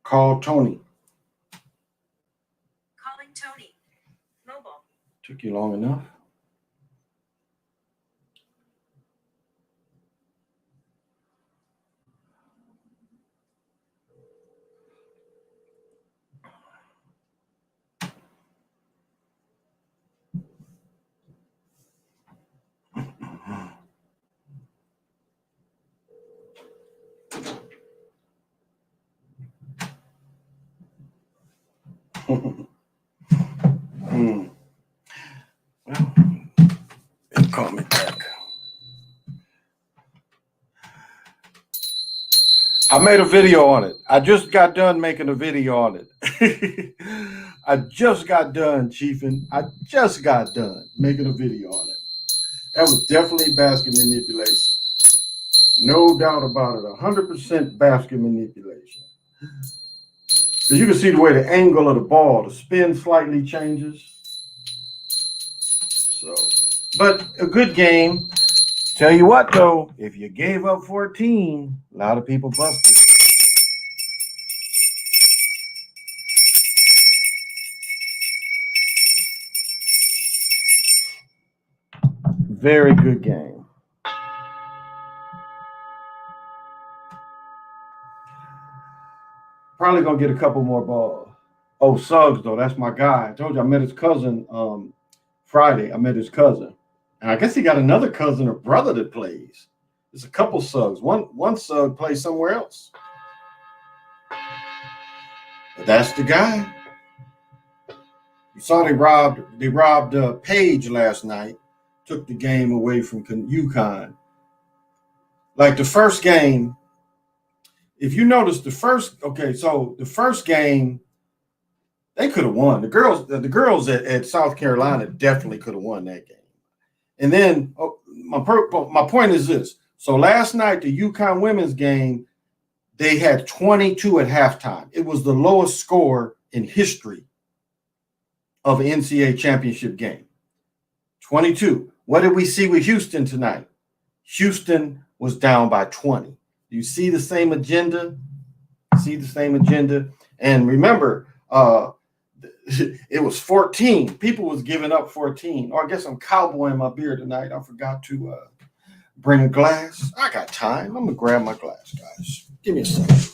Call Tony. Calling Tony. Mobile. Took you long enough. Well, they'll call me back. I made a video on it. I just got done making a video on it. I just got done, Chiefin. I just got done making a video on it. That was definitely basket manipulation. No doubt about it. 100% basket manipulation. As you can see the way the angle of the ball, the spin slightly changes. So, but a good game. Tell you what though, if you gave up 14, a lot of people busted. Very good game. Probably gonna get a couple more balls. Oh, Suggs though, that's my guy. I told you I met his cousin Friday. I met his cousin. And I guess he got another cousin or brother that plays. There's a couple Suggs. One Sugg plays somewhere else. But that's the guy. You saw they robbed Page last night. Took the game away from UConn. Like the first game, if you notice the first game, they could have won. The girls at South Carolina definitely could have won that game. And then my point is this. So last night, the UConn women's game, they had 22 at halftime. It was the lowest score in history of an NCAA championship game. 22. What did we see with Houston tonight? Houston was down by 20. You see the same agenda? See the same agenda? And remember, it was 14. People was giving up 14. Or I guess I'm cowboying my beer tonight. I forgot to bring a glass. I got time. I'm going to grab my glass, guys. Give me a second.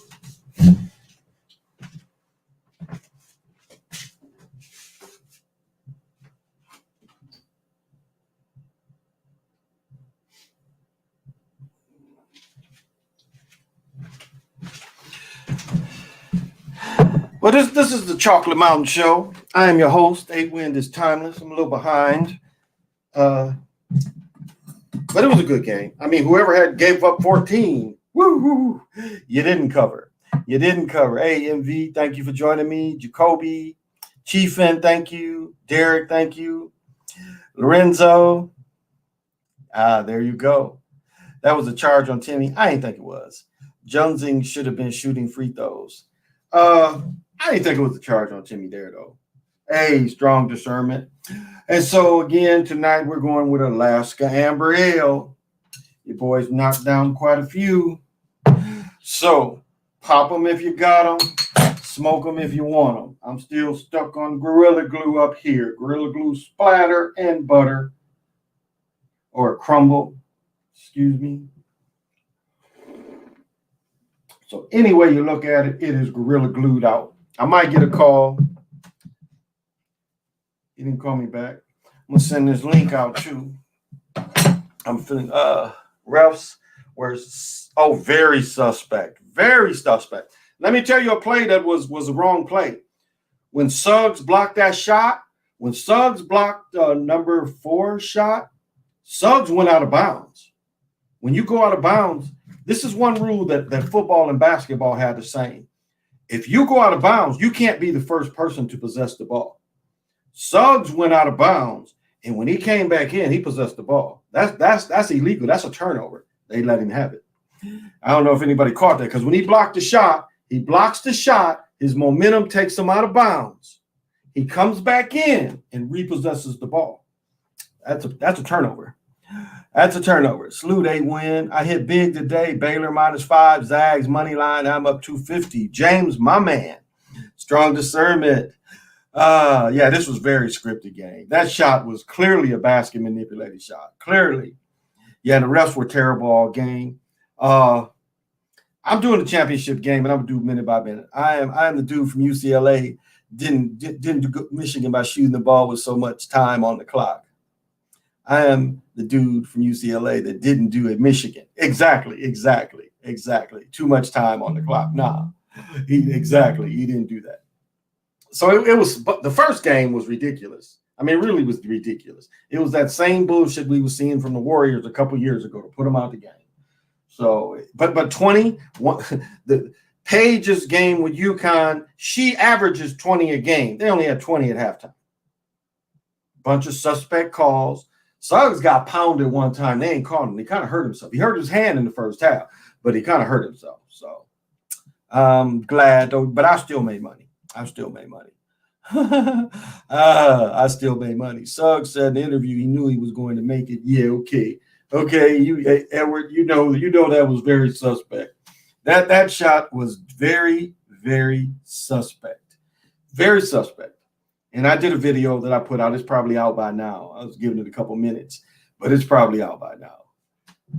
Well, this is the Chocolate Mountain Show. I am your host. 8 Wind is timeless. I'm a little behind. But it was a good game. I mean, whoever gave up 14, woo, you didn't cover. You didn't cover. Hey, MV, thank you for joining me. Jacoby, Chiefin, thank you. Derek, thank you. Lorenzo. There you go. That was a charge on Timmy. I didn't think it was. Jonesing should have been shooting free throws. I didn't think it was a charge on Timmy there, though. Hey, strong discernment. And so, again, tonight we're going with Alaska Amber Ale. Your boys knocked down quite a few. So, pop them if you got them. Smoke them if you want them. I'm still stuck on Gorilla Glue up here. Gorilla Glue splatter and butter. Or crumble. Excuse me. So any way you look at it, it is Gorilla Glued out. I might get a call. He didn't call me back. I'm going to send this link out too. I'm feeling, refs were, very suspect. Very suspect. Let me tell you a play that was a wrong play. When Suggs blocked that shot, when Suggs blocked number 4 shot, Suggs went out of bounds. When you go out of bounds, this is one rule that football and basketball had the same. If you go out of bounds, you can't be the first person to possess the ball. Suggs went out of bounds, and when he came back in, he possessed the ball. That's illegal. That's a turnover. They let him have it. I don't know if anybody caught that, because when he blocked the shot, he blocks the shot, his momentum takes him out of bounds. He comes back in and repossesses the ball. That's a turnover. That's a turnover. Salute, a win. I hit big today. Baylor -5, Zags money line. I'm up 250. James, my man. Strong discernment. Yeah, this was very scripted game. That shot was clearly a basket manipulated shot. Clearly. Yeah, the refs were terrible all game. I'm doing the championship game, and I'm gonna do minute by minute. I am the dude from UCLA. Didn't do Michigan by shooting the ball with so much time on the clock. I am the dude from UCLA that didn't do it Michigan. Exactly. Too much time on the clock. Nah, he didn't do that. So it was, but the first game was ridiculous. I mean, it really was ridiculous. It was that same bullshit we were seeing from the Warriors a couple years ago to put them out the game. So, but 20, the Paige's game with UConn, she averages 20 a game. They only had 20 at halftime. Bunch of suspect calls. Suggs got pounded one time. They ain't caught him. He kind of hurt himself. He hurt his hand in the first half, but he kind of hurt himself. So I'm glad, though, but I still made money. I still made money. Suggs said in the interview he knew he was going to make it. Yeah, okay. You, Edward, you know that was very suspect. That shot was very, very suspect. Very suspect. And I did a video that I put out. It's probably out by now. I was giving it a couple minutes, but it's probably out by now.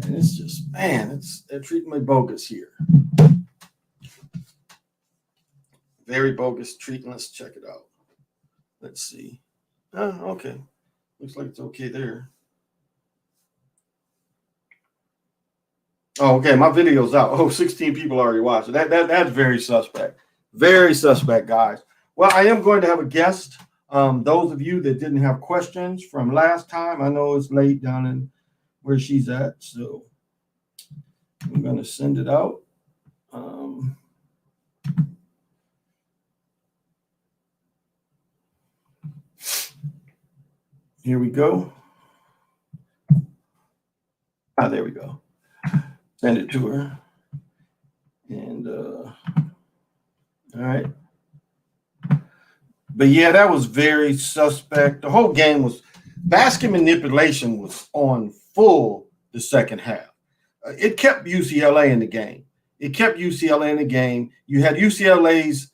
And it's just, man, they're treating me bogus here. Very bogus treatment. Let's check it out. Let's see. Okay. Looks like it's okay there. Oh, okay. My video's out. 16 people already watched it. That's very suspect. Very suspect, guys. Well, I am going to have a guest. Those of you that didn't have questions from last time, I know it's late down in where she's at, so I'm going to send it out. Here we go. There we go. Send it to her. And all right. But yeah, that was very suspect. The whole game was basket manipulation was on full the second half. It kept UCLA in the game. You had UCLA's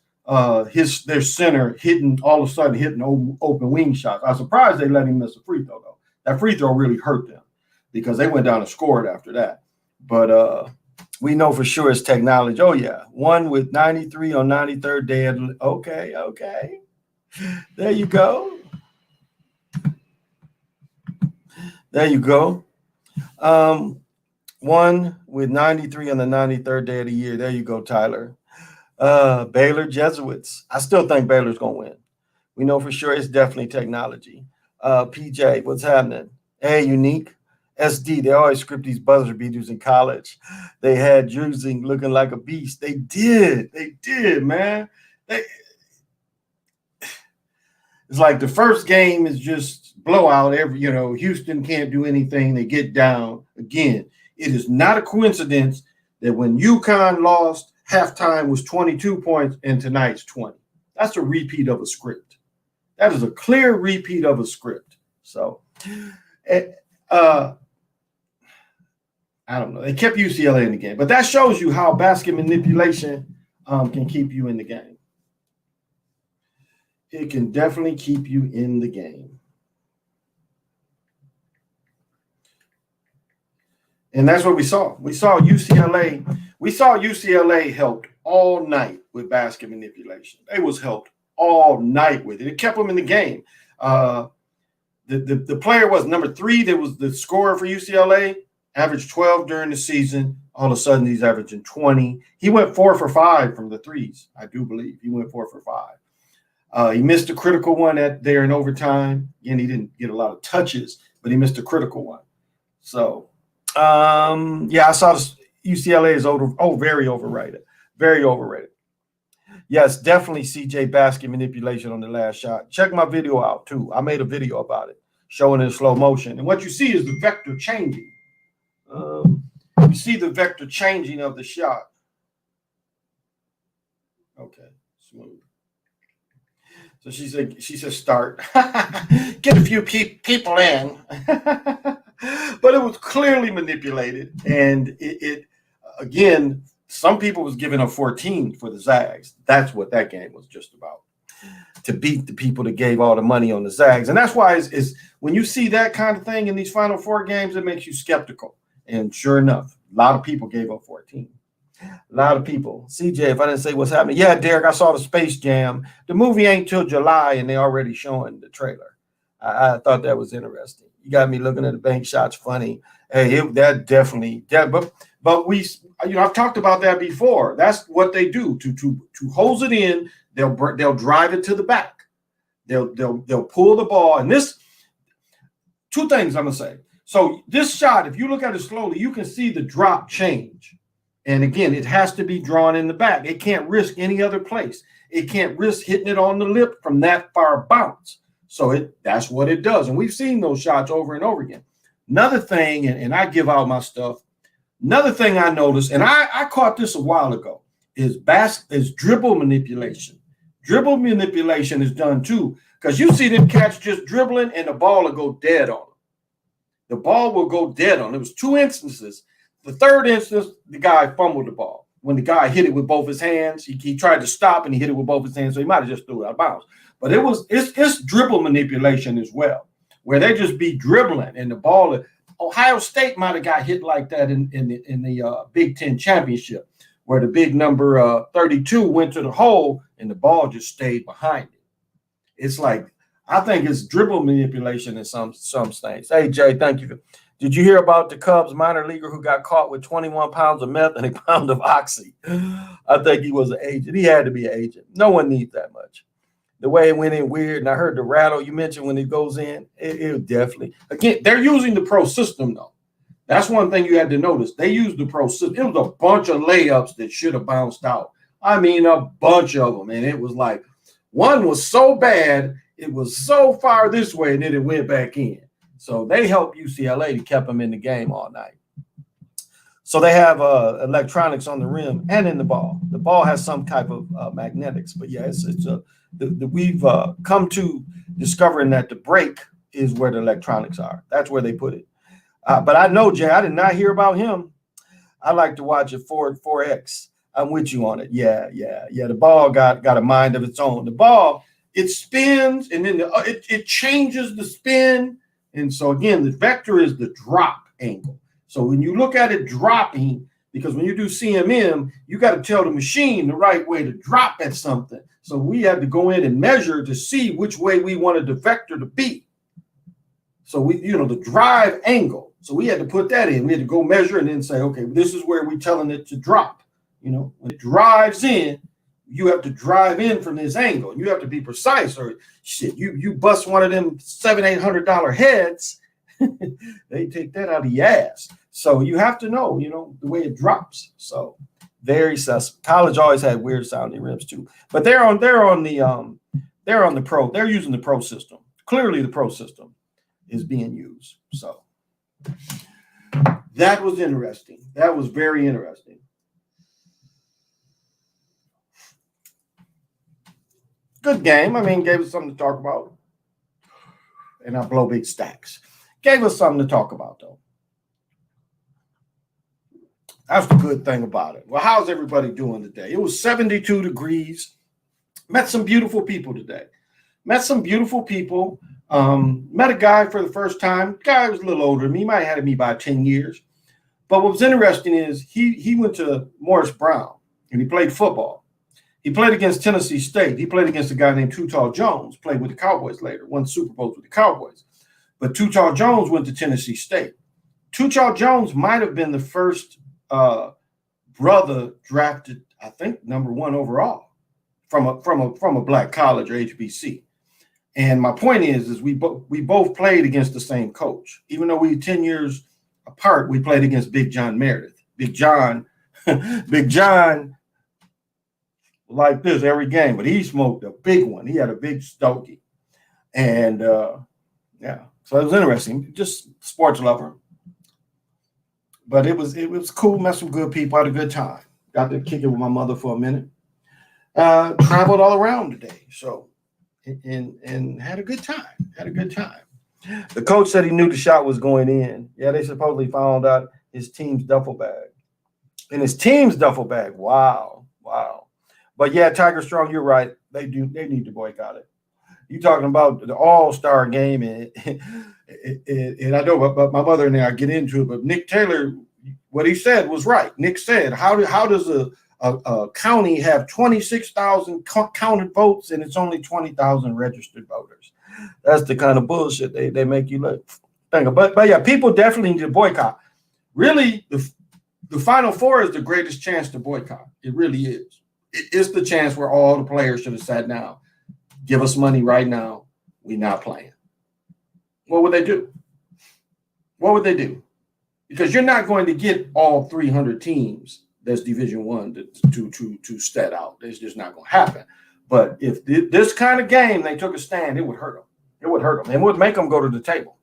their center all of a sudden hitting open wing shots. I was surprised they let him miss a free throw though. That free throw really hurt them because they went down and scored after that. But we know for sure it's technology. Oh yeah, one with 93 on 93rd day. Okay. There you go. One with 93 on the 93rd day of the year. There you go, Tyler. Baylor Jesuits. I still think Baylor's going to win. We know for sure it's definitely technology. PJ, what's happening? Hey, Unique. SD, they always script these buzzer beaters in college. They had Drusing looking like a beast. They did, man. It's like the first game is just blowout. Houston can't do anything. They get down again. It is not a coincidence that when UConn lost, halftime was 22 points and tonight's 20. That's a repeat of a script. That is a clear repeat of a script. So, I don't know. They kept UCLA in the game, but that shows you how basket manipulation can keep you in the game. It can definitely keep you in the game. And that's what we saw. We saw UCLA helped all night with basket manipulation. They was helped all night with it. It kept them in the game. The player was number 3 that was the scorer for UCLA, averaged 12 during the season. All of a sudden, he's averaging 20. He went 4 for 5 from the threes, I do believe. He went 4 for 5. He missed a critical one there in overtime. Again, he didn't get a lot of touches, but he missed a critical one. So, I saw this. UCLA is very overrated. Very overrated. Yes, definitely CJ basket manipulation on the last shot. Check my video out, too. I made a video about it, showing it in slow motion. And what you see is the vector changing. You see the vector changing of the shot. Okay, smooth. So she said, start. Get a few people in. But it was clearly manipulated. And it again, some people was giving up 14 for the Zags. That's what that game was just about. To beat the people that gave all the money on the Zags. And that's why is when you see that kind of thing in these Final Four games, it makes you skeptical. And sure enough, a lot of people gave up 14. A lot of people. CJ, if I didn't say what's happening. Yeah, Derek, I saw the Space Jam. The movie ain't till July, and they're already showing the trailer. I thought that was interesting. You got me looking at the bank shots funny. Hey, that definitely. But we, I've talked about that before. That's what they do to hose it in. They'll drive it to the back. They'll pull the ball. And this, two things I'm gonna say. So this shot, if you look at it slowly, you can see the drop change. And again, it has to be drawn in the back. It can't risk any other place. It can't risk hitting it on the lip from that far bounce. So that's what it does. And we've seen those shots over and over again. Another thing, and I give out my stuff. Another thing I noticed, and I caught this a while ago, is dribble manipulation. Dribble manipulation is done too, because you see them cats just dribbling and the ball will go dead on them. The ball will go dead on them. It was 2 instances. The third instance, the guy fumbled the ball. When the guy hit it with both his hands, he tried to stop and he hit it with both his hands, so he might have just threw it out of bounds. But it's dribble manipulation as well, where they just be dribbling and the ball. Ohio State might have got hit like that in the Big Ten championship, where the big number 32 went to the hole and the ball just stayed behind it. It's like, I think it's dribble manipulation in some things. Hey, Jay, thank you. Did you hear about the Cubs minor leaguer who got caught with 21 pounds of meth and a pound of oxy? I think he was an agent. He had to be an agent. No one needs that much. The way it went in weird, and I heard the rattle you mentioned when it goes in, it definitely. Again, they're using the pro system, though. That's one thing you had to notice. They used the pro system. It was a bunch of layups that should have bounced out. I mean, a bunch of them. And it was like, one was so bad, it was so far this way, and then it went back in. So they helped UCLA to keep them in the game all night. So they have electronics on the rim and in the ball. The ball has some type of magnetics. But yeah, we've come to discovering that the break is where the electronics are. That's where they put it. But I know, Jay, I did not hear about him. I like to watch it 4X. I'm with you on it. Yeah. The ball got a mind of its own. The ball, it spins, and then it changes the spin. And so, again, the vector is the drop angle. So when you look at it dropping, because when you do CMM, you got to tell the machine the right way to drop at something. So we had to go in and measure to see which way we wanted the vector to be. So the drive angle. So we had to put that in. We had to go measure and then say, okay, this is where we're telling it to drop. When it drives in, you have to drive in from this angle. You have to be precise, or shit, you bust one of them $700-800 heads, they take that out of your ass. So you have to know, the way it drops. So very sus. College always had weird sounding rims too, but they're on the pro. They're using the pro system. Clearly, the pro system is being used. So that was interesting. That was very interesting. Good game. I mean, gave us something to talk about. And I blow big stacks. Gave us something to talk about, though. That's the good thing about it. Well, how's everybody doing today? It was 72 degrees. Met some beautiful people today. Met a guy for the first time. Guy was a little older than me. He might have had me by 10 years. But what was interesting is he went to Morris Brown, and he played football. He played against Tennessee State. He played against a guy named Too Tall Jones, played with the Cowboys later, won Super Bowls with the Cowboys. But Too Tall Jones went to Tennessee State. Too Tall Jones might have been the first brother drafted, I think, number 1 overall from a black college or HBC. And my point is we both played against the same coach. Even though we were 10 years apart, we played against Big John Meredith. Big John like this every game, but he smoked a big one. He had a big stogie. And so it was interesting. Just sports lover. But it was cool, met some good people, had a good time. Got to kick it with my mother for a minute. Traveled all around today. So, and had a good time. Had a good time. The coach said he knew the shot was going in. Yeah, they supposedly found out his team's duffel bag. In his team's duffel bag. Wow. But yeah, Tiger Strong, you're right. They need to boycott it. You talking about the All-Star game, and I know, but my mother and I get into it. But Nick Taylor, what he said was right. Nick said, how does a county have 26,000 counted votes and it's only 20,000 registered voters? That's the kind of bullshit they make you look. But yeah, people definitely need to boycott. Really, the Final Four is the greatest chance to boycott. It really is. It's the chance where all the players should have sat down. Give us money right now. We're not playing. What would they do? What would they do? Because you're not going to get all 300 teams that's Division I to stat out. It's just not going to happen. But if this kind of game, they took a stand, it would hurt them. It would hurt them. It would make them go to the table.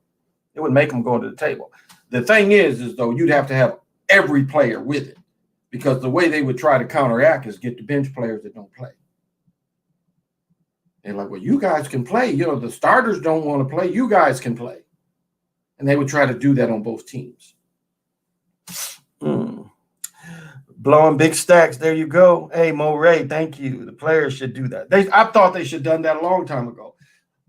It would make them go to the table. The thing is though, you'd have to have every player with it, because the way they would try to counteract is get the bench players that don't play. They're like, well, you guys can play. You know, the starters don't want to play. You guys can play. And they would try to do that on both teams. Blowing big stacks. There you go. Hey, Mo Ray, thank you. The players should do that. I thought they should have done that a long time ago.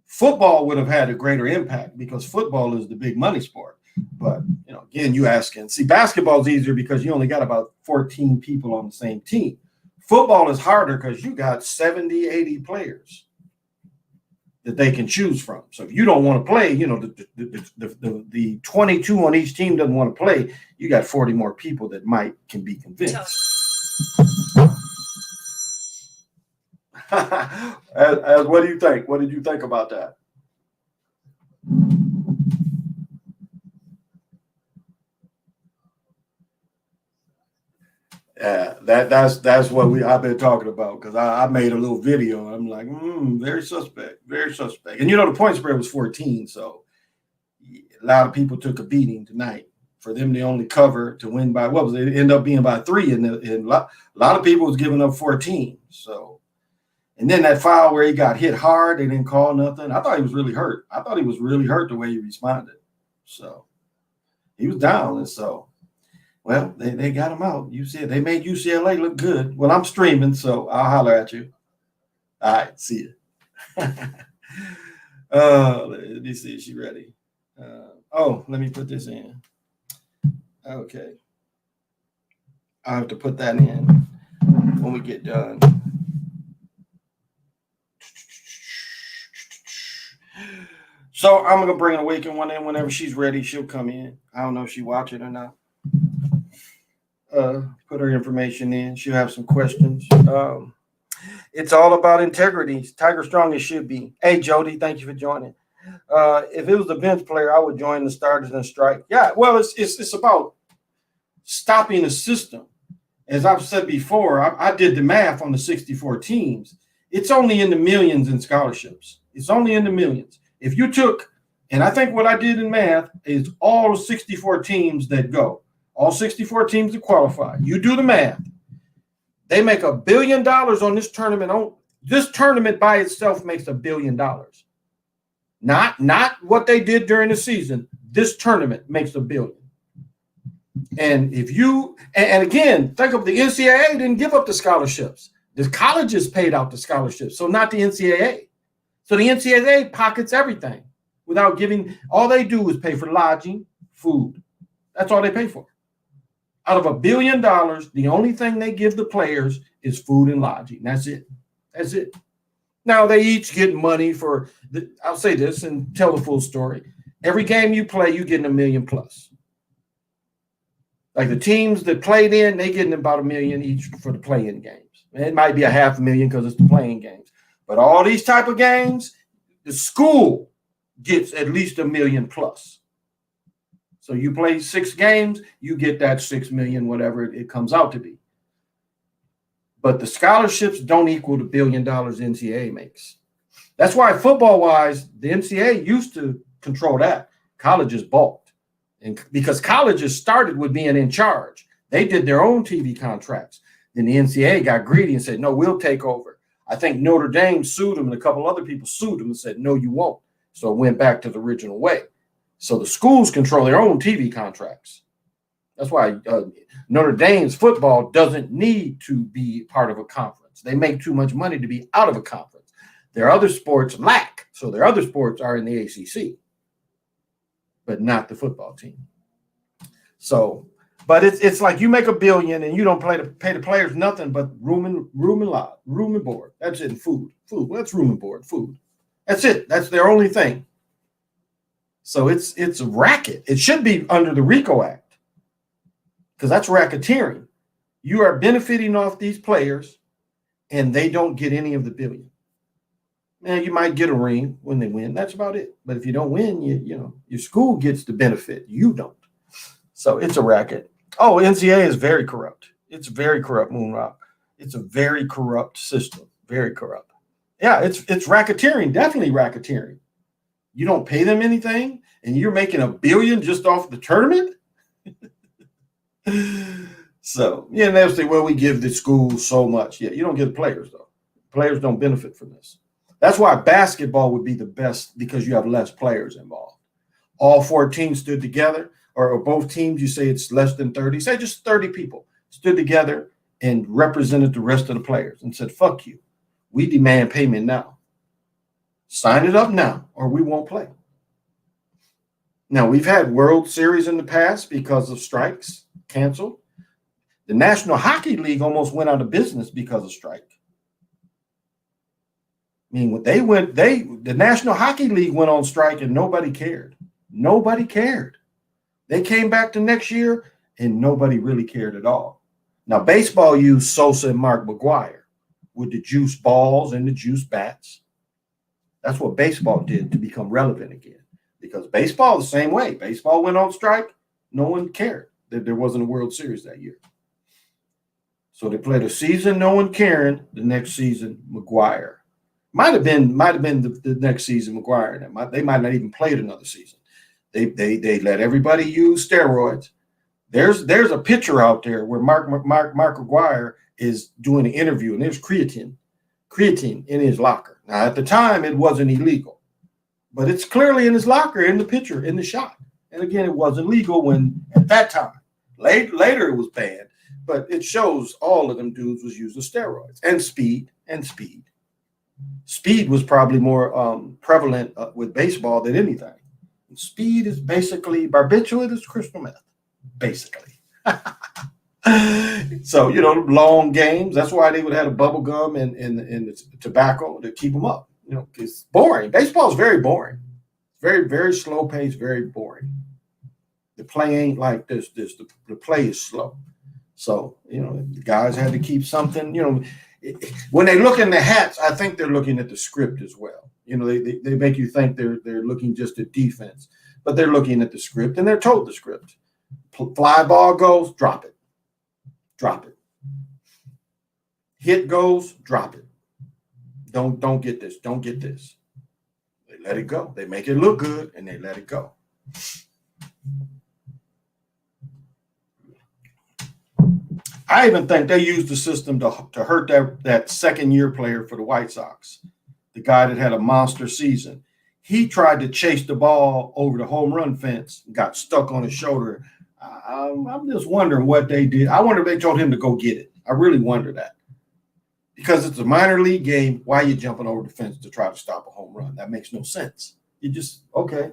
Football would have had a greater impact because football is the big money sport. But, you know, again, you asking. See, basketball is easier because you only got about 14 people on the same team. Football is harder because you got 70, 80 players that they can choose from. So if you don't want to play, you know, the 22 on each team doesn't want to play, you got 40 more people that can be convinced. What do you think? What did you think about that? Yeah, that's what I've been talking about, because I made a little video. I'm like, very suspect. And you know, the point spread was 14, so a lot of people took a beating tonight. For them to only cover to win by, what was it? It ended up being by 3, and a lot of people was giving up 14. So, and then that foul where he got hit hard, they didn't call nothing. I thought he was really hurt. The way he responded. So he was down, and so. Well, they got him out. You said they made UCLA look good. Well, I'm streaming, so I'll holler at you. All right, see you. Let me see if she's ready. Let me put this in. Okay. I'll have to put that in when we get done. So I'm going to bring Awakened1 in whenever she's ready. She'll come in. I don't know if she's watching or not. Put her information in. She'll have some questions. It's all about integrity. Tiger Strong it should be. Hey, Jody, thank you for joining. If it was a bench player, I would join the starters and strike. Yeah, well, it's about stopping the system. As I've said before, I did the math on the 64 teams. It's only in the millions in scholarships. It's only in the millions. If you took, and I think what I did in math is all 64 teams that go. All 64 teams that qualify. You do the math. They make $1 billion on this tournament. This tournament by itself makes $1 billion. Not what they did during the season. This tournament makes $1 billion. And if you and again, think of the NCAA didn't give up the scholarships. The colleges paid out the scholarships, so not the NCAA. So the NCAA pockets everything without giving. All they do is pay for lodging, food. That's all they pay for. Out of $1 billion, the only thing they give the players is food and lodging. That's it. That's it. Now, they each get money for, I'll say this and tell the full story. Every game you play, you getting $1 million plus. Like the teams that played in, they getting about $1 million each for the playing games. It might be $500,000 because it's the playing games. But all these type of games, the school gets at least $1 million plus. So you play 6 games, you get that $6 million, whatever it comes out to be. But the scholarships don't equal the $1 billion NCAA makes. That's why football-wise, the NCAA used to control that. Colleges balked. And because colleges started with being in charge. They did their own TV contracts. Then the NCAA got greedy and said, no, we'll take over. I think Notre Dame sued them, and a couple other people sued them and said, no, you won't. So it went back to the original way. So the schools control their own TV contracts. That's why Notre Dame's football doesn't need to be part of a conference. They make too much money to be out of a conference. Their other sports lack, so their other sports are in the ACC, but not the football team. So, but it's like you make $1 billion and you don't pay the players nothing but room and board. That's it. And food. Well, that's room and board. Food. That's it. That's their only thing. So it's a racket. It should be under the RICO Act because that's racketeering. You are benefiting off these players, and they don't get any of the $1 billion. Man, you might get a ring when they win. That's about it. But if you don't win, you know your school gets the benefit. You don't. So it's a racket. Oh, NCAA is very corrupt. It's very corrupt, Moonrock. It's a very corrupt system. Very corrupt. Yeah, it's racketeering. Definitely racketeering. You don't pay them anything, and you're making $1 billion just off the tournament. So, yeah, and they'll say, well, we give the schools so much. Yeah, you don't get the players, though. Players don't benefit from this. That's why basketball would be the best because you have less players involved. All 4 teams stood together, or both teams, you say it's less than 30. Say just 30 people stood together and represented the rest of the players and said, fuck you. We demand payment now. Sign it up now, or we won't play. Now, we've had World Series in the past because of strikes canceled. The National Hockey League almost went out of business because of strike. I mean, the National Hockey League went on strike and nobody cared. Nobody cared. They came back the next year and nobody really cared at all. Now, baseball used Sosa and Mark McGwire with the juice balls and the juice bats. That's what baseball did to become relevant again. Because baseball, the same way. Baseball went on strike. No one cared that there wasn't a World Series that year. So they played a season, no one caring. The next season, McGwire. Might have been the next season, McGwire. They might not even played another season. They let everybody use steroids. There's a picture out there where Mark McGwire is doing an interview, and there's creatine in his locker. Now, at the time, it wasn't illegal, but it's clearly in his locker in the picture, in the shot. And again, it wasn't legal when at that time. Later, it was banned, but it shows all of them dudes was using steroids and speed. Speed was probably more prevalent with baseball than anything. Speed is basically barbiturate is crystal meth, basically. So, long games. That's why they would have a bubble gum and the tobacco to keep them up. It's boring. Baseball is very boring. Very, very slow pace, very boring. The play ain't like this. The play is slow. So, the guys had to keep something, when they look in the hats, I think they're looking at the script as well. They make you think they're looking just at defense, but they're looking at the script and they're told the script. Fly ball goes, drop it. Hit goes, drop it. Don't get this. Don't get this. They let it go. They make it look good and they let it go. I even think they used the system to hurt that second-year player for the White Sox, the guy that had a monster season. He tried to chase the ball over the home run fence, got stuck on his shoulder. I'm just wondering what they did. I wonder if they told him to go get it. I really wonder that. Because it's a minor league game, why are you jumping over the fence to try to stop a home run? That makes no sense. You just, okay.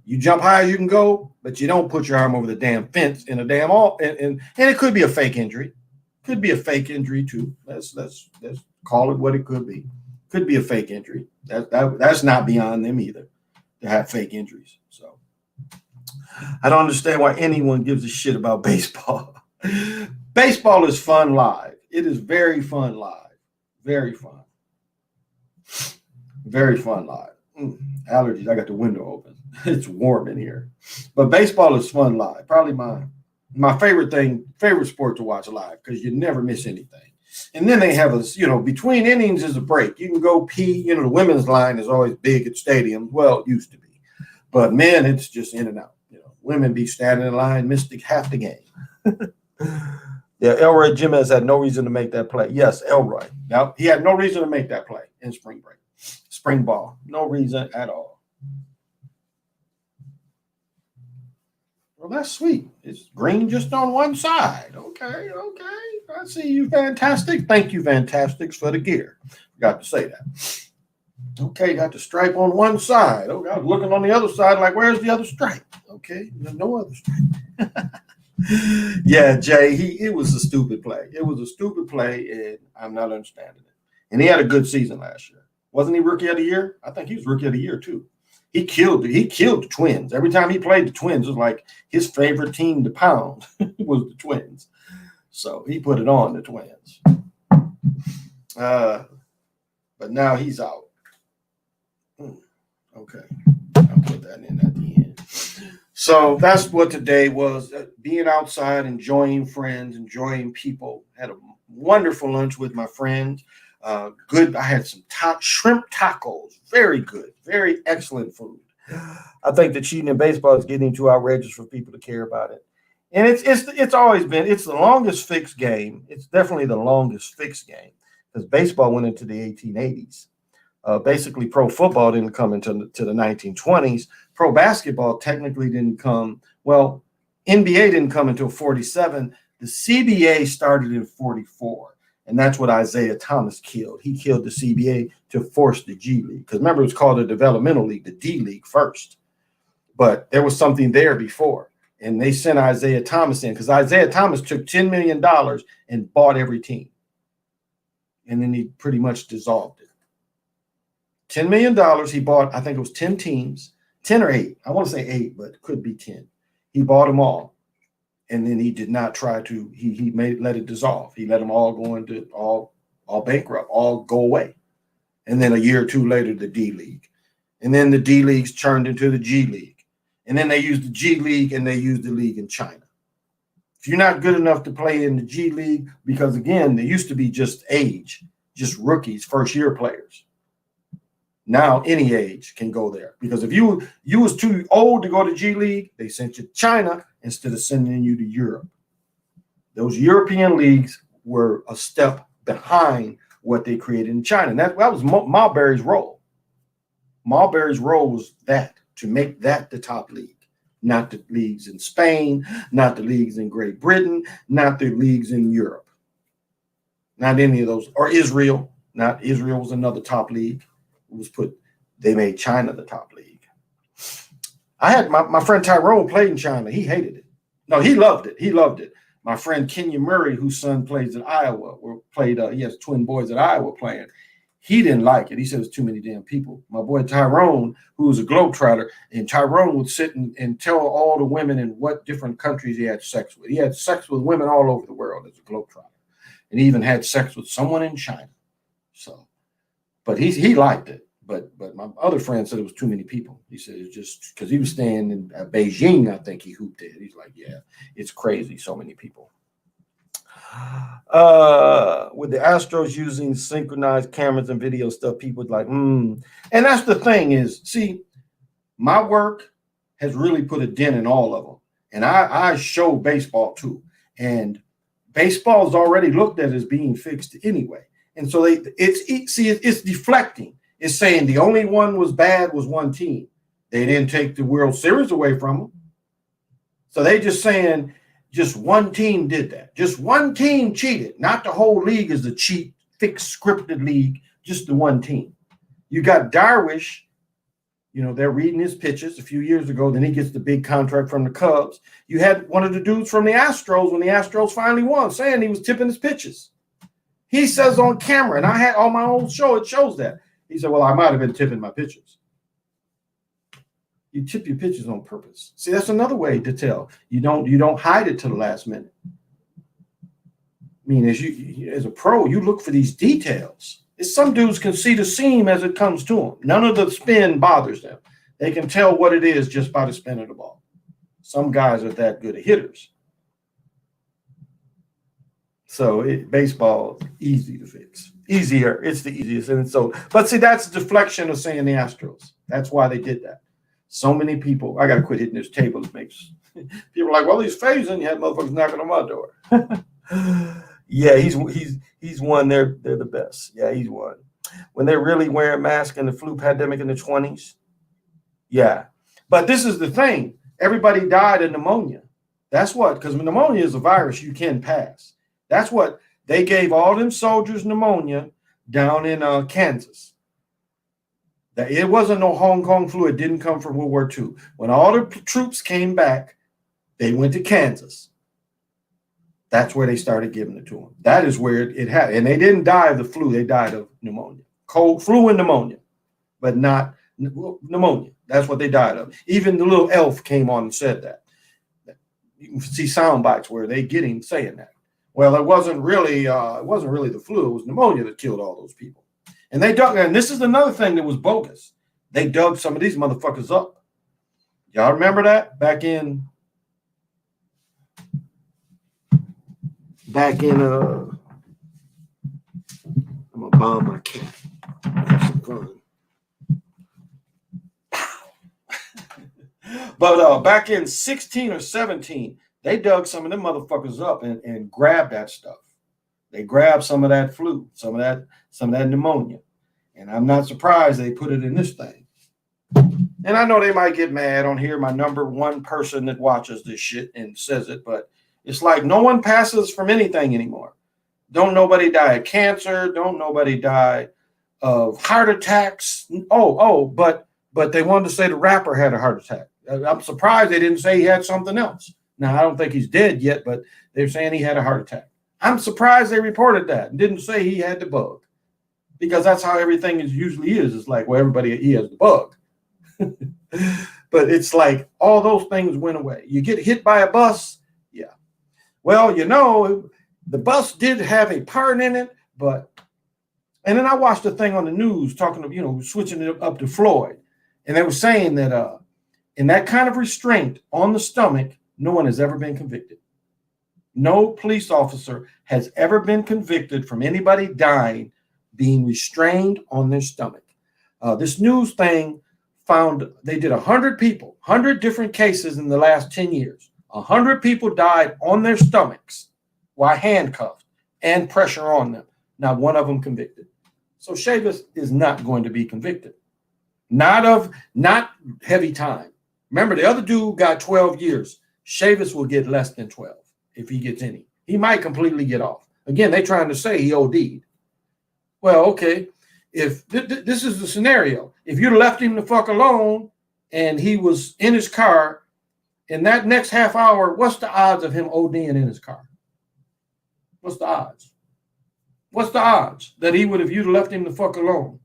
You jump high as you can go, but you don't put your arm over the damn fence in a damn and it could be a fake injury. Could be a fake injury too. Let's call it what it could be. Could be a fake injury. That's not beyond them either to have fake injuries. So I don't understand why anyone gives a shit about baseball. Baseball is fun live. It is very fun live. Very fun. Very fun live. Allergies. I got the window open. It's warm in here. But baseball is fun live. Probably my favorite sport to watch live because you never miss anything. And then they have between innings is a break. You can go pee. The women's line is always big at stadiums. Well, it used to be. But men, it's just in and out. Women be standing in line, missed half the game. Yeah, Elroy Jimenez had no reason to make that play. Yes, Elroy. Now he had no reason to make that play in spring break. Spring ball. No reason at all. Well, that's sweet. It's green just on one side. Okay. I see you, Fantastic. Thank you, Fantastics, for the gear. Got to say that. Okay, got the stripe on one side. Okay, I was looking on the other side like, where's the other stripe? Okay, there's no other stripe. Yeah, Jay, it was a stupid play. It was a stupid play, and I'm not understanding it. And he had a good season last year. Wasn't he rookie of the year? I think he was rookie of the year, too. He killed the Twins. Every time he played the Twins, it was like his favorite team to pound was the Twins. So he put it on the Twins. But now he's out. Okay. I'll put that in at the end. So that's what today was, being outside, enjoying friends, enjoying people. Had a wonderful lunch with my friends. Good. I had some shrimp tacos. Very good. Very excellent food. I think that cheating in baseball is getting too outrageous for people to care about it. And it's always been, it's the longest fixed game. It's definitely the longest fixed game because baseball went into the 1880s. Basically, pro football didn't come into the 1920s. Pro basketball technically didn't come. Well, NBA didn't come until 47. The CBA started in 44. And that's what Isaiah Thomas killed. He killed the CBA to force the G League. Because remember, it was called the Developmental League, the D League first. But there was something there before. And they sent Isaiah Thomas in because Isaiah Thomas took $10 million and bought every team. And then he pretty much dissolved it. $10 million he bought, I think it was 10 teams, 10 or 8. I want to say 8, but it could be 10. He bought them all. And then he did not try to, he let it dissolve. He let them all go into all bankrupt, all go away. And then a year or two later, the D League. And then the D Leagues turned into the G League. And then they used the G League and they used the league in China. If you're not good enough to play in the G League, because again, there used to be just age, just rookies, first year players. Now any age can go there. Because if you was too old to go to G League, they sent you to China instead of sending you to Europe. Those European leagues were a step behind what they created in China. And that was Marbury's role. Marbury's role was that, to make that the top league. Not the leagues in Spain, not the leagues in Great Britain, not the leagues in Europe. Not any of those. Or Israel. Not Israel was another top league. They made China the top league. I had my friend Tyrone played in China. He hated it. No, he loved it. He loved it. My friend Kenya Murray, whose son plays at Iowa, he has twin boys at Iowa playing. He didn't like it. He said it's too many damn people. My boy Tyrone, who was a globetrotter, and Tyrone would sit and tell all the women in what different countries he had sex with. He had sex with women all over the world as a globetrotter. And he even had sex with someone in China. So, but he liked it. But my other friend said it was too many people. He said it's just because he was staying in Beijing, I think he hooped it. He's like, yeah, it's crazy, so many people. With the Astros using synchronized cameras and video stuff, people like, And that's the thing is, see, my work has really put a dent in all of them. And I show baseball too. And baseball is already looked at as being fixed anyway. And so it's deflecting. It's saying the only one was bad was one team. They didn't take the World Series away from them. So they just saying just one team did that. Just one team cheated. Not the whole league is a cheat, fixed, scripted league. Just the one team. You got Darvish, they're reading his pitches a few years ago. Then he gets the big contract from the Cubs. You had one of the dudes from the Astros when the Astros finally won saying he was tipping his pitches. He says on camera, and I had on my own show, it shows that. He said, well, I might have been tipping my pitches. You tip your pitches on purpose. See, that's another way to tell. You don't hide it to the last minute. I mean, as a pro, you look for these details. Some dudes can see the seam as it comes to them. None of the spin bothers them. They can tell what it is just by the spin of the ball. Some guys are that good at hitters. So baseball is easy to fix. Easier. It's the easiest. And so, but see, that's deflection of saying the Astros. That's why they did that. So many people, I got to quit hitting this table. It makes people like, well, he's phasing. You had motherfuckers knocking on my door. Yeah, he's one. They're the best. Yeah, he's one. When they're really wearing masks in the flu pandemic in the 20s. Yeah. But this is the thing. Everybody died of pneumonia. That's what, because pneumonia is a virus you can pass. That's what they gave all them soldiers pneumonia down in Kansas. That it wasn't no Hong Kong flu. It didn't come from World War II. When all the troops came back, they went to Kansas. That's where they started giving it to them. That is where it happened. And they didn't die of the flu. They died of pneumonia. Cold flu and pneumonia, but not pneumonia. That's what they died of. Even the little elf came on and said that. You can see sound bites where they get him saying that. Well, it wasn't really the flu. It was pneumonia that killed all those people. And they dug, and this is another thing that was bogus. They dug some of these motherfuckers up. Y'all remember that back in I'm gonna bomb my cat. Have some fun. But back in 16 or 17, they dug some of them motherfuckers up and grabbed that stuff. They grabbed some of that flu, some of that pneumonia. And I'm not surprised they put it in this thing. And I know they might get mad on here, my number one person that watches this shit and says it, but it's like no one passes from anything anymore. Don't nobody die of cancer. Don't nobody die of heart attacks. But they wanted to say the rapper had a heart attack. I'm surprised they didn't say he had something else. Now, I don't think he's dead yet, but they're saying he had a heart attack. I'm surprised they reported that and didn't say he had the bug, because that's how everything usually is. It's like, well, he has the bug. But it's like all those things went away. You get hit by a bus. Yeah. Well, the bus did have a part in it, and then I watched a thing on the news talking of, switching it up to Floyd. And they were saying that in that kind of restraint on the stomach, no one has ever been convicted. No police officer has ever been convicted from anybody dying being restrained on their stomach. This news thing found they did 100 people, 100 different cases in the last 10 years. 100 people died on their stomachs while handcuffed and pressure on them. Not one of them convicted. So Chavis is not going to be convicted. Not heavy time. Remember, the other dude got 12 years. Chavis will get less than 12 if he gets any. He might completely get off. Again, they're trying to say he OD'd. Well, okay. If this is the scenario, if you'd left him the fuck alone and he was in his car in that next half hour, what's the odds of him ODing in his car? What's the odds? What's the odds that he would, if you'd left him the fuck alone?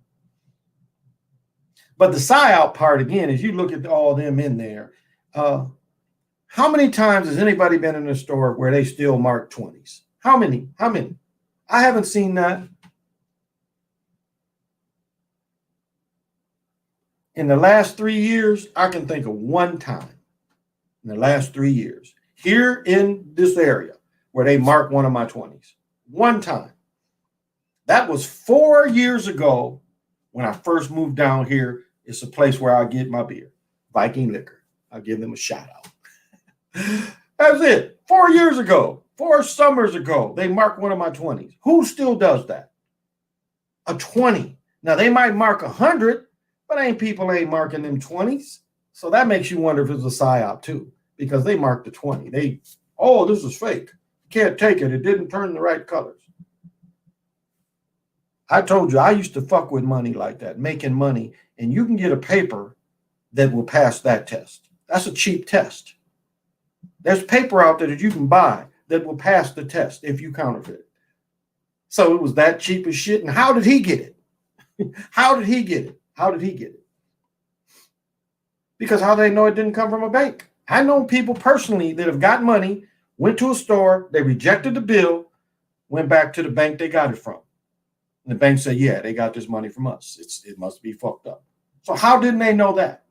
But the psyop part, again, is you look at all them in there. How many times has anybody been in a store where they still mark 20s? How many? I haven't seen that. In the last 3 years, I can think of one time in the last 3 years here in this area where they mark one of my 20s. One time. That was 4 years ago when I first moved down here. It's a place where I get my beer, Viking Liquor. I'll give them a shout out. That's it. 4 years ago, 4 summers ago, they marked one of my 20s. Who still does that? A 20. Now, they might mark 100, but people ain't marking them 20s. So that makes you wonder if it's a psyop too, because they marked the 20. This is fake. Can't take it. It didn't turn the right colors. I told you, I used to fuck with money like that, making money, and you can get a paper that will pass that test. That's a cheap test. There's paper out there that you can buy that will pass the test if you counterfeit it. So it was that cheap as shit. And how did he get it? How did he get it? Because how do they know it didn't come from a bank? I know people personally that have got money, went to a store, they rejected the bill, went back to the bank they got it from. And the bank said, yeah, they got this money from us. It must be fucked up. So how didn't they know that?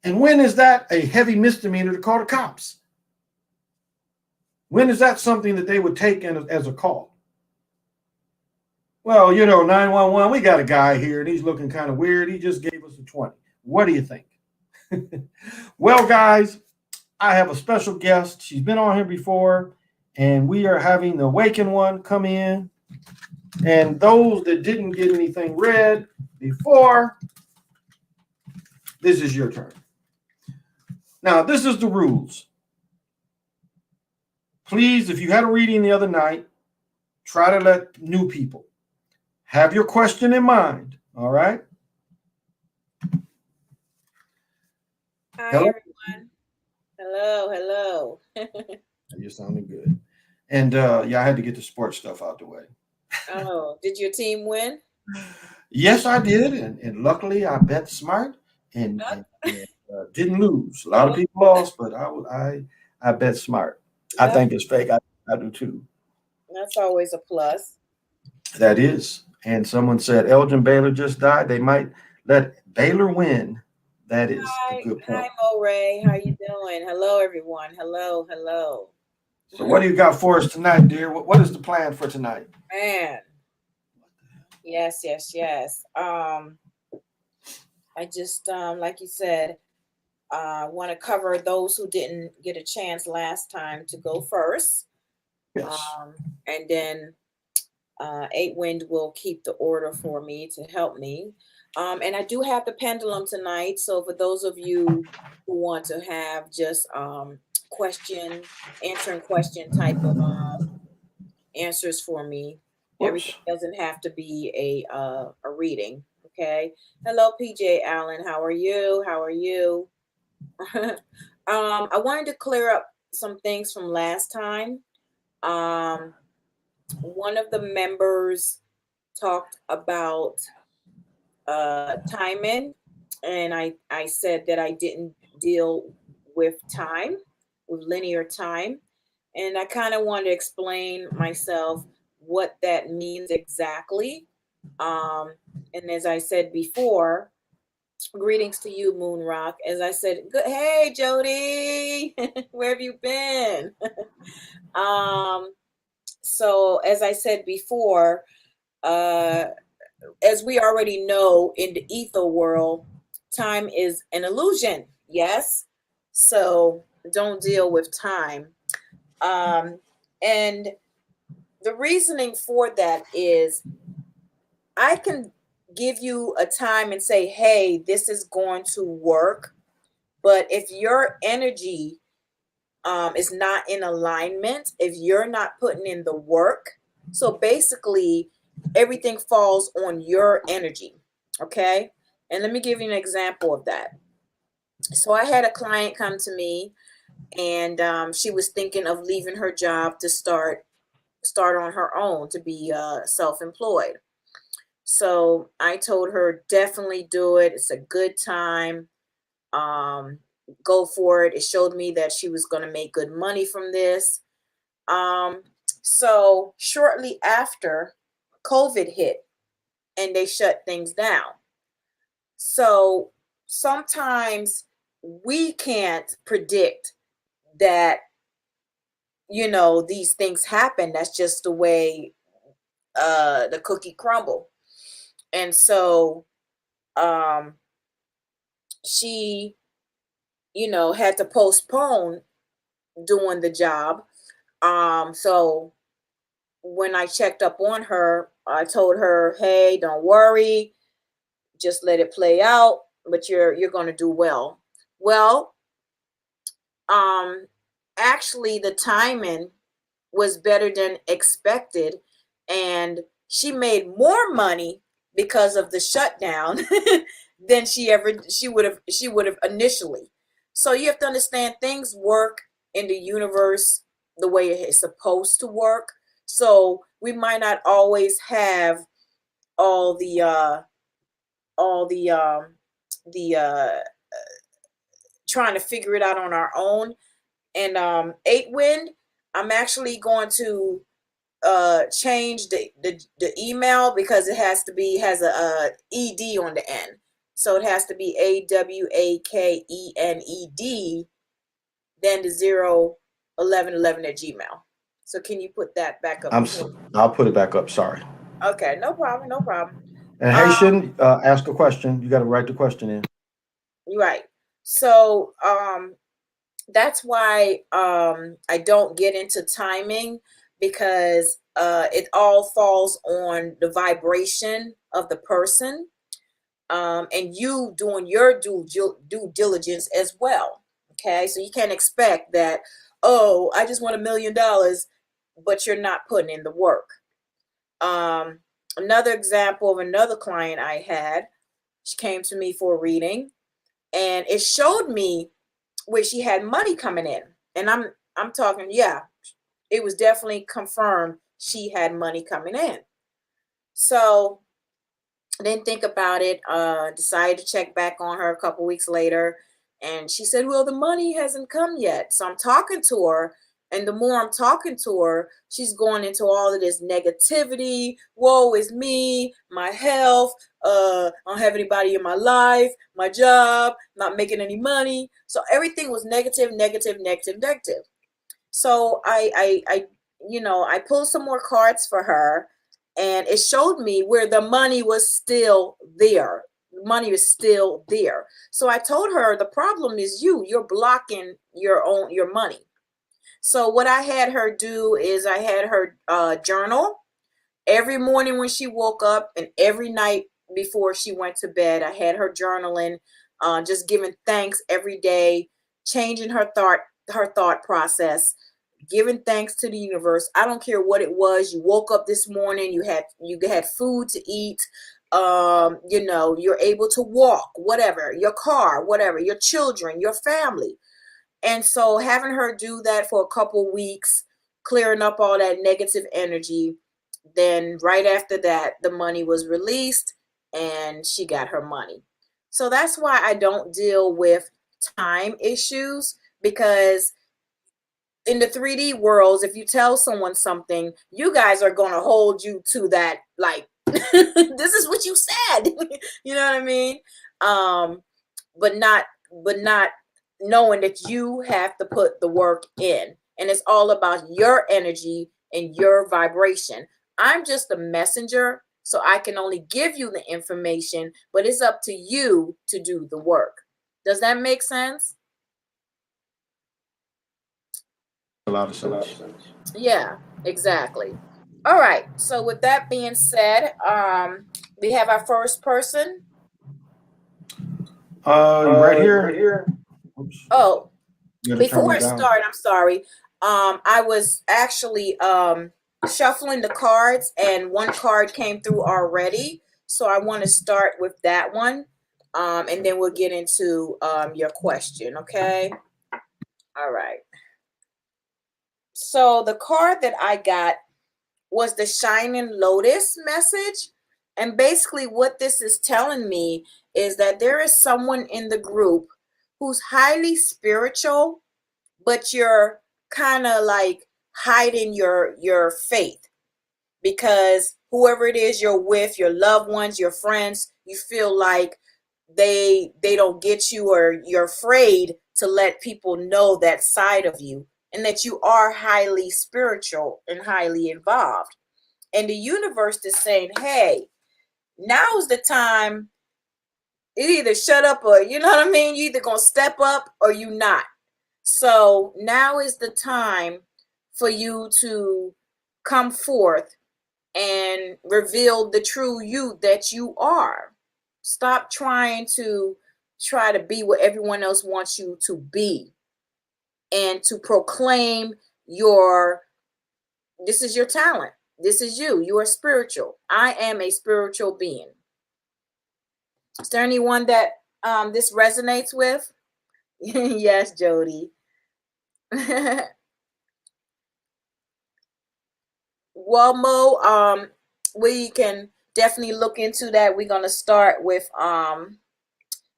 And when is that a heavy misdemeanor to call the cops? When is that something that they would take in as a call? Well, 911, we got a guy here and he's looking kind of weird. He just gave us a 20. What do you think? Well, guys, I have a special guest. She's been on here before, And we are having the Awakened1 come in. And those that didn't get anything read before, this is your turn. Now, this is the rules. Please, if you had a reading the other night, try to let new people have your question in mind. All right? Hi, Hello? everyone. Hello. You're sounding good. And yeah, I had to get the sports stuff out the way. Oh, did your team win? Yes, I did. And luckily, I bet smart and didn't lose. A lot of people lost, but I bet smart. I think it's fake. I do too. That's always a plus. That is. And someone said Elgin Baylor just died. They might let Baylor win. That is a good point. Hi, Mo Ray. How you doing? Hello, everyone. Hello. So what do you got for us tonight, dear? What is the plan for tonight? Man. Yes. I just like you said, want to cover those who didn't get a chance last time to go first. Yes. And then 8 Wind will keep the order for me to help me. And I do have the pendulum tonight. So for those of you who want to have just answering question type of answers for me, everything doesn't have to be a reading. Okay. Hello, PJ Allen. How are you? I wanted to clear up some things from last time. One of the members talked about timing, and I said that I didn't deal with time, with linear time, and I kind of wanted to explain myself what that means exactly. And as I said before, greetings to you, Moon Rock. As I said, good. Hey, Jody, where have you been? So as I said before, as we already know in the ether world, time is an illusion. Yes. So don't deal with time. And the reasoning for that is I can give you a time and say, hey, this is going to work. But if your energy is not in alignment, if you're not putting in the work, so basically everything falls on your energy. Okay. And let me give you an example of that. So I had a client come to me, and she was thinking of leaving her job to start on her own, to be self-employed. So I told her, definitely do it. It's a good time. Go for it. It showed me that she was going to make good money from this. So shortly after, COVID hit and they shut things down. So sometimes we can't predict that, these things happen. That's just the way the cookie crumble. And so she, had to postpone doing the job. So when I checked up on her, I told her, hey, don't worry, just let it play out, but you're going to do well. Well, actually the timing was better than expected, and she made more money because of the shutdown than she would have initially. So you have to understand, things work in the universe the way it's supposed to work. So we might not always have all the trying to figure it out on our own. And 8 Wind, I'm actually going to change the email, because it has a ed on the end. So it has to be AWAKENED, then the 01111 at Gmail. So can you put that back up? I'll put it back up. Sorry. Okay, no problem. And Haitian, ask a question. You got to write the question in. Right. So that's why I don't get into timing, because it all falls on the vibration of the person, and you doing your due diligence as well. Okay, so you can't expect that, oh, I just want $1 million, but you're not putting in the work. Another example of another client I had, she came to me for a reading, and it showed me where she had money coming in. And I'm talking, yeah, it was definitely confirmed she had money coming in. So I didn't think about it, decided to check back on her a couple weeks later. And she said, well, the money hasn't come yet. So I'm talking to her. And the more I'm talking to her, she's going into all of this negativity. Woe is me, my health. I don't have anybody in my life, my job, not making any money. So everything was negative, negative, negative, negative. So I pulled some more cards for her, and it showed me where the money was still there. The money is still there. So I told her, the problem is you're blocking your money. So what I had her do is I had her journal every morning when she woke up, and every night before she went to bed. I had her journaling, just giving thanks every day, changing her thought process, giving thanks to the universe. I don't care what it was. You woke up this morning, you had food to eat, you're able to walk, whatever, your car, whatever, your children, your family. And so having her do that for a couple weeks, clearing up all that negative energy, then right after that, the money was released and she got her money. So that's why I don't deal with time issues, because in the 3D worlds, if you tell someone something, you guys are going to hold you to that, like, this is what you said. You know what I mean? But not knowing that you have to put the work in, and it's all about your energy and your vibration. I'm just a messenger, so I can only give you the information, but it's up to you to do the work. Does that make sense? A lot of sense. Yeah, exactly. All right. So with that being said, we have our first person. Right here. Right here. Oops. Oh, You gotta turn before me I down. start, I'm sorry. I was actually shuffling the cards, and one card came through already. So I want to start with that one. And then we'll get into your question, okay? All right. So the card that I got was the Shining Lotus message. And basically, what this is telling me is that there is someone in the group who's highly spiritual, but you're kind of like hiding your faith, because whoever it is you're with, your loved ones, your friends, you feel like they don't get you, or you're afraid to let people know that side of you, and that you are highly spiritual and highly involved. And the universe is saying, hey, now's the time. You either shut up, or you know what I mean, you either gonna step up or you not. So now is the time for you to come forth and reveal the true you that you are. Stop trying to be what everyone else wants you to be, and to proclaim this is your talent. This is you. You are spiritual. I am a spiritual being. Is there anyone that this resonates with? Yes, Jody. Well, Mo, we can definitely look into that. We're gonna start with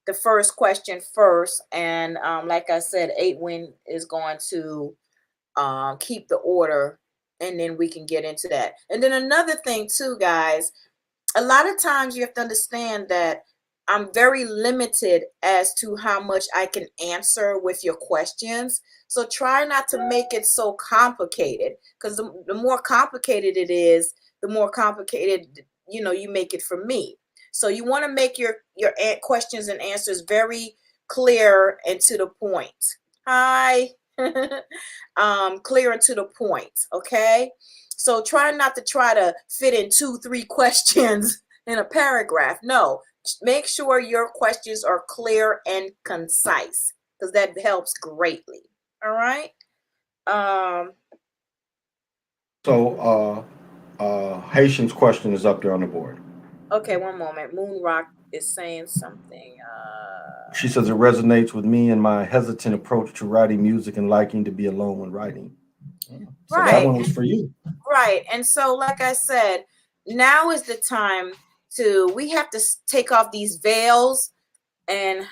the first question first, and like I said, 8 Win is going to keep the order, and then we can get into that. And then another thing too, guys, a lot of times you have to understand that I'm very limited as to how much I can answer with your questions. So try not to make it so complicated, because the more complicated it is, the more complicated, you make it for me. So you want to make your questions and answers very clear and to the point. Hi. Clear and to the point. Okay. So try not to try to fit in 2-3 questions in a paragraph. No, make sure your questions are clear and concise because that helps greatly. All right. So Haitian's question is up there on the board. Okay, one moment. Moon Rock is saying something. She says it resonates with me and my hesitant approach to writing music and liking to be alone when writing. So that Right, one was for you. right. And so, like I said, now is the time we have to take off these veils and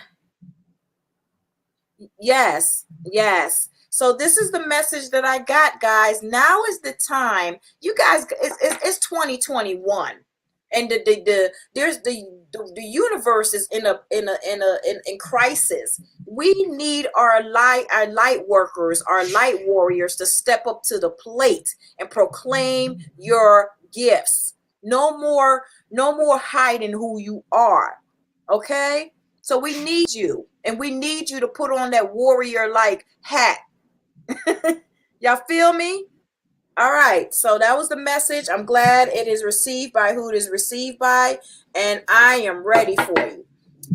yes, yes. So this is the message that I got, guys. Now is the time. You guys, it's 2021, and the universe is in crisis. We need our light workers, our light warriors to step up to the plate and proclaim your gifts. No more hiding who you are. Okay? So we need you, and we need you to put on that warrior like hat. Y'all feel me? All right. So that was the message. I'm glad it is received by who it is received by, and I am ready for you.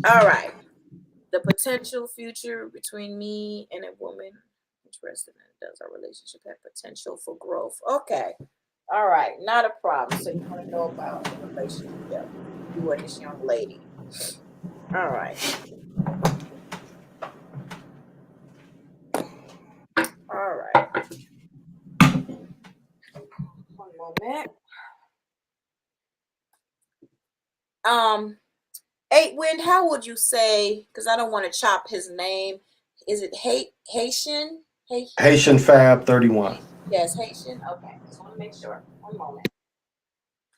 All right. The potential future between me and a woman interested in, does our relationship have potential for growth? Okay. All right. Not a problem. So you want to know about the relationship, you and this young lady. All right. All right. One moment. 8 Wind, how would you say, because I don't want to chop his name. Is it Haitian? Haitian Fab 31. Yes, Haitian. Okay. Just want to make sure. One moment.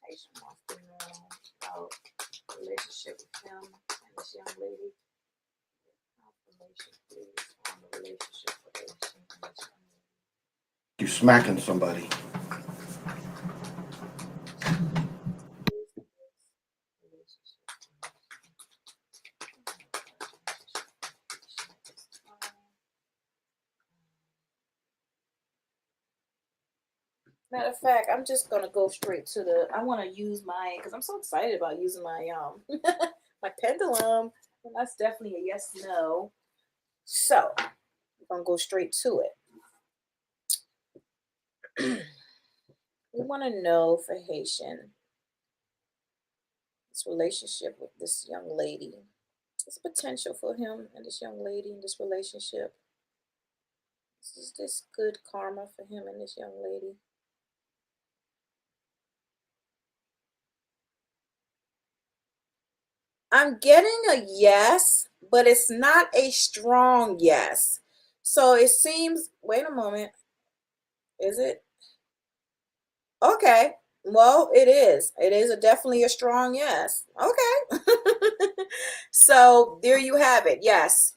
Haitian wants to know about relationship with him and this young lady. Confirmation, please, on the relationship with Haitian and this young lady. You smacking somebody. Matter of fact, I'm just gonna go straight to I want to use my, because I'm so excited about using my my pendulum, and that's definitely a yes no. So I'm gonna go straight to it. We want to know for Haitian this relationship with this young lady. There's potential for him and this young lady in this relationship. Is this good karma for him and this young lady? I'm getting a yes, but it's not a strong yes. So it seems, wait a moment. Is it? Okay. Well, it is. It is definitely a strong yes. Okay. So there you have it. Yes.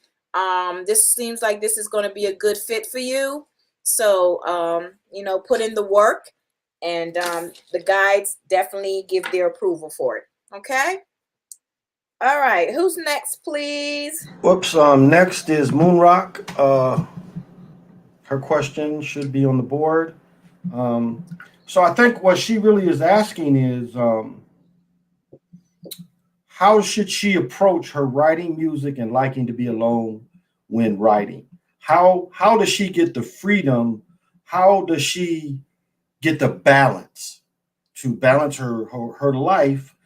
This seems like this is going to be a good fit for you. So, put in the work, and the guides definitely give their approval for it. Okay. All right. Who's next, please? Whoops. Next is Moonrock. Her question should be on the board. So I think what she really is asking is how should she approach her writing music and liking to be alone when writing? How does she get the freedom? How does she get the balance to balance her life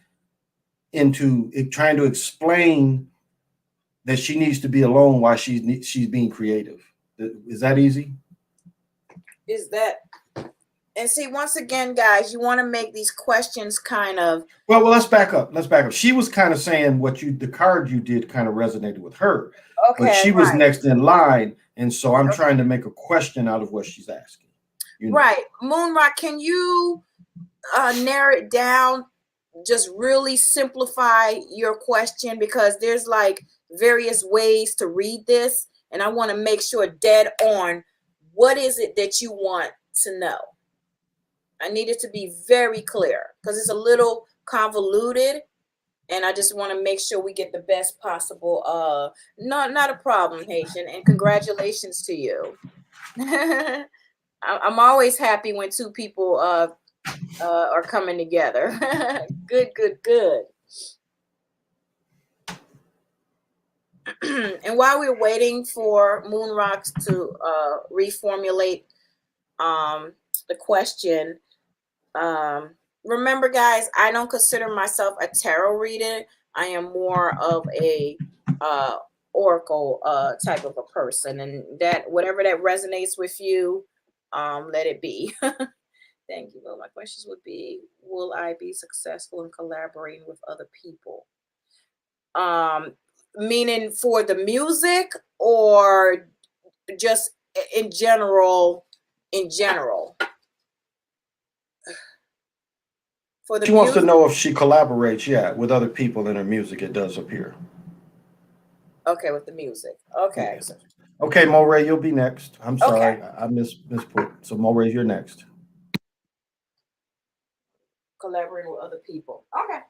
into trying to explain that she needs to be alone while she's being creative? Is that easy? Is that, and see, once again, guys, you want to make these questions kind of, well, let's back up. She was kind of saying the card you did kind of resonated with her, but okay, she was right, next in line, and so I'm trying to make a question out of what she's asking. right. Moonrock, can you narrow it down? Just really simplify your question, because there's like various ways to read this, and I want to make sure dead on what is it that you want to know. I need it to be very clear because it's a little convoluted. And I just want to make sure we get the best possible. Not a problem, Haitian, and congratulations to you. I'm always happy when two people are coming together. Good, good, good. And while we're waiting for Moon Rocks to reformulate the question, remember, guys, I don't consider myself a tarot reader. I am more of a oracle type of a person, and that whatever that resonates with you, let it be. Thank you. Well, my questions would be: will I be successful in collaborating with other people? Meaning for the music, or just in general? In general, for the She wants to music. know if she collaborates, yeah, with other people in her music. It does appear. Okay, with the music. Okay. Yeah. So, Okay, Moray, you'll be next. I'm okay. sorry, I misput. So Moray, you're next. Collaborating with other people. Okay.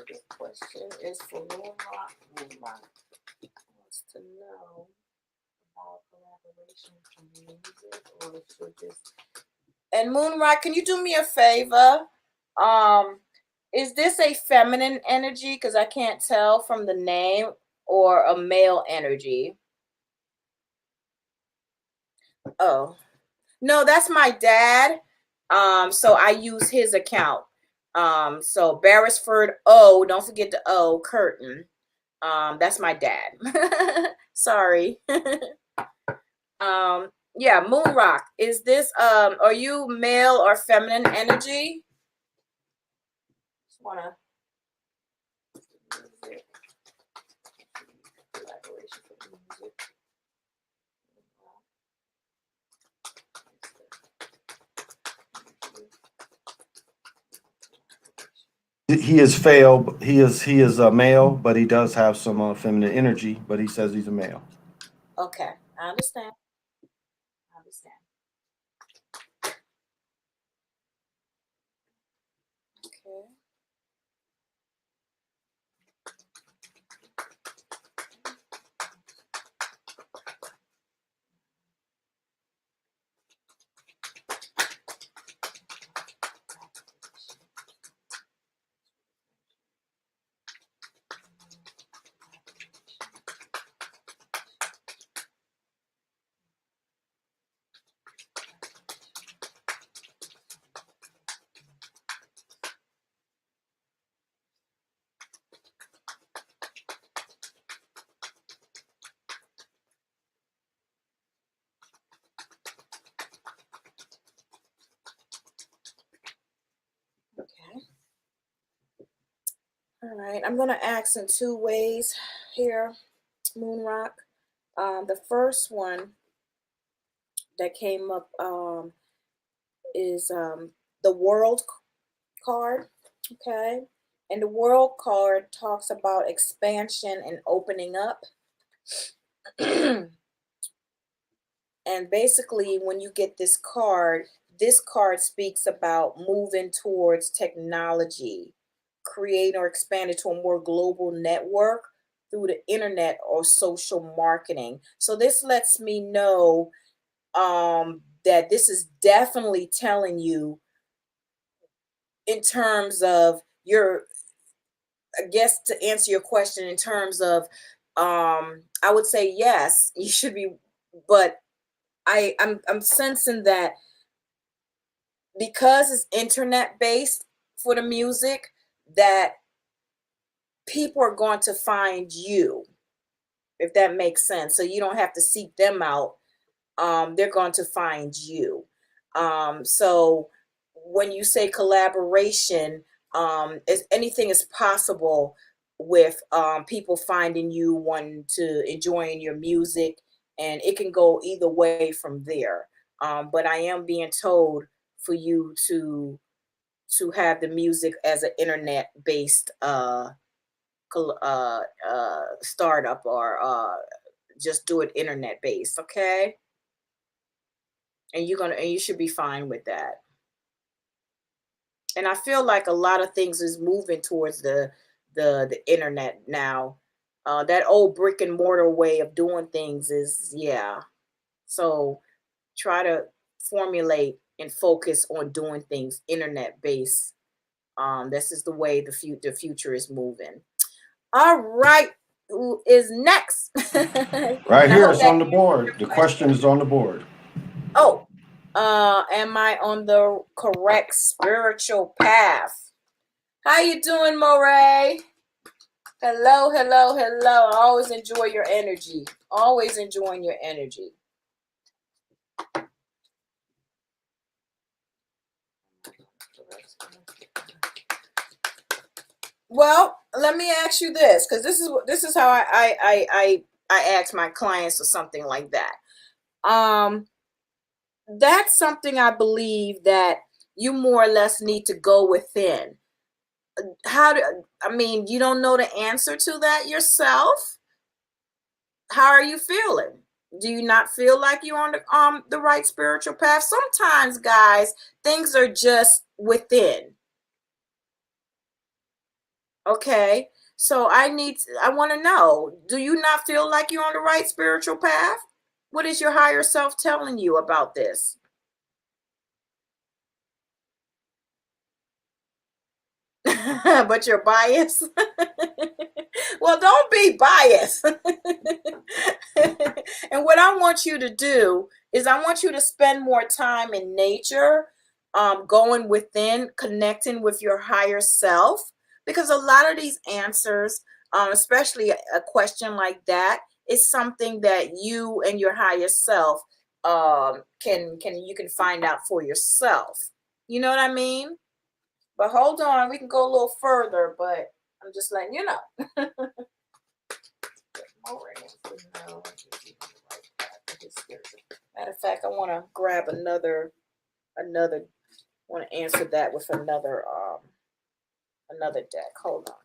This question is for Moonrock. Moonrock wants to know about collaboration from music, or should just. And Moonrock, can you do me a favor? Is this a feminine energy? Because I can't tell from the name, or a male energy. Oh. No, that's my dad. So I use his account. So Beresford O, don't forget the O, Curtin. That's my dad. Sorry. Yeah, Moonrock. Is this are you male or feminine energy? Just wanna collaboration for music. He is fail. He is a male, but he does have some feminine energy. But he says he's a male. Okay, I understand. I understand. Okay. Okay. All right. I'm gonna ask in two ways here, Moonrock. The first one that came up is the world card. Okay. And the world card talks about expansion and opening up. And basically, when you get this card speaks about moving towards technology, create or expand into a more global network through the internet or social marketing. So this lets me know that this is definitely telling you in terms of your, I guess, to answer your question in terms of, I would say yes, you should be, but I'm sensing that because it's internet based for the music, that people are going to find you, if that makes sense. So you don't have to seek them out. They're going to find you. So when you say collaboration, anything is possible with people finding you, wanting to enjoying your music, and it can go either way from there. But I am being told for you to have the music as an internet based startup, or just do it internet based. Okay. And you should be fine with that. And I feel like a lot of things is moving towards the internet now. That old brick and mortar way of doing things is, yeah. So try to formulate and focus on doing things internet based. This is the way the future is moving. All right, who is next? Right And I here, hope it's that on the answers your board. The question question. is on the board. Oh, am I on the correct spiritual path? How you doing, Moray? Hello, hello, hello. I always enjoy your energy. Always enjoying your energy. Well, let me ask you this, because this is how I ask my clients or something like that. That's something I believe that you more or less need to go within. I mean, you don't know the answer to that yourself? How are you feeling? Do you not feel like you're on the right spiritual path? Sometimes, guys, things are just within. Okay. So I want to know, do you not feel like you're on the right spiritual path? What is your higher self telling you about this? But you're biased. Well, don't be biased. And what I want you to do is I want you to spend more time in nature, going within, connecting with your higher self, because a lot of these answers, especially a question like that, is something that you and your higher self can you can find out for yourself. You know what I mean? But hold on, we can go a little further, but I'm just letting you know. Matter of fact, I want to grab another. Want to answer that with another deck. Hold on.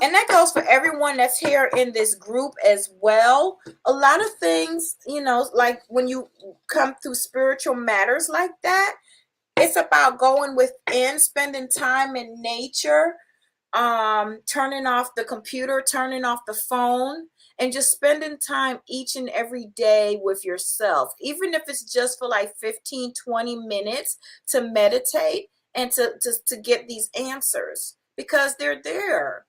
And that goes for everyone that's here in this group as well. A lot of things, like when you come through spiritual matters like that, it's about going within, spending time in nature, turning off the computer, turning off the phone, and just spending time each and every day with yourself, even if it's just for like 15-20 minutes, to meditate and to get these answers, because they're there.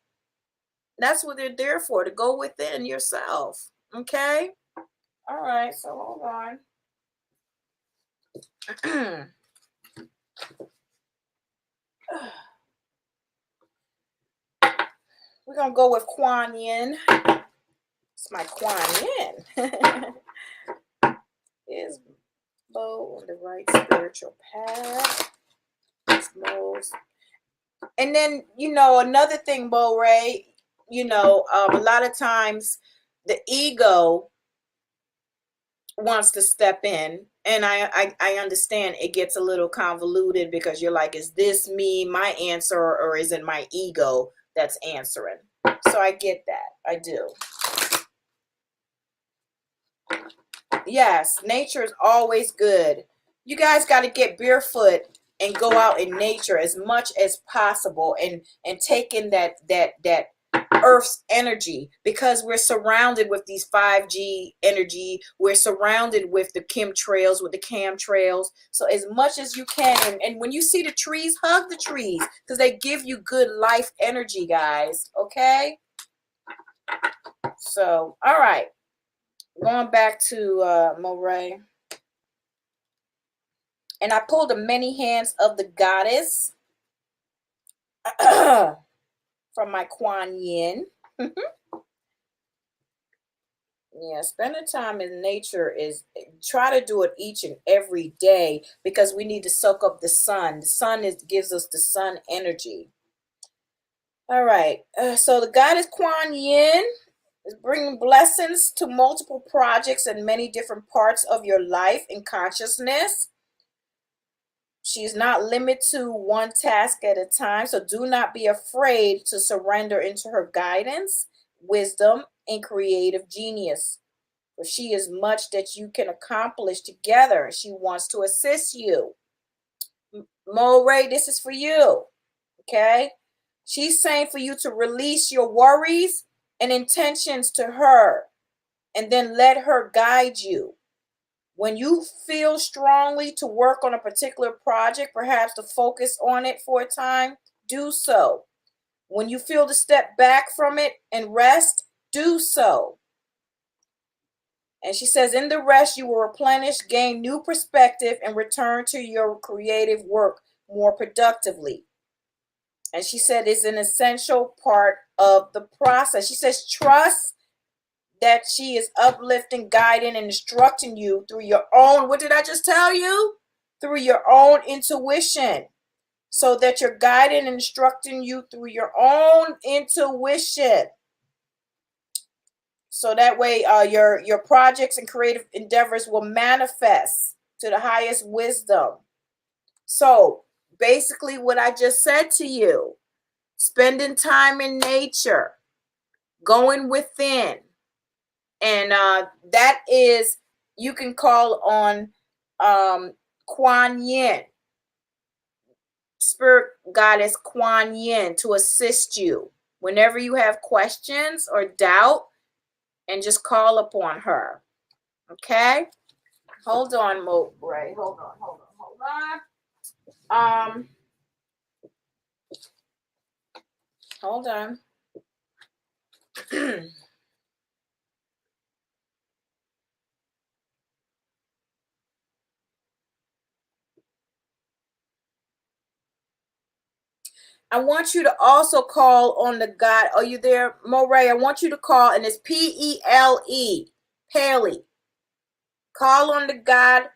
That's what they're there for, to go within yourself. Okay. All right, so hold on. We're gonna go with Kuan Yin. It's my Kuan Yin. Is Bo on the right spiritual path? And then, another thing, Bo Ray, a lot of times the ego wants to step in, and I understand it gets a little convoluted, because you're like, is this me, my answer, or is it my ego that's answering? So I get that. I do. Yes, nature is always good. You guys got to get barefoot and go out in nature as much as possible, and take in that Earth's energy, because we're surrounded with these 5G energy. We're surrounded with the chemtrails, with the camtrails. So as much as you can, and when you see the trees, hug the trees, because they give you good life energy, guys. Okay. So, all right. Going back to Moray. And I pulled the many hands of the goddess from my Kuan Yin. Yeah, spending time in nature try to do it each and every day, because we need to soak up the sun. The sun gives us the sun energy. All right. So the goddess Kuan Yin is bringing blessings to multiple projects and many different parts of your life and consciousness. She's not limited to one task at a time, so do not be afraid to surrender into her guidance, wisdom, and creative genius. For she is much that you can accomplish together. She wants to assist you. Mo Ray, this is for you. Okay. She's saying for you to release your worries and intentions to her and then let her guide you. When you feel strongly to work on a particular project, perhaps to focus on it for a time, do so. When you feel to step back from it and rest, do so. And she says, in the rest, you will replenish, gain new perspective, and return to your creative work more productively. And she said it's an essential part of the process. She says, trust that she is uplifting, guiding, and instructing you through your own, what did I just tell you? Through your own intuition. So that you're guiding and instructing you through your own intuition. So that way your projects and creative endeavors will manifest to the highest wisdom. So basically what I just said to you, spending time in nature, going within, and that is, you can call on Kuan Yin, spirit goddess Kuan Yin, to assist you whenever you have questions or doubt, and just call upon her. Okay, hold on, Mo Ray. Hold on. Hold on. I want you to also call on the God. Are you there, Moray? I want you to call, and it's P-E-L-E, Paley. Call on the God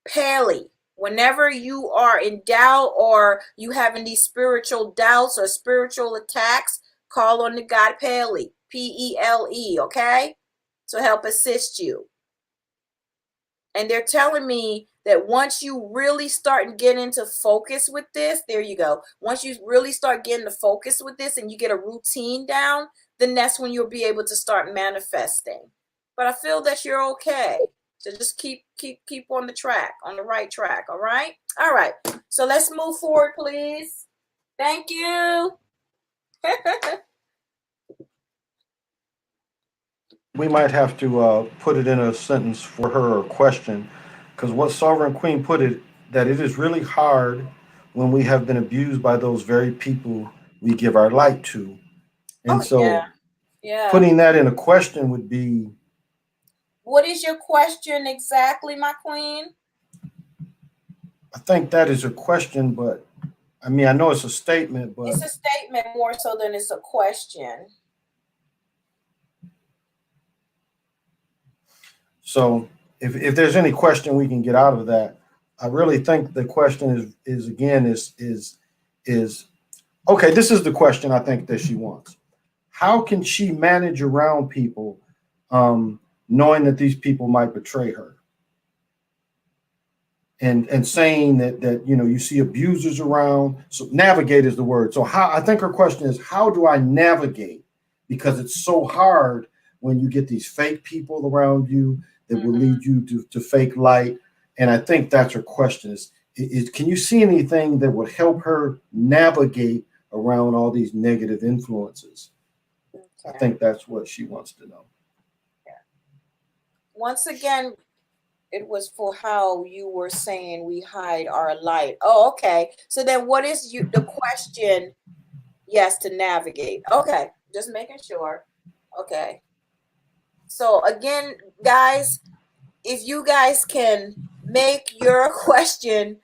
Paley. Whenever you are in doubt or you having these spiritual doubts or spiritual attacks, call on the God Paley, P-E-L-E, okay? To help assist you. And they're telling me that once you really start and get into focus with this, there you go. Once you really start getting the focus with this and you get a routine down, then that's when you'll be able to start manifesting. But I feel that you're okay. So just keep on the track, on the right track. All right. All right. So let's move forward, please. Thank you. We might have to put it in a sentence for her or question, because what Sovereign Queen put it, that it is really hard when we have been abused by those very people we give our light to. And Oh, so yeah. putting that in a question would be, What is your question exactly, my queen? I think that is a question, but I mean, I know it's a statement, but It's a statement more so than it's a question. so if there's any question we can get out of that, I really think the question is again is okay, this is the question I think that she wants. How can she manage around people, knowing that these people might betray her? And saying that you see abusers around. So navigate is the word. So how, I think her question is, how do I navigate? Because it's so hard when you get these fake people around you that will lead you to fake light. And I think that's her question is can you see anything that would help her navigate around all these negative influences? Okay. I think that's what she wants to know. Yeah. Once again, it was for how you were saying we hide our light. Oh, okay. So then what is the question? Yes, to navigate. Okay. Just making sure. Okay. So again, guys, if you guys can make your question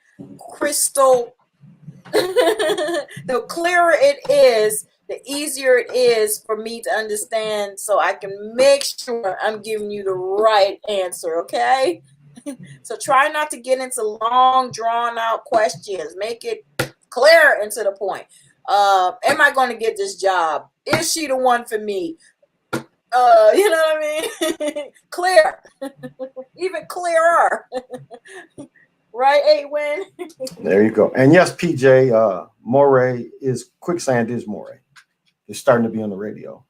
crystal, the clearer it is, the easier it is for me to understand, so I can make sure I'm giving you the right answer. Okay. So try not to get into long, drawn out questions. Make it clear and to the point. Am I going to get this job? Is she the one for me? You know what I mean? Clear. Even clearer. Right, Awen? There you go. And yes, PJ, Moray is, quicksand is Moray. It's starting to be on the radio.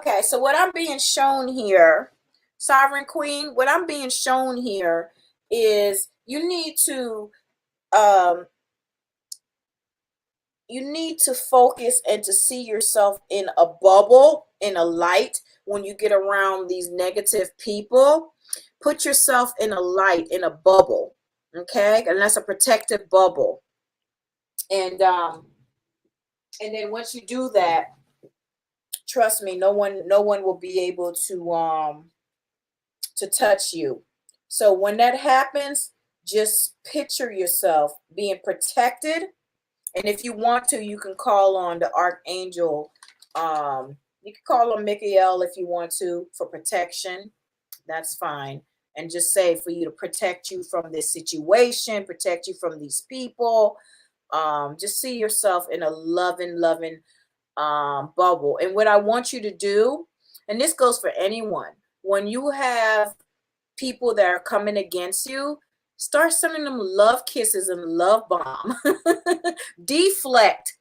Okay, so what I'm being shown here, Sovereign Queen, what I'm being shown here is um, you need to focus and to see yourself in a bubble, in a light. When you get around these negative people, put yourself in a light, in a bubble, okay? And that's a protective bubble. And then once you do that, trust me, no one will be able to touch you. So when that happens, just picture yourself being protected. And if you want to, you can call on the archangel. You can call on Michael if you want to for protection. That's fine. And just say for you to protect you from this situation, protect you from these people. Just see yourself in a loving bubble. And what I want you to do, and this goes for anyone, when you have people that are coming against you, start sending them love kisses and love bomb. Deflect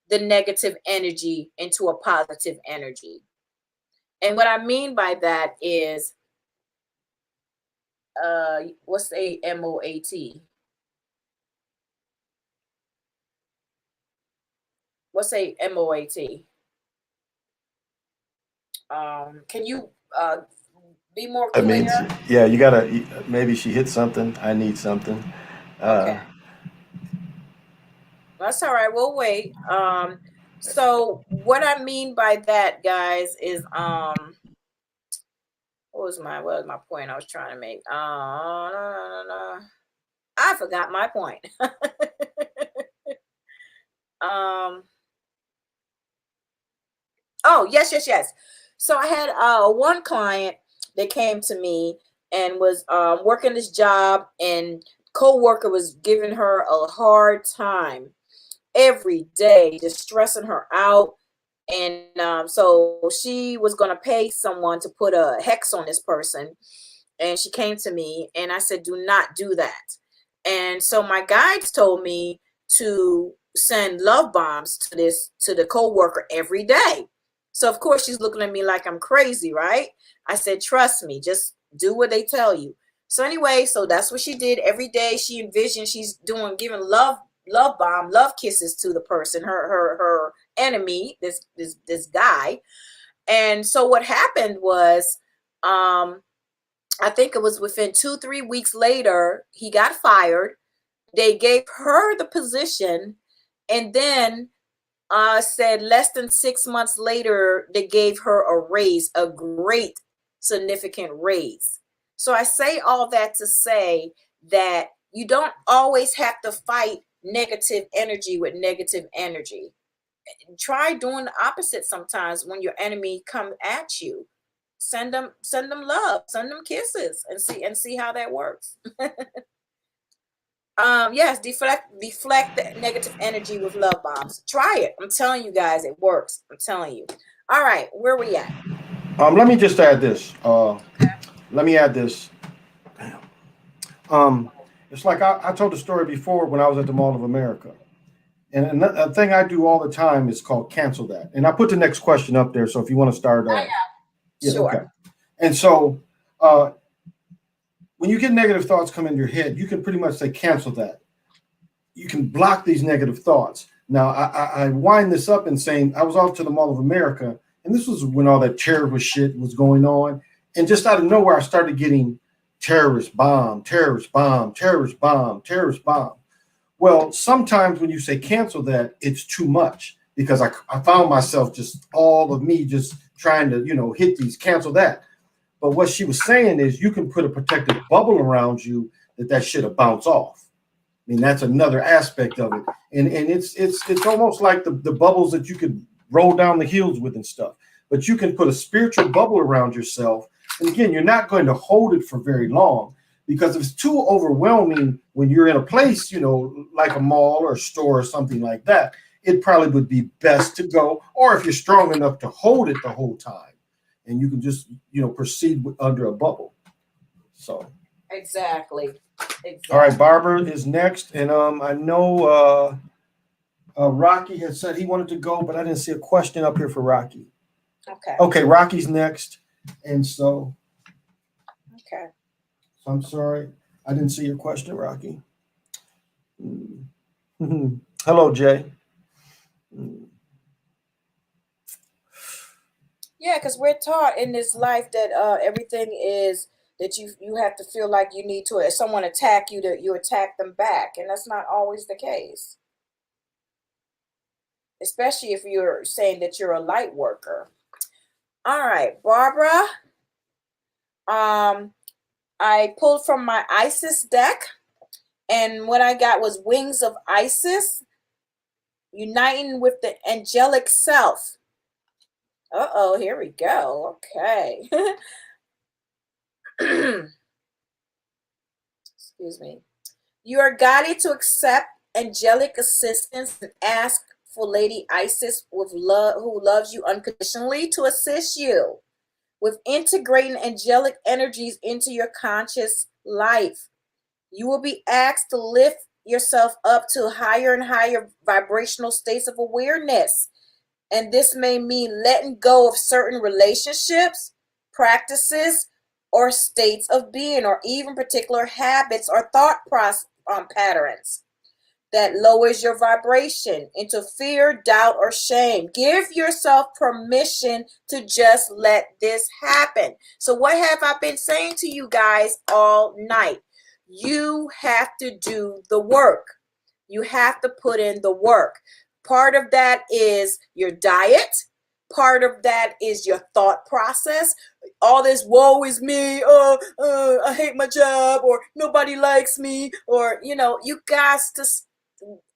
the negative energy into a positive energy. And what I mean by that is, what's a MOAT? What's a MOAT? Can you be more I clear? mean, yeah, you gotta. Maybe she hit something. I need something. Okay. That's all right. We'll wait. So what I mean by that, guys, is what was my point I was trying to make? No. I forgot my point. Oh, yes. So I had one client that came to me and was working this job, and co-worker was giving her a hard time every day, just stressing her out. And so she was going to pay someone to put a hex on this person. And she came to me and I said, do not do that. And so my guides told me to send love bombs to the co-worker every day. So of course she's looking at me like I'm crazy, right? I said, trust me, just do what they tell you. So anyway, so that's what she did every day. She envisioned she's giving love bomb, love kisses to the person, her enemy, this guy. And so what happened was, I think it was within 2-3 weeks later, he got fired. They gave her the position, and then said less than 6 months later, they gave her a raise, a great significant raise. So I say all that to say that you don't always have to fight negative energy with negative energy. Try doing the opposite sometimes. When your enemy come at you, send them love, send them kisses, and see how that works. Yes, deflect the negative energy with love bombs. Try it. I'm telling you guys, it works. I'm telling you. All right, where we at? Let me just add this. Let me add this. It's like I told the story before when I was at the Mall of America. And a thing I do all the time is called cancel that. And I put the next question up there. So if you want to start. Sure. Okay. And so when you get negative thoughts come into your head, you can pretty much say cancel that. You can block these negative thoughts. Now, I wind this up in saying I was out to the Mall of America, and this was when all that terrorist shit was going on. And just out of nowhere, I started getting terrorist bomb, terrorist bomb, terrorist bomb, terrorist bomb. Well, sometimes when you say cancel that, it's too much, because I found myself just all of me just trying to, hit these, cancel that. But what she was saying is you can put a protective bubble around you that shit'll bounce off. I mean, that's another aspect of it. And it's almost like the bubbles that you could roll down the hills with and stuff. But you can put a spiritual bubble around yourself. And again, you're not going to hold it for very long, because if it's too overwhelming when you're in a place, like a mall or a store or something like that, it probably would be best to go. Or if you're strong enough to hold it the whole time, and you can just, proceed under a bubble. So. Exactly. All right, Barbara is next. And I know Rocky had said he wanted to go, but I didn't see a question up here for Rocky. Okay. Okay, Rocky's next. And so Okay. I'm sorry. I didn't see your question, Rocky. Hello, Jay. Yeah, because we're taught in this life that everything is that you have to feel like you need to. If someone attack you, that you attack them back, and that's not always the case. Especially if you're saying that you're a light worker. All right, Barbara. I pulled from my Isis deck, and what I got was Wings of Isis, uniting with the angelic self. Uh-oh, here we go. Okay. Excuse me. You are guided to accept angelic assistance and ask for Lady Isis with love, who loves you unconditionally, to assist you with integrating angelic energies into your conscious life. You will be asked to lift yourself up to higher and higher vibrational states of awareness. And this may mean letting go of certain relationships, practices, or states of being, or even particular habits or thought patterns that lowers your vibration into fear, doubt, or shame. Give yourself permission to just let this happen. So what have I been saying to you guys all night? You have to do the work. You have to put in the work. Part of that is your diet. Part of that is your thought process. All this woe is me, I hate my job, or nobody likes me, or, you guys to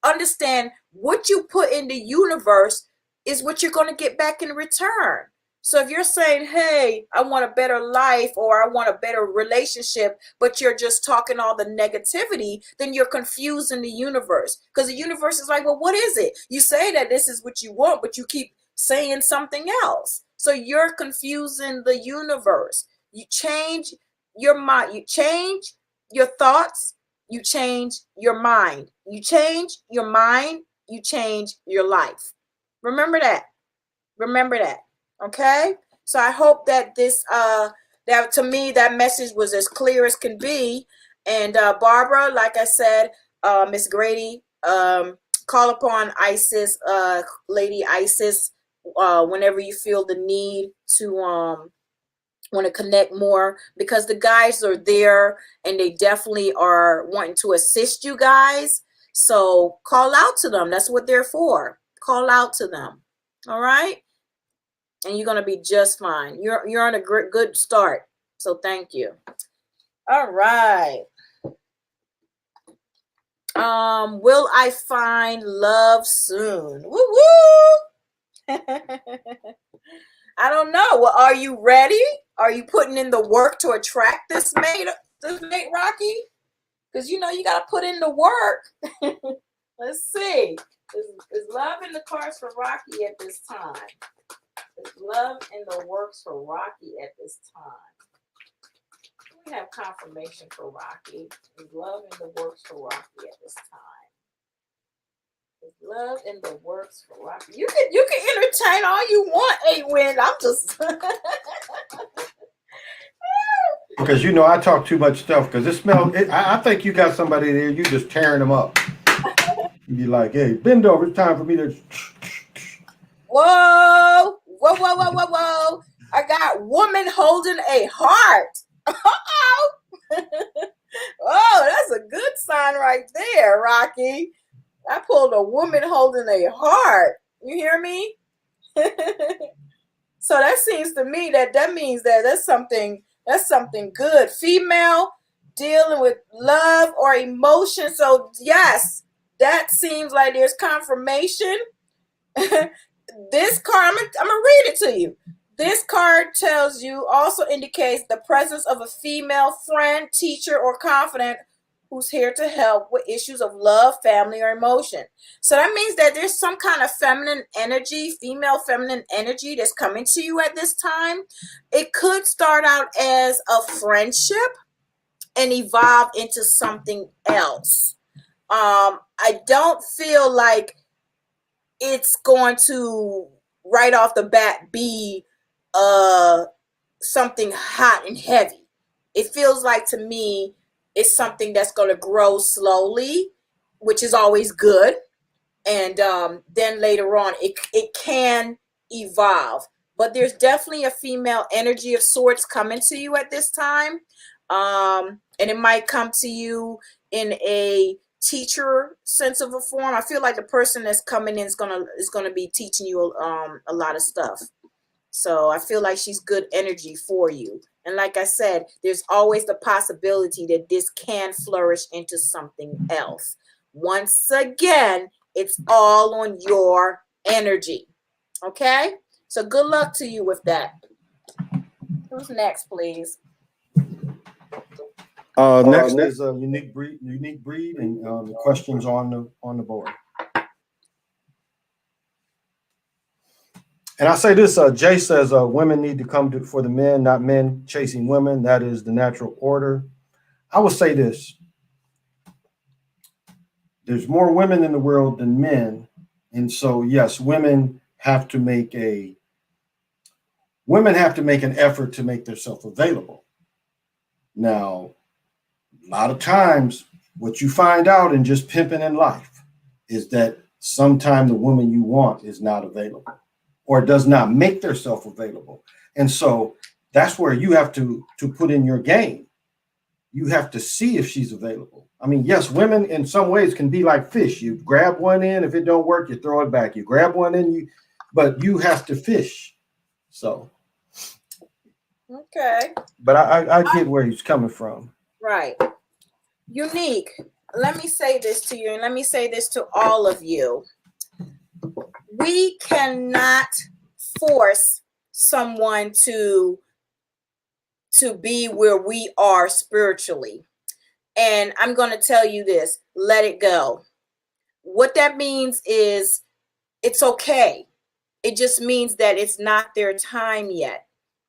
understand what you put in the universe is what you're going to get back in return. So if you're saying, hey, I want a better life or I want a better relationship, but you're just talking all the negativity, then you're confusing the universe, because the universe is like, well, what is it? You say that this is what you want, but you keep saying something else. So you're confusing the universe. You change your mind, you change your thoughts, you change your mind. You change your mind, you change your life. Remember that. Remember that. Okay? So I hope that that to me that message was as clear as can be. And Barbara, like I said, Miss Grady, call upon Isis, Lady Isis, whenever you feel the need to want to connect more, because the guys are there and they definitely are wanting to assist you guys. So call out to them. That's what they're for. Call out to them. All right? And you're going to be just fine. You're on a good start. So thank you. All right. Will I find love soon? Woo woo. I don't know. Well, are you ready? Are you putting in the work to attract this mate, Rocky? Because you got to put in the work. Let's see. Is love in the cards for Rocky at this time? Is love in the works for Rocky at this time? We have confirmation for Rocky. Is love in the works for Rocky at this time? Is love in the works for Rocky? You can entertain all you want, A-Win. I'm just Because I talk too much stuff, because it smells. I think you got somebody there, you just tearing them up. You be like, hey, bend over, it's time for me to. Whoa. I got woman holding a heart. Oh, that's a good sign right there, Rocky. I pulled a woman holding a heart. You hear me? So that seems to me that means that that's something good. Female dealing with love or emotion. So yes, that seems like there's confirmation. This card, I'm gonna read it to you. This card tells you, also indicates the presence of a female friend, teacher, or confidant who's here to help with issues of love, family, or emotion. So that means that there's some kind of feminine energy, female feminine energy that's coming to you at this time. It could start out as a friendship and evolve into something else. I don't feel like it's going to right off the bat be something hot and heavy. It feels like to me it's something that's going to grow slowly, which is always good. And then later on, it can evolve. But there's definitely a female energy of sorts coming to you at this time. And it might come to you in a teacher sense of a form. I feel like the person that's coming in is gonna be teaching you a lot of stuff. So I feel like she's good energy for you. And like I said, there's always the possibility that this can flourish into something else. Once again, it's all on your energy. Okay? So good luck to you with that. Who's next, please? Next is a unique breed, and the questions on the board. And I say this, Jay says women need to come for the men, not men chasing women. That is the natural order. I would say this. There's more women in the world than men. And so, yes, women have to make an effort to make themselves available. Now, a lot of times, what you find out in just pimping in life is that sometimes the woman you want is not available or does not make themselves available. And so that's where you have to put in your game. You have to see if she's available. I mean, yes, women in some ways can be like fish. You grab one in, if it don't work, you throw it back. You grab one in, but you have to fish. So. Okay. But I get where he's coming from. Right. Unique. Let me say this to you, and let me say this to all of you. We cannot force someone to be where we are spiritually. And I'm going to tell you this, let it go. What that means is it's okay. It just means that it's not their time yet.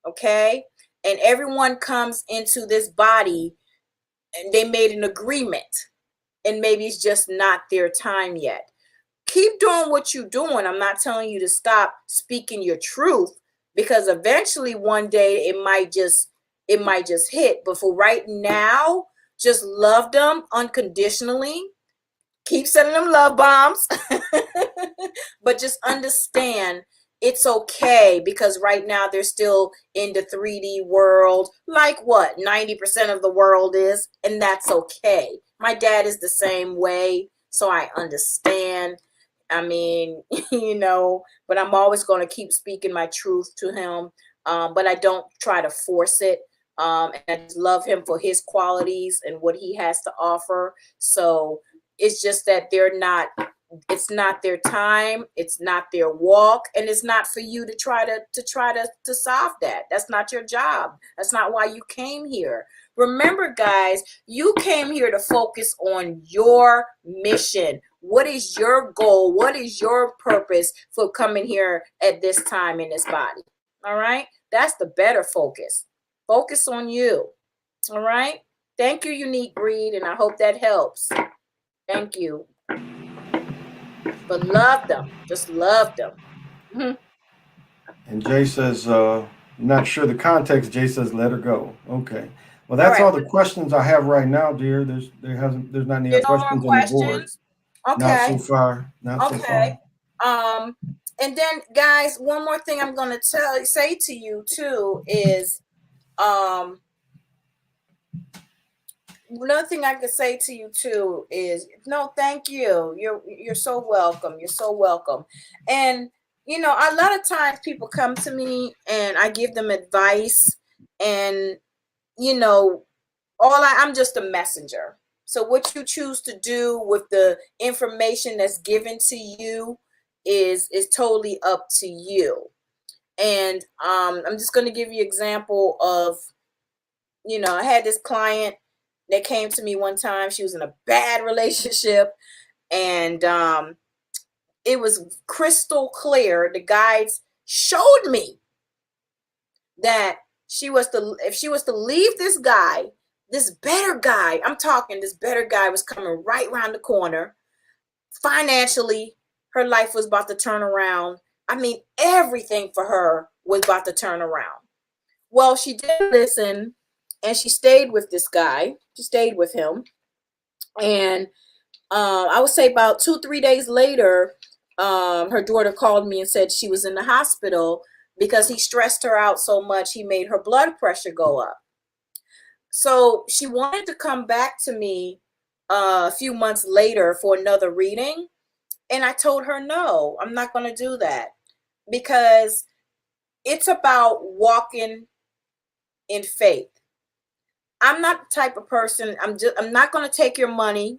Okay? And everyone comes into this body and they made an agreement, and maybe it's just not their time yet. Keep doing what you're doing. I'm not telling you to stop speaking your truth, because eventually one day it might just hit. But for right now, just love them unconditionally. Keep sending them love bombs. But just understand it's okay, because right now they're still in the 3D world, like what 90% of the world is, and that's okay. My dad is the same way, so I understand. I mean, but I'm always going to keep speaking my truth to him, but I don't try to force it. And I just love him for his qualities and what he has to offer. So it's just that it's not their time, it's not their walk, and it's not for you to try to solve that. That's not your job. That's not why you came here. Remember, guys, you came here to focus on your mission. What is your goal? What is your purpose for coming here at this time in this body? All right? That's the better focus. Focus on you. All right? Thank you, Unique Breed, and I hope that helps. Thank you. But love them. Just love them. Mm-hmm. And Jay says, not sure the context. Jay says, let her go. Okay. Well, that's all the questions I have right now, dear. There's not any other questions on the board. Okay. Not so far. Not so far. And then, guys, one more thing I'm going to say to you too is, another thing I could say to you too is, no, thank you. You're so welcome. You're so welcome. And a lot of times people come to me and I give them advice, and I'm just a messenger. So what you choose to do with the information that's given to you is totally up to you. And I'm just going to give you an example of, I had this client that came to me one time. She was in a bad relationship, and it was crystal clear. The guides showed me that if she was to leave this guy, this better guy, I'm talking, this better guy was coming right around the corner. Financially, her life was about to turn around. I mean, everything for her was about to turn around. Well, she did listen, and she stayed with this guy. She stayed with him. And I would say about 2-3 days later, her daughter called me and said she was in the hospital because he stressed her out so much, he made her blood pressure go up. So she wanted to come back to me a few months later for another reading. And I told her, no, I'm not going to do that, because it's about walking in faith. I'm not the type of person, I'm not going to take your money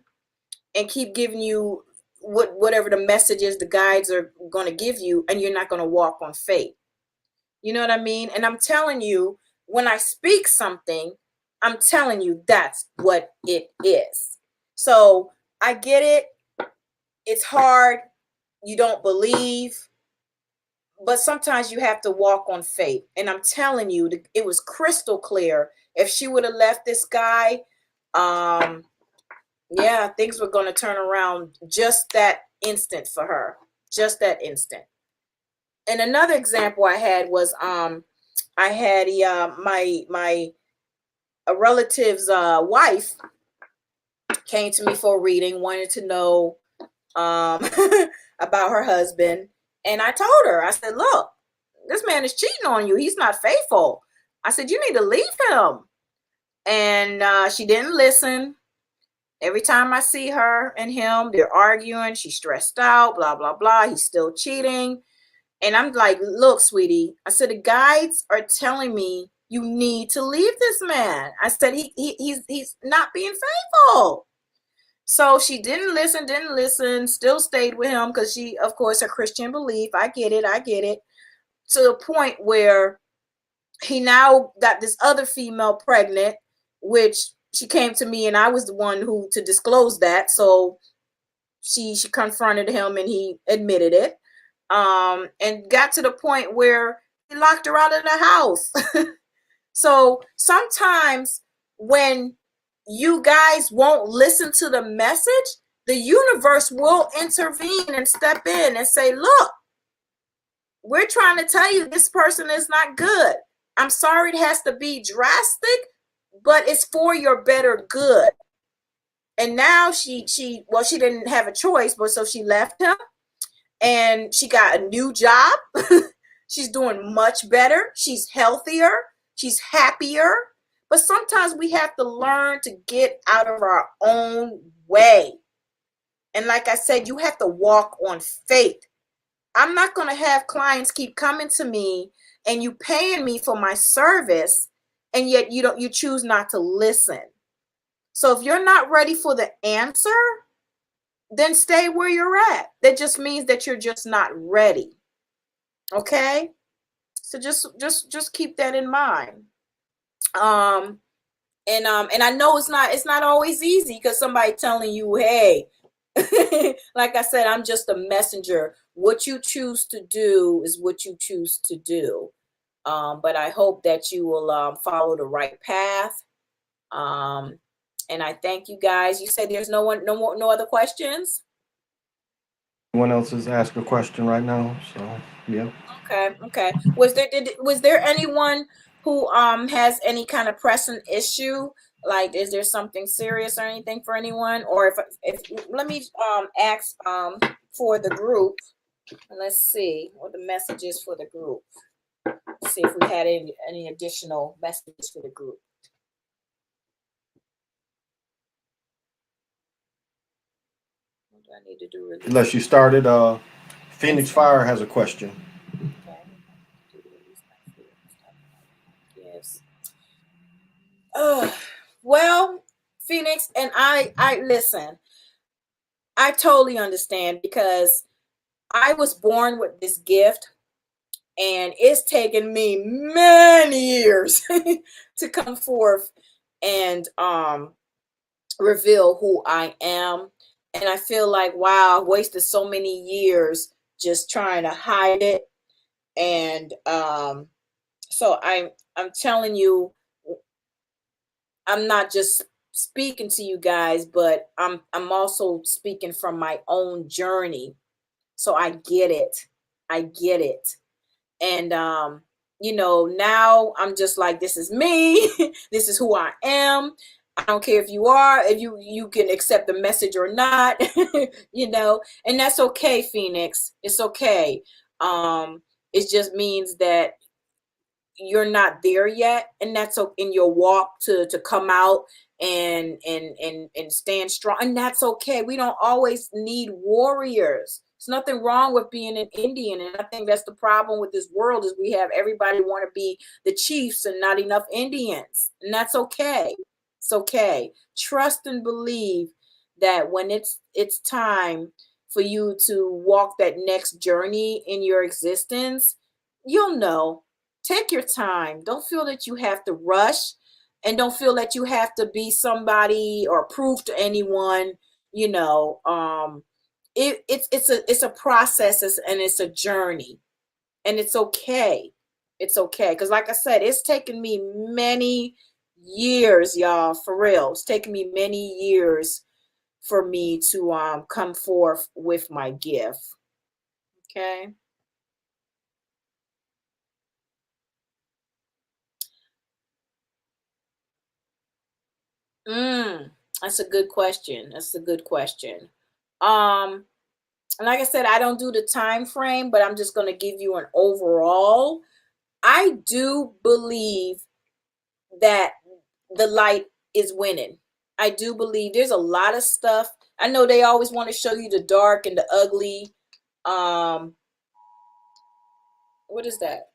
and keep giving you whatever the message is the guides are going to give you, and you're not going to walk on faith. You know what I mean? And I'm telling you, when I speak something, I'm telling you that's what it is. So I get it. It's hard. You don't believe. But sometimes you have to walk on faith. And I'm telling you, it was crystal clear. If she would have left this guy, yeah, things were going to turn around just that instant for her. Just that instant. And another example I had was I had my a relative's wife came to me for a reading, wanted to know about her husband. And I told her, I said, look, this man is cheating on you. He's not faithful. I said, you need to leave him. And she didn't listen. Every time I see her and him, they're arguing. She's stressed out, blah, blah, blah. He's still cheating. And I'm like, look, sweetie, I said, the guides are telling me you need to leave this man. I said, he's not being faithful. So she didn't listen, still stayed with him because she, of course, her Christian belief. I get it. To the point where he now got this other female pregnant, which she came to me and I was the one who to disclose that. So she confronted him and he admitted it. And got to the point where he locked her out of the house. So sometimes when you guys won't listen to the message, the universe will intervene and step in and say, look, we're trying to tell you this person is not good. I'm sorry it has to be drastic, but it's for your better good. And now she didn't have a choice, but so she left him and she got a new job. She's doing much better. She's healthier. She's happier. But sometimes we have to learn to get out of our own way. And like I said, you have to walk on faith. I'm not going to have clients keep coming to me and you paying me for my service, and yet you choose not to listen. So if you're not ready for the answer, then stay where you're at. That just means that you're just not ready. Okay? So just keep that in mind. And I know it's not always easy because somebody telling you, hey, like I said, I'm just a messenger. What you choose to do is what you choose to do. But I hope that you will follow the right path. And I thank you guys. You said there's no other questions? No one else is asking a question right now, so yeah. Okay. Was there anyone who has any kind of pressing issue? Like, is there something serious or anything for anyone? Or if let me ask for the group. Let's see what the message is for the group. Let's see if we had any additional messages for the group. What do I need to do? Unless you started, Phoenix Fire has a question. Yes. Well, Phoenix, and I listen. I totally understand because I was born with this gift, and it's taken me many years to come forth and reveal who I am. And I feel like, wow, I've wasted so many years just trying to hide it. And so I'm telling you, I'm not just speaking to you guys, but I'm also speaking from my own journey. So I get it. I get it. And now I'm just like, this is me. This is who I am. I don't care if you can accept the message or not, and that's okay, Phoenix. It's okay. It just means that you're not there yet, and that's in your walk to come out and stand strong, and that's okay. We don't always need warriors. There's nothing wrong with being an Indian, and I think that's the problem with this world is we have everybody want to be the chiefs and not enough Indians, and that's okay. It's okay. Trust and believe that when it's time for you to walk that next journey in your existence, you'll know. Take your time. Don't feel that you have to rush, and don't feel that you have to be somebody or prove to anyone. It's a process, and it's a journey, and it's okay. It's okay, because like I said, it's taken me many years, y'all, for real. It's taken me many years for me to come forth with my gift. Okay. That's a good question. Um, and like I said, I don't do the time frame, but I'm just going to give you an overall. I do believe that the light is winning. I do believe there's a lot of stuff. I know they always want to show you the dark and the ugly. What is that?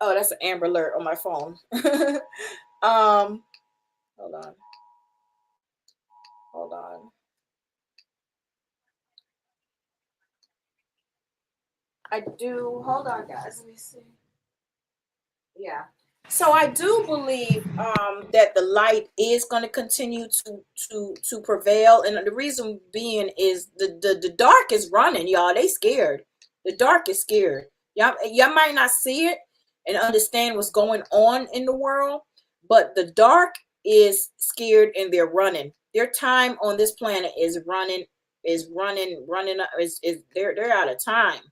Oh, that's an Amber Alert on my phone. Hold on. Hold on, guys. Let me see. Yeah. So I do believe that the light is going to continue to prevail, and the reason being is the dark is running, y'all. They scared. The dark is scared. Y'all might not see it and understand what's going on in the world, but the dark is scared and they're running. Their time on this planet is running. They're out of time.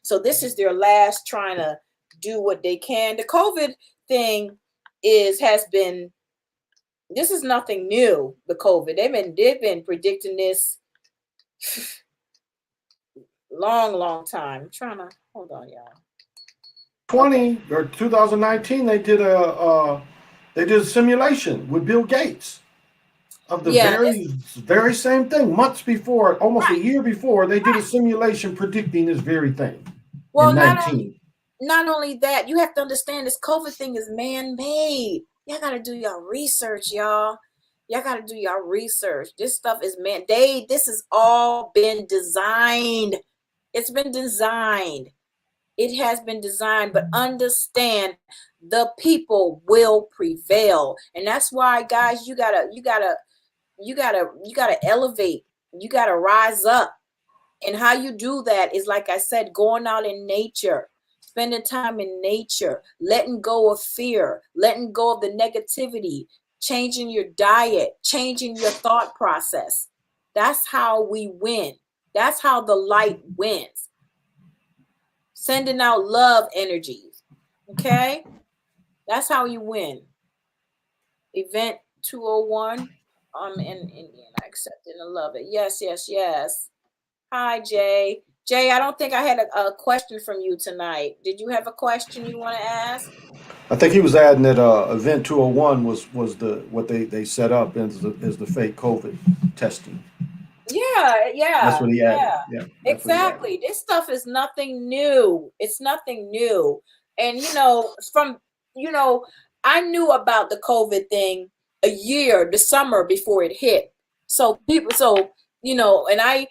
So this is their last trying to do what they can. The COVID thing this is nothing new. The COVID, they've been predicting this long time. I'm trying to hold on, y'all. 2019 they did a simulation with Bill Gates of the very same thing. Months before, almost a year before, they did a simulation predicting this very thing. Well, not only that, you have to understand this COVID thing is man-made. Y'all got to do your research, y'all. Y'all got to do your research. This stuff is man-made. This has all been designed. It's been designed. It has been designed, but understand the people will prevail. And that's why, guys, you gotta elevate. You gotta rise up. And how you do that is, like I said, going out in nature, spending time in nature, letting go of fear, letting go of the negativity, changing your diet, changing your thought process. That's how we win. That's how the light wins. Sending out love energies. Okay? That's how you win. Event 201. I'm in Indian. I accept it and love it. Yes. Hi, Jay. Jay, I don't think I had a question from you tonight. Did you have a question you want to ask? I think he was adding that Event 201 was what they set up as the fake COVID testing. Yeah. That's what he added. Yeah, exactly. This stuff is nothing new. It's nothing new. And I knew about the COVID thing the summer before it hit. So and I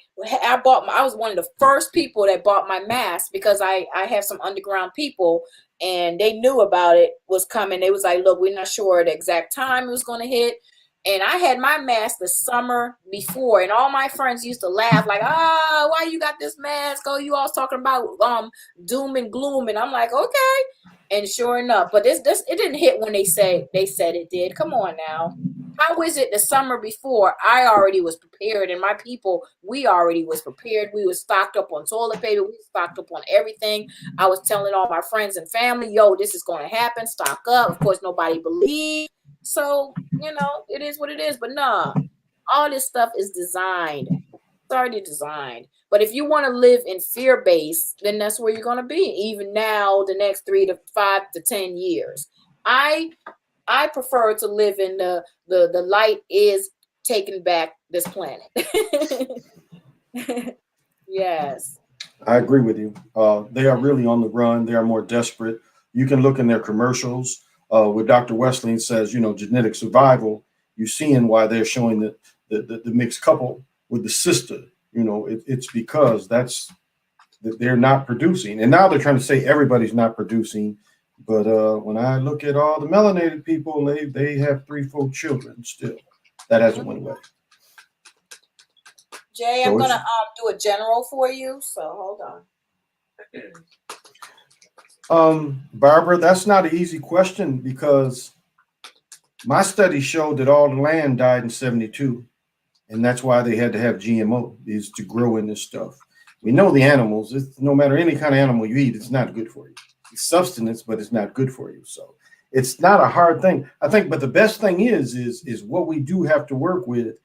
was one of the first people that bought my mask because I have some underground people and they knew about it was coming. They was like, look, we're not sure the exact time it was going to hit. And I had my mask the summer before, and all my friends used to laugh like, why you got this mask? Oh, you all talking about doom and gloom. And I'm like, okay. And sure enough, but it didn't hit when they said it did. Come on now. How is it the summer before I already was prepared, and my people, we already was prepared. We was stocked up on toilet paper. We stocked up on everything. I was telling all my friends and family, yo, this is going to happen. Stock up. Of course, nobody believed. So, it is what it is. But nah, all this stuff is designed. It's already designed. But if you want to live in fear base, then that's where you're going to be. Even now, the next 3 to 5 to 10 years. I prefer to live in the light is taking back this planet. Yes. I agree with you. They are really on the run. They are more desperate. You can look in their commercials where Dr. Wesleyan says, genetic survival. You're seeing why they're showing the mixed couple with the sister. It's because that they're not producing. And now they're trying to say everybody's not producing. But when I look at all the melanated people, they have 3-4 children still. That hasn't went away. Jay, I'm gonna do a general for you. So hold on. Barbara, that's not an easy question because my study showed that all the land died in 72, and that's why they had to have GMO is to grow in this stuff. We know the animals. No matter any kind of animal you eat, it's not good for you. It's sustenance, but it's not good for you. So it's not a hard thing, I think. But the best thing is what we do have to work with.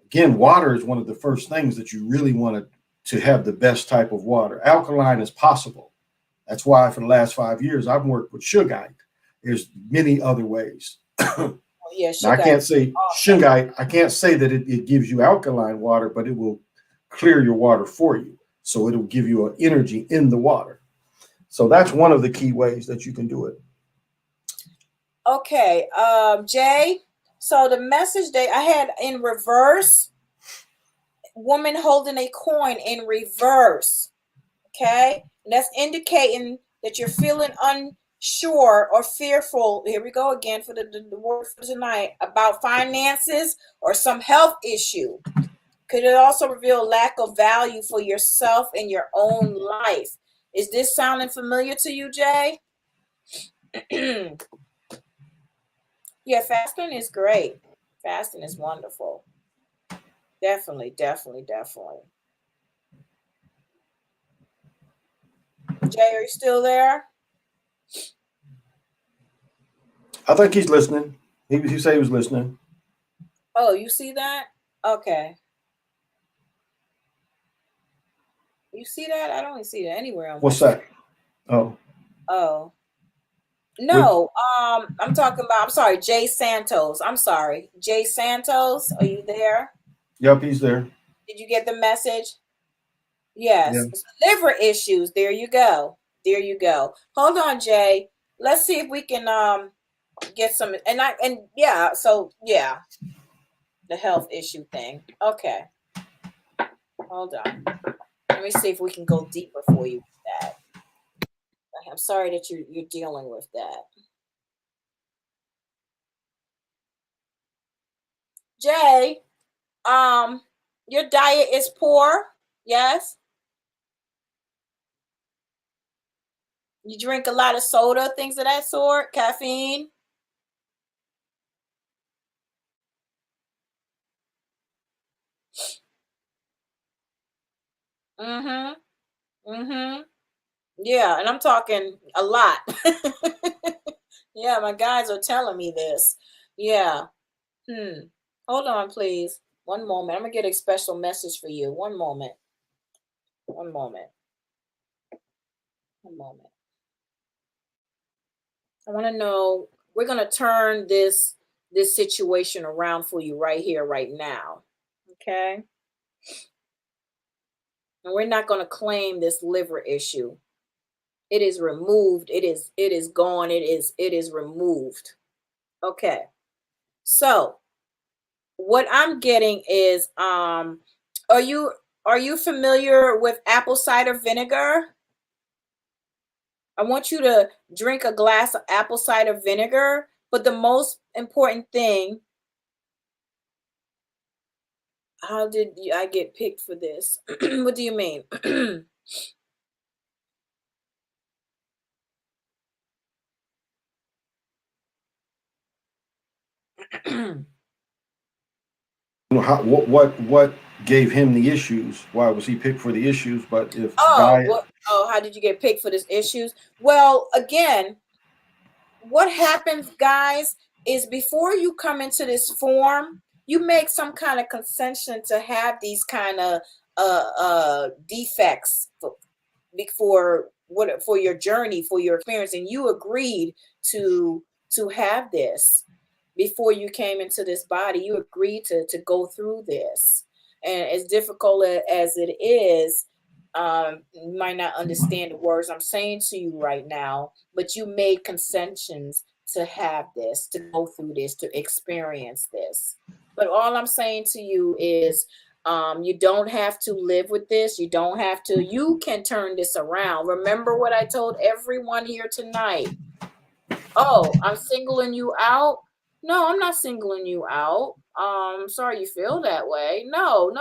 Again, water is one of the first things that you really want to have the best type of water. Alkaline is possible. That's why for the last 5 years, I've worked with Shungite. There's many other ways. Yeah, now, I can't say Shungite. I can't say that it gives you alkaline water, but it will clear your water for you. So it'll give you an energy in the water. So that's one of the key ways that you can do it. Okay, Jay. So the message that I had in reverse, woman holding a coin in reverse. Okay, and that's indicating that you're feeling unsure or fearful. Here we go again for the word for tonight about finances or some health issue. Could it also reveal lack of value for yourself in your own life? Is this sounding familiar to you, Jay? Yeah, fasting is great. Fasting is wonderful. Definitely. Jay, are you still there? I think he's listening. He said he was listening. Oh, you see that? Okay. You see that? I don't see that anywhere on What's that? Oh. No, I'm talking about, I'm sorry, Jay Santos. I'm sorry. Jay Santos, are you there? Yep, he's there. Did you get the message? Yes. Yeah. Liver issues. There you go. Hold on, Jay. Let's see if we can get some the health issue thing. Okay. Hold on. Let me see if we can go deeper for you with that. I'm sorry that you're dealing with that. Jay, your diet is poor, yes? You drink a lot of soda, things of that sort, caffeine? Yeah, and I'm talking a lot. Yeah, my guys are telling me this. Yeah. Hold on, please. One moment. I'm going to get a special message for you. One moment. I want to know, we're going to turn this situation around for you right here, right now. Okay? And we're not going to claim this liver issue. It is removed. It is gone. It is removed. Okay. So what I'm getting is, are you familiar with apple cider vinegar? I want you to drink a glass of apple cider vinegar, but the most important thing, how did I get picked for this? What do you mean? What gave him the issues? Why was he picked for the issues? But if diet, how did you get picked for these issues? Well, again, what happens, guys, is before you come into this form, you make some kind of concession to have these kind of defects for your journey, for your experience, and you agreed to have this before you came into this body. You agreed to go through this, and as difficult as it is, you might not understand the words I'm saying to you right now, but you made concessions to have this, to go through this, to experience this. But all I'm saying to you is, you don't have to live with this. You don't have to. You can turn this around. Remember what I told everyone here tonight. Oh, I'm singling you out. No, I'm not singling you out. Sorry you feel that way. No.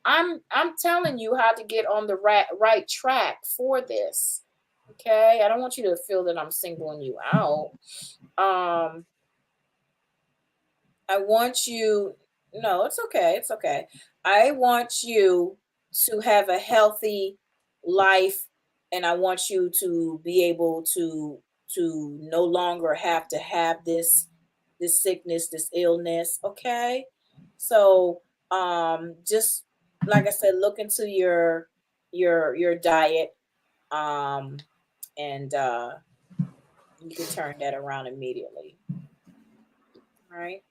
I'm telling you how to get on the right track for this. Okay? I don't want you to feel that I'm singling you out. I want you, no, it's okay. It's okay. I want you to have a healthy life, and I want you to be able to no longer have to have this sickness, this illness. Okay. So just like I said, look into your diet, and you can turn that around immediately. All right.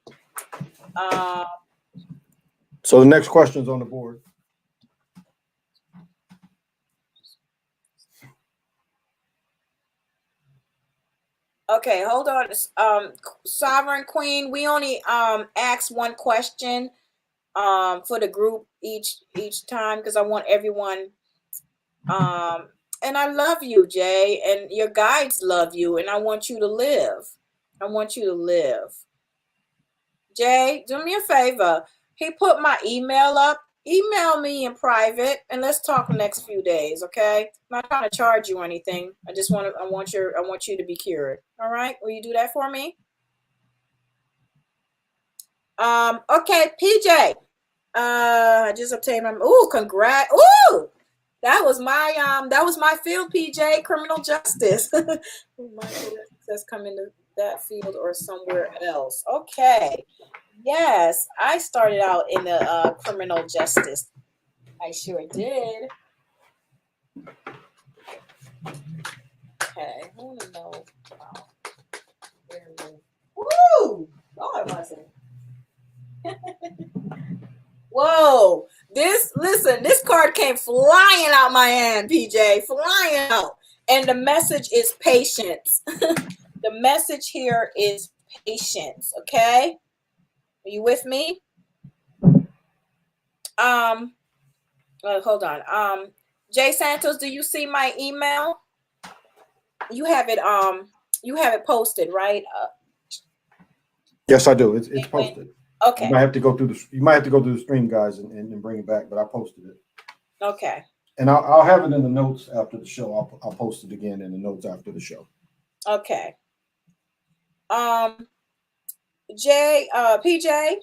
So the next question's on the board. Okay, hold on. Sovereign Queen, we only ask one question for the group each time, because I want everyone, and I love you, Jay, and your guides love you, and I want you to live. I want you to live. Jay, do me a favor. He put my email up. Email me in private, and let's talk the next few days, okay? I'm not trying to charge you anything. I want you to be cured. All right? Will you do that for me? Okay, PJ. I just obtained my congrats. Ooh! That was my field, PJ, criminal justice. That's coming to that field or somewhere else. Okay. Yes, I started out in the criminal justice. I sure did. Okay, I want to know. Woo! Lord, wasn't. Whoa! This card came flying out my hand, PJ, flying out, and the message is patience. The message here is patience. Okay. Are you with me? Hold on. Jay Santos, do you see my email? You have it posted, right? Yes, I do. It's posted. Okay. You might have to go through the stream, guys, and bring it back, but I posted it. Okay. And I'll have it in the notes after the show. I'll post it again in the notes after the show. Okay. Jay, PJ,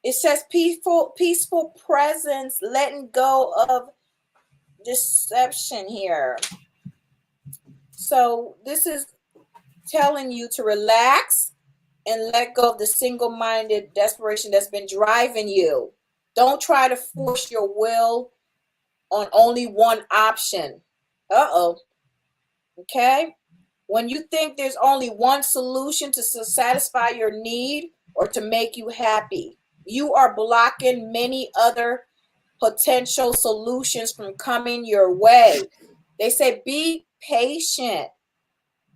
it says peaceful presence, letting go of deception here. So this is telling you to relax and let go of the single-minded desperation that's been driving you. Don't try to force your will on only one option. Okay? When you think there's only one solution to satisfy your need or to make you happy, you are blocking many other potential solutions from coming your way. They say be patient,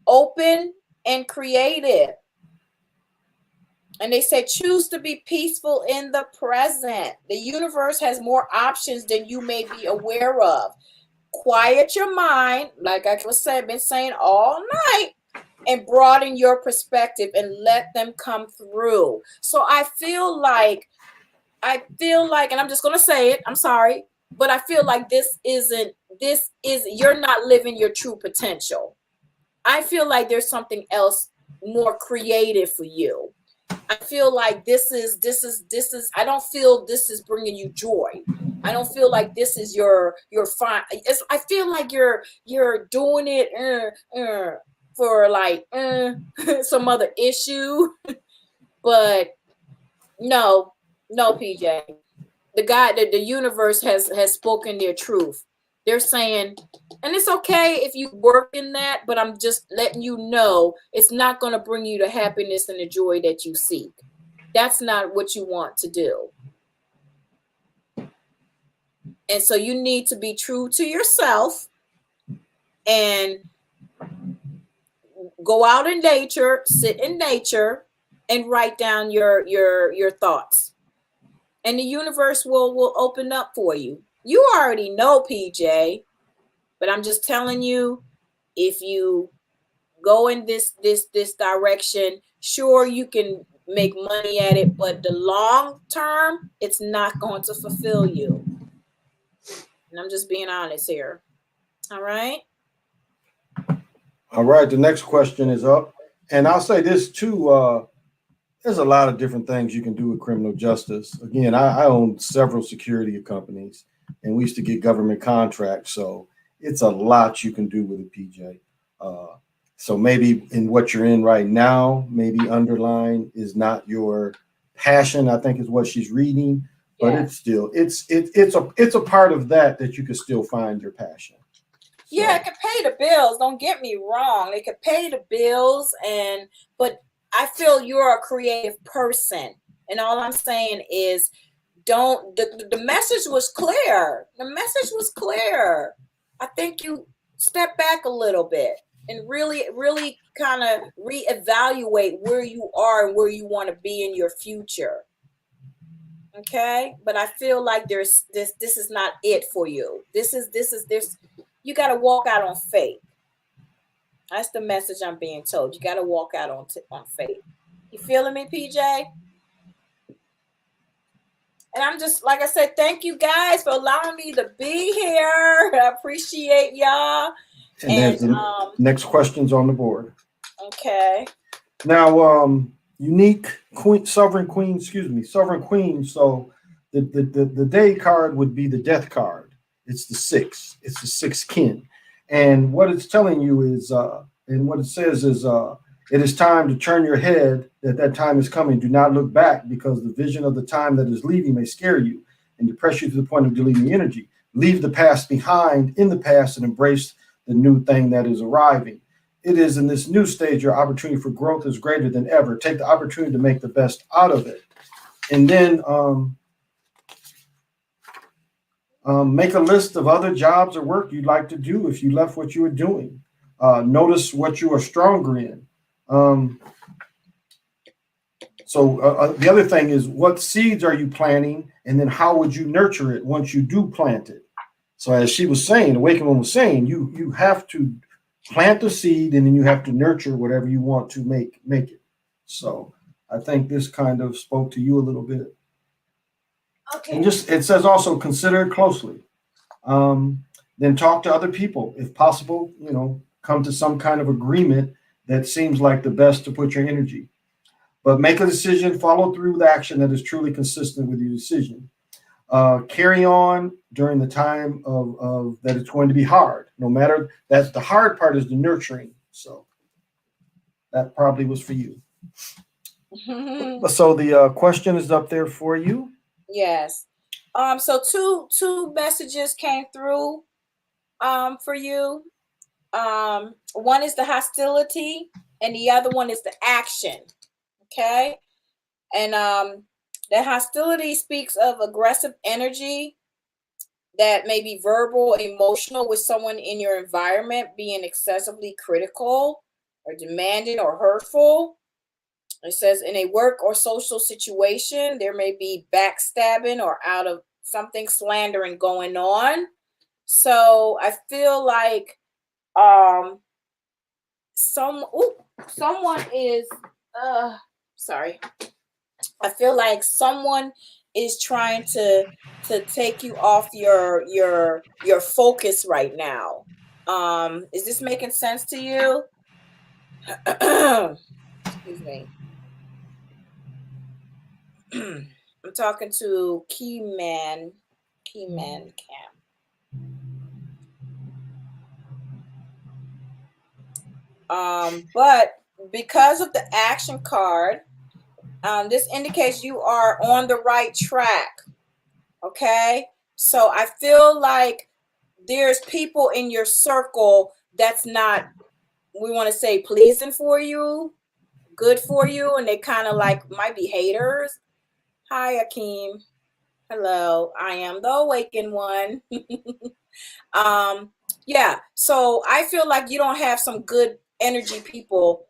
open, and creative. And they say choose to be peaceful in the present. The universe has more options than you may be aware of. Quiet your mind, like I been saying all night, and broaden your perspective and let them come through. So I feel like, and I'm just going to say it, I'm sorry, but I feel like you're not living your true potential. I feel like there's something else more creative for you. I feel like this is I don't feel this is bringing you joy. I don't feel like this is your fine. I feel like you're doing it for like some other issue. But no, PJ. The universe has spoken their truth. They're saying, and it's okay if you work in that, but I'm just letting you know it's not going to bring you the happiness and the joy that you seek. That's not what you want to do. And so you need to be true to yourself and go out in nature, sit in nature, and write down your thoughts. And the universe will open up for you. You already know, PJ, but I'm just telling you, if you go in this direction, sure, you can make money at it, but the long term, it's not going to fulfill you. And I'm just being honest here. All right. All right. The next question is up. And I'll say this too. There's a lot of different things you can do with criminal justice. Again, I own several security companies, and we used to get government contracts. So it's a lot you can do with a PJ. So maybe in what you're in right now, maybe underline is not your passion, I think is what she's reading, but yeah. It's still, it's a part of that you can still find your passion. So. Yeah, it could pay the bills. Don't get me wrong. It could pay the bills, but I feel you're a creative person. And all I'm saying is the message was clear. The message was clear. I think you step back a little bit and really, really kind of reevaluate where you are and where you want to be in your future. Okay? But I feel like this is not it for you. This you got to walk out on faith. That's the message I'm being told. You got to walk out on faith. You feeling me, PJ? And I'm just, like I said, thank you guys for allowing me to be here. I appreciate y'all. And next question's on the board. Okay. Now, unique sovereign queen. So the day card would be the death card. It's the 6. It's the 6 kin. And what it's telling you is, and what it says is, it is time to turn your head, that time is coming. Do not look back, because the vision of the time that is leaving may scare you and depress you to the point of deleting energy. Leave the past behind in the past and embrace the new thing that is arriving. It is in this new stage your opportunity for growth is greater than ever. Take the opportunity to make the best out of it. And then make a list of other jobs or work you'd like to do if you left what you were doing. Notice what you are stronger in. So the other thing is, what seeds are you planting, and then how would you nurture it once you do plant it? So as she was saying, Awakened1 was saying, you have to plant the seed, and then you have to nurture whatever you want to make it. So I think this kind of spoke to you a little bit. Okay. And it says also consider it closely. Then talk to other people if possible. Come to some kind of agreement that seems like the best to put your energy. But make a decision, follow through with action that is truly consistent with your decision. Carry on during the time of that it's going to be hard. No matter, that's the hard part, is the nurturing. So that probably was for you. So the question is up there for you. Yes. So two messages came through for you. One is the hostility and the other one is the action. Okay. And the hostility speaks of aggressive energy that may be verbal, emotional, with someone in your environment being excessively critical or demanding or hurtful. It says in a work or social situation, there may be backstabbing or out of something, slandering going on. So I feel like someone is sorry. I feel like someone is trying to take you off your focus right now. Is this making sense to you? Excuse me. I'm talking to Keyman Cam. But because of the action card, this indicates you are on the right track. Okay, so I feel like there's people in your circle that's not, we want to say, pleasing for you, good for you, and they kind of like might be haters. Hi, Akeem. Hello, I am the Awakened One. Yeah, so I feel like you don't have some good energy people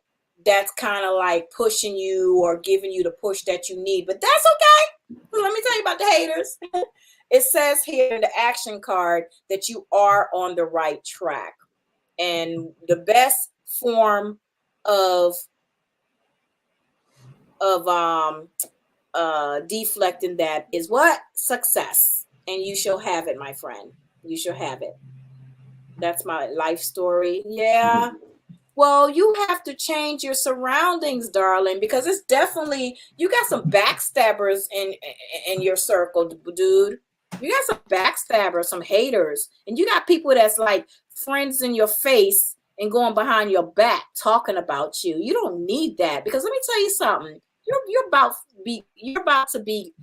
that's kind of like pushing you or giving you the push that you need, but that's okay. Let me tell you about the haters. It says here in the action card that you are on the right track, and the best form of deflecting that is what? Success. And you shall have it, my friend. You shall have it. That's my life story. Yeah. Well, you have to change your surroundings, darling, because it's definitely, you got some backstabbers in your circle, dude. You got some backstabbers, some haters, and you got people that's like friends in your face and going behind your back talking about you. You don't need that, because let me tell you something. You're about to be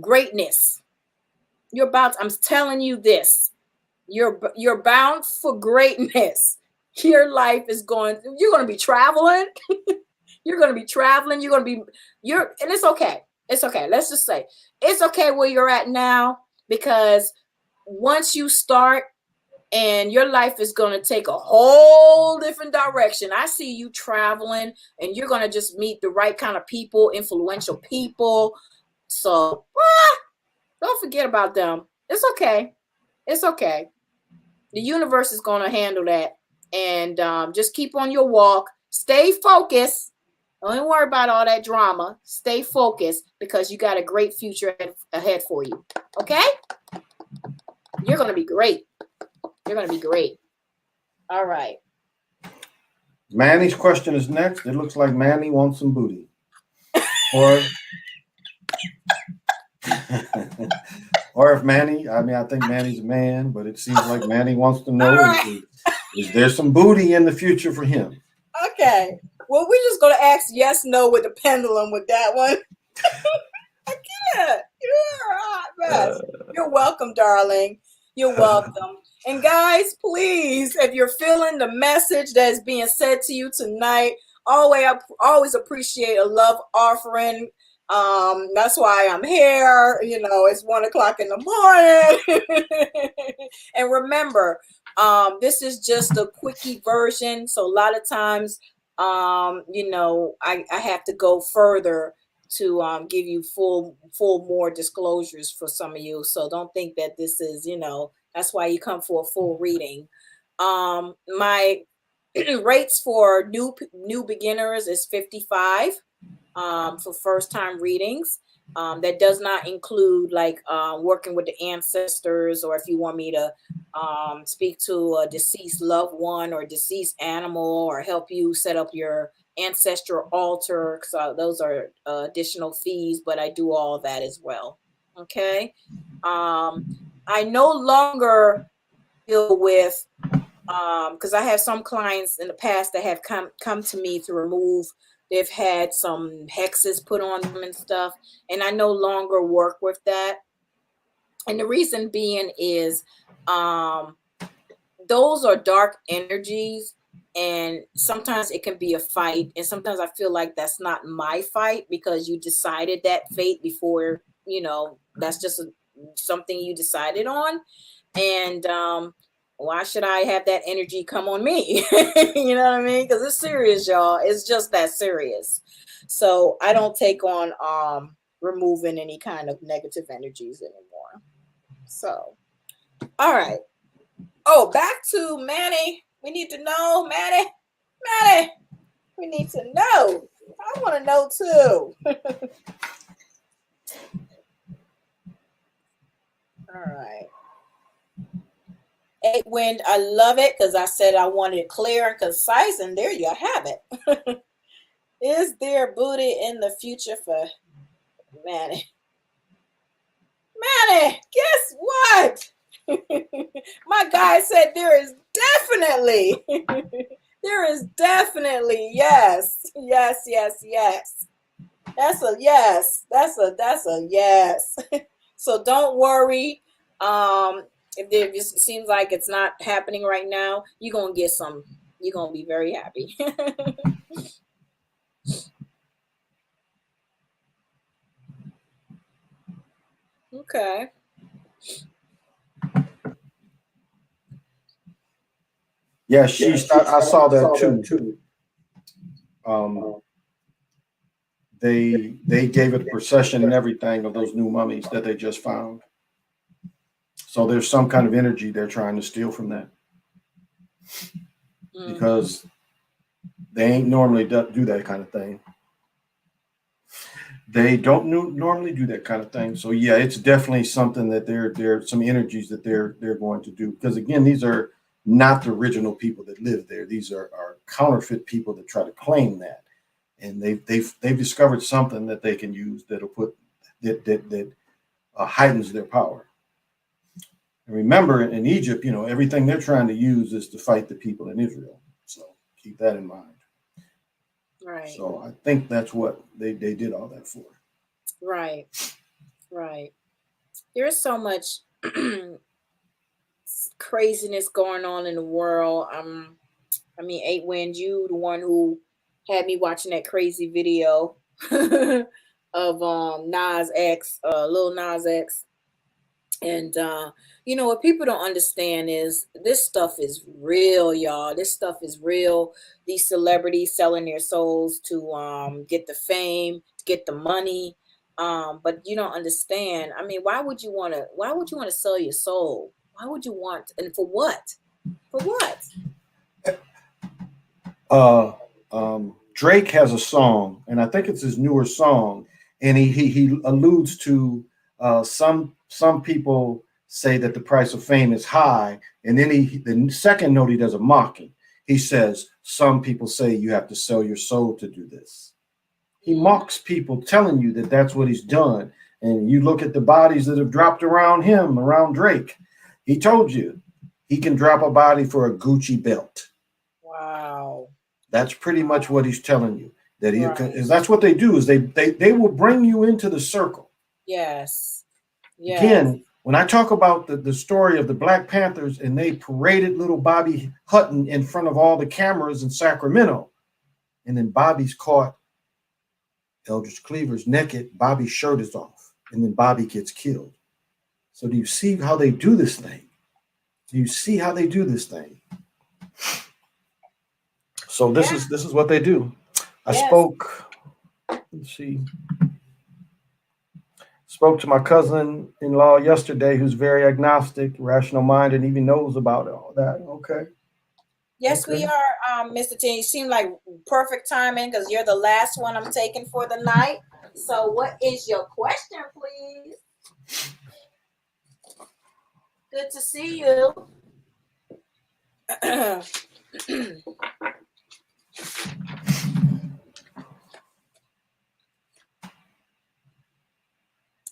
greatness. I'm telling you this. You're bound for greatness. Your life is you're going to be traveling. You're going to be traveling. And it's okay. It's okay. Let's just say it's okay where you're at now, because once you start, and your life is going to take a whole different direction. I see you traveling, and you're going to just meet the right kind of people, influential people. So don't forget about them. It's okay. It's okay. The universe is going to handle that. And just keep on your walk. Stay focused. Don't worry about all that drama. Stay focused, because you got a great future ahead for you. Okay? You're going to be great. You're going to be great. All right. Manny's question is next. It looks like Manny wants some booty. Or or if Manny, I think Manny's a man, but it seems like Manny wants to know, right, is there some booty in the future for him? Okay. Well, we're just going to ask yes, no with the pendulum with that one. I can't. You're a hot mess. You're welcome, darling. You're welcome. And guys, please, if you're feeling the message that's being said to you tonight, always appreciate a love offering. That's why I'm here. It's 1:00 in the morning. And remember, this is just a quickie version. So a lot of times, I have to go further to give you full more disclosures for some of you. So don't think that this is, that's why you come for a full reading. My rates for new beginners is $55 for first time readings. That does not include like working with the ancestors, or if you want me to speak to a deceased loved one or deceased animal, or help you set up your ancestral altar. So those are additional fees, but I do all that as well. Okay. I no longer deal with, because I have some clients in the past that have come to me to remove. They've had some hexes put on them and stuff, and I no longer work with that. And the reason being is those are dark energies, and sometimes it can be a fight, and sometimes I feel like that's not my fight, because you decided that fate before, that's just something you decided on. And why should I have that energy come on me? You know what I mean? Because it's serious, y'all. It's just that serious. So I don't take on removing any kind of negative energies anymore. So, all right. Oh, back to Manny. We need to know, Manny. We need to know. I want to know too. All right. 8 Wind, I love it, because I said I wanted it clear and concise, and there you have it. Is there booty in the future for Manny? Manny, guess what? My guy said there is definitely, yes. That's a yes. That's a yes. So don't worry. If it just seems like it's not happening right now, you're gonna get some. You're gonna be very happy. Okay. Yeah, I saw that too. They gave it a procession and everything of those new mummies that they just found. So there's some kind of energy they're trying to steal from that because they ain't normally do that kind of thing. They don't normally do that kind of thing. So yeah, it's definitely something that they're some energies that they're going to do. Because again, these are not the original people that live there. These are counterfeit people that try to claim that, and they've discovered something that they can use that'll put that heightens their power. And remember, in Egypt, everything they're trying to use is to fight the people in Israel. So keep that in mind. Right. So I think that's what they did all that for. Right. There's so much craziness going on in the world. I mean, Eight Wind, you the one who had me watching that crazy video of Nas X, Lil Nas X. And what people don't understand is this stuff is real, y'all. This stuff is real. These celebrities selling their souls to get the fame, to get the money. But you don't understand. I mean, why would you want to sell your soul? Why would you want, and for what? For what? Drake has a song, and I think it's his newer song, and he alludes to some people say that the price of fame is high, and then the second note he does a mocking. He says some people say you have to sell your soul to do this. He mocks people, telling you that that's what he's done. And you look at the bodies that have dropped around him, around Drake. He told you he can drop a body for a Gucci belt. Wow. That's pretty much what he's telling you. That is that's what they do, is they will bring you into the circle. Yes. Again, when I talk about the story of the Black Panthers and they paraded little Bobby Hutton in front of all the cameras in Sacramento, and then Bobby's caught Eldridge Cleaver's naked, Bobby's shirt is off, and then Bobby gets killed. So do you see how they do this thing? So this is what they do. I spoke to my cousin-in-law yesterday, who's very agnostic, rational mind, and even knows about all that. Okay. Yes, we are, Mr. T. You seem like perfect timing because you're the last one I'm taking for the night. So what is your question, please? Good to see you.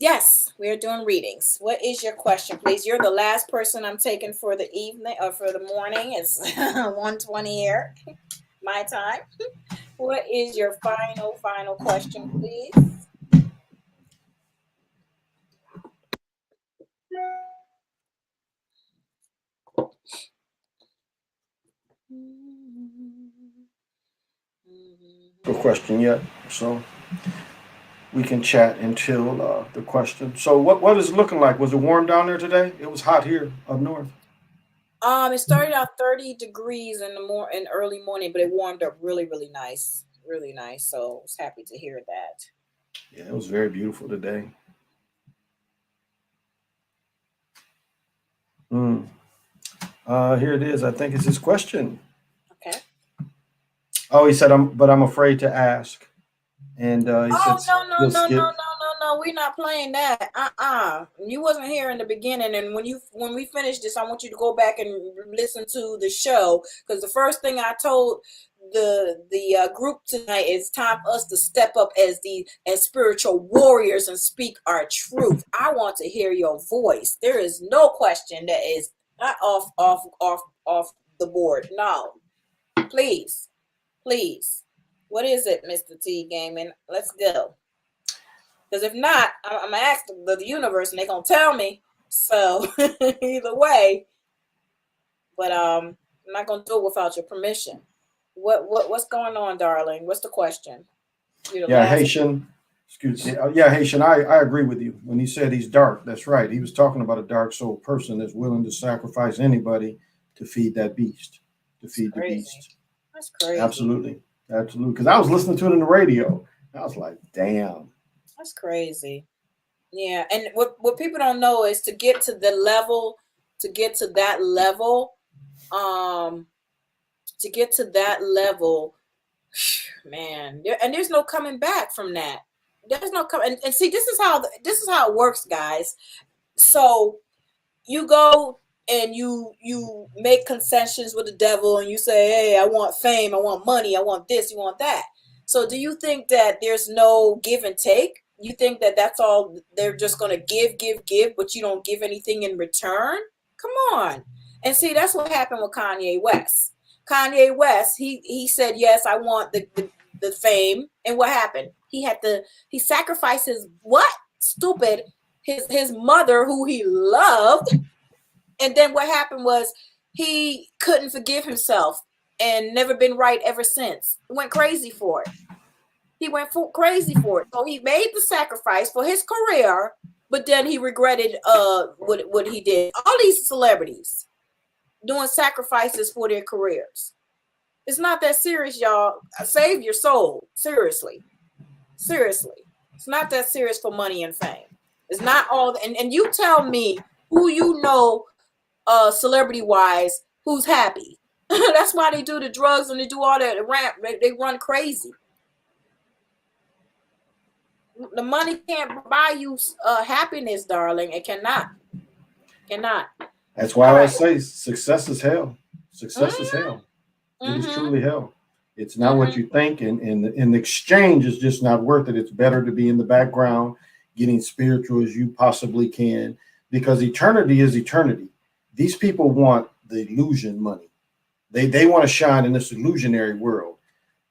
Yes, we are doing readings. What is your question, please? You're the last person I'm taking for the evening or for the morning. It's 1:20 here, my time. What is your final question, please? No question yet, so we can chat until the question. So what is it looking like? Was it warm down there today? It was hot here up north. It started out 30 degrees in early morning, but it warmed up really, really nice. Really nice. So I was happy to hear that. Yeah, it was very beautiful today. Here it is. I think it's his question. Okay. Oh, he said, I'm afraid to ask. And he said, no, we're not playing that. You wasn't here in the beginning, and when we finish this, I want you to go back and listen to the show, because the first thing I told the group tonight. It's time for us to step up as spiritual warriors and speak our truth. I want to hear your voice. There is no question that is not off the board. No, please. What is it, Mr. T Gaming? Let's go. Because if not, I'm gonna ask the universe, and they're gonna tell me. So either way, but I'm not gonna do it without your permission. What's going on, darling? What's the question? Yeah, Haitian. Excuse me. Yeah, Haitian. I agree with you when he said he's dark. That's right. He was talking about a dark soul person that's willing to sacrifice anybody to feed that beast. To feed the beast. That's crazy. Absolutely. Because I was listening to it on the radio. I was like, damn. That's crazy. Yeah, and what people don't know is to get to that level, man, there's no coming back from that. There's no coming. And see, this is how it works, guys. So you go and you make concessions with the devil, and you say, hey, I want fame, I want money, I want this, you want that. So do you think that there's no give and take? You think that that's all they're just going to give, but you don't give anything in return? Come on. And see, that's what happened with Kanye West. Kanye West, he said, yes, I want the fame. And what happened? He sacrificed his mother, who he loved. And then what happened was he couldn't forgive himself and never been right ever since. He went crazy for it. So he made the sacrifice for his career, but then he regretted what he did. All these celebrities doing sacrifices for their careers. It's not that serious, y'all. Save your soul. Seriously. It's not that serious for money and fame. It's not all. And you tell me who you know, celebrity wise, who's happy. That's why they do the drugs and they do all that ramp. They run crazy. The money can't buy you happiness, darling. It cannot. That's why I say success is hell. Success is hell. It is truly hell. It's not what you think, and the exchange is just not worth it. It's better to be in the background, getting spiritual as you possibly can, because eternity is eternity. These people want the illusion money. They want to shine in this illusionary world.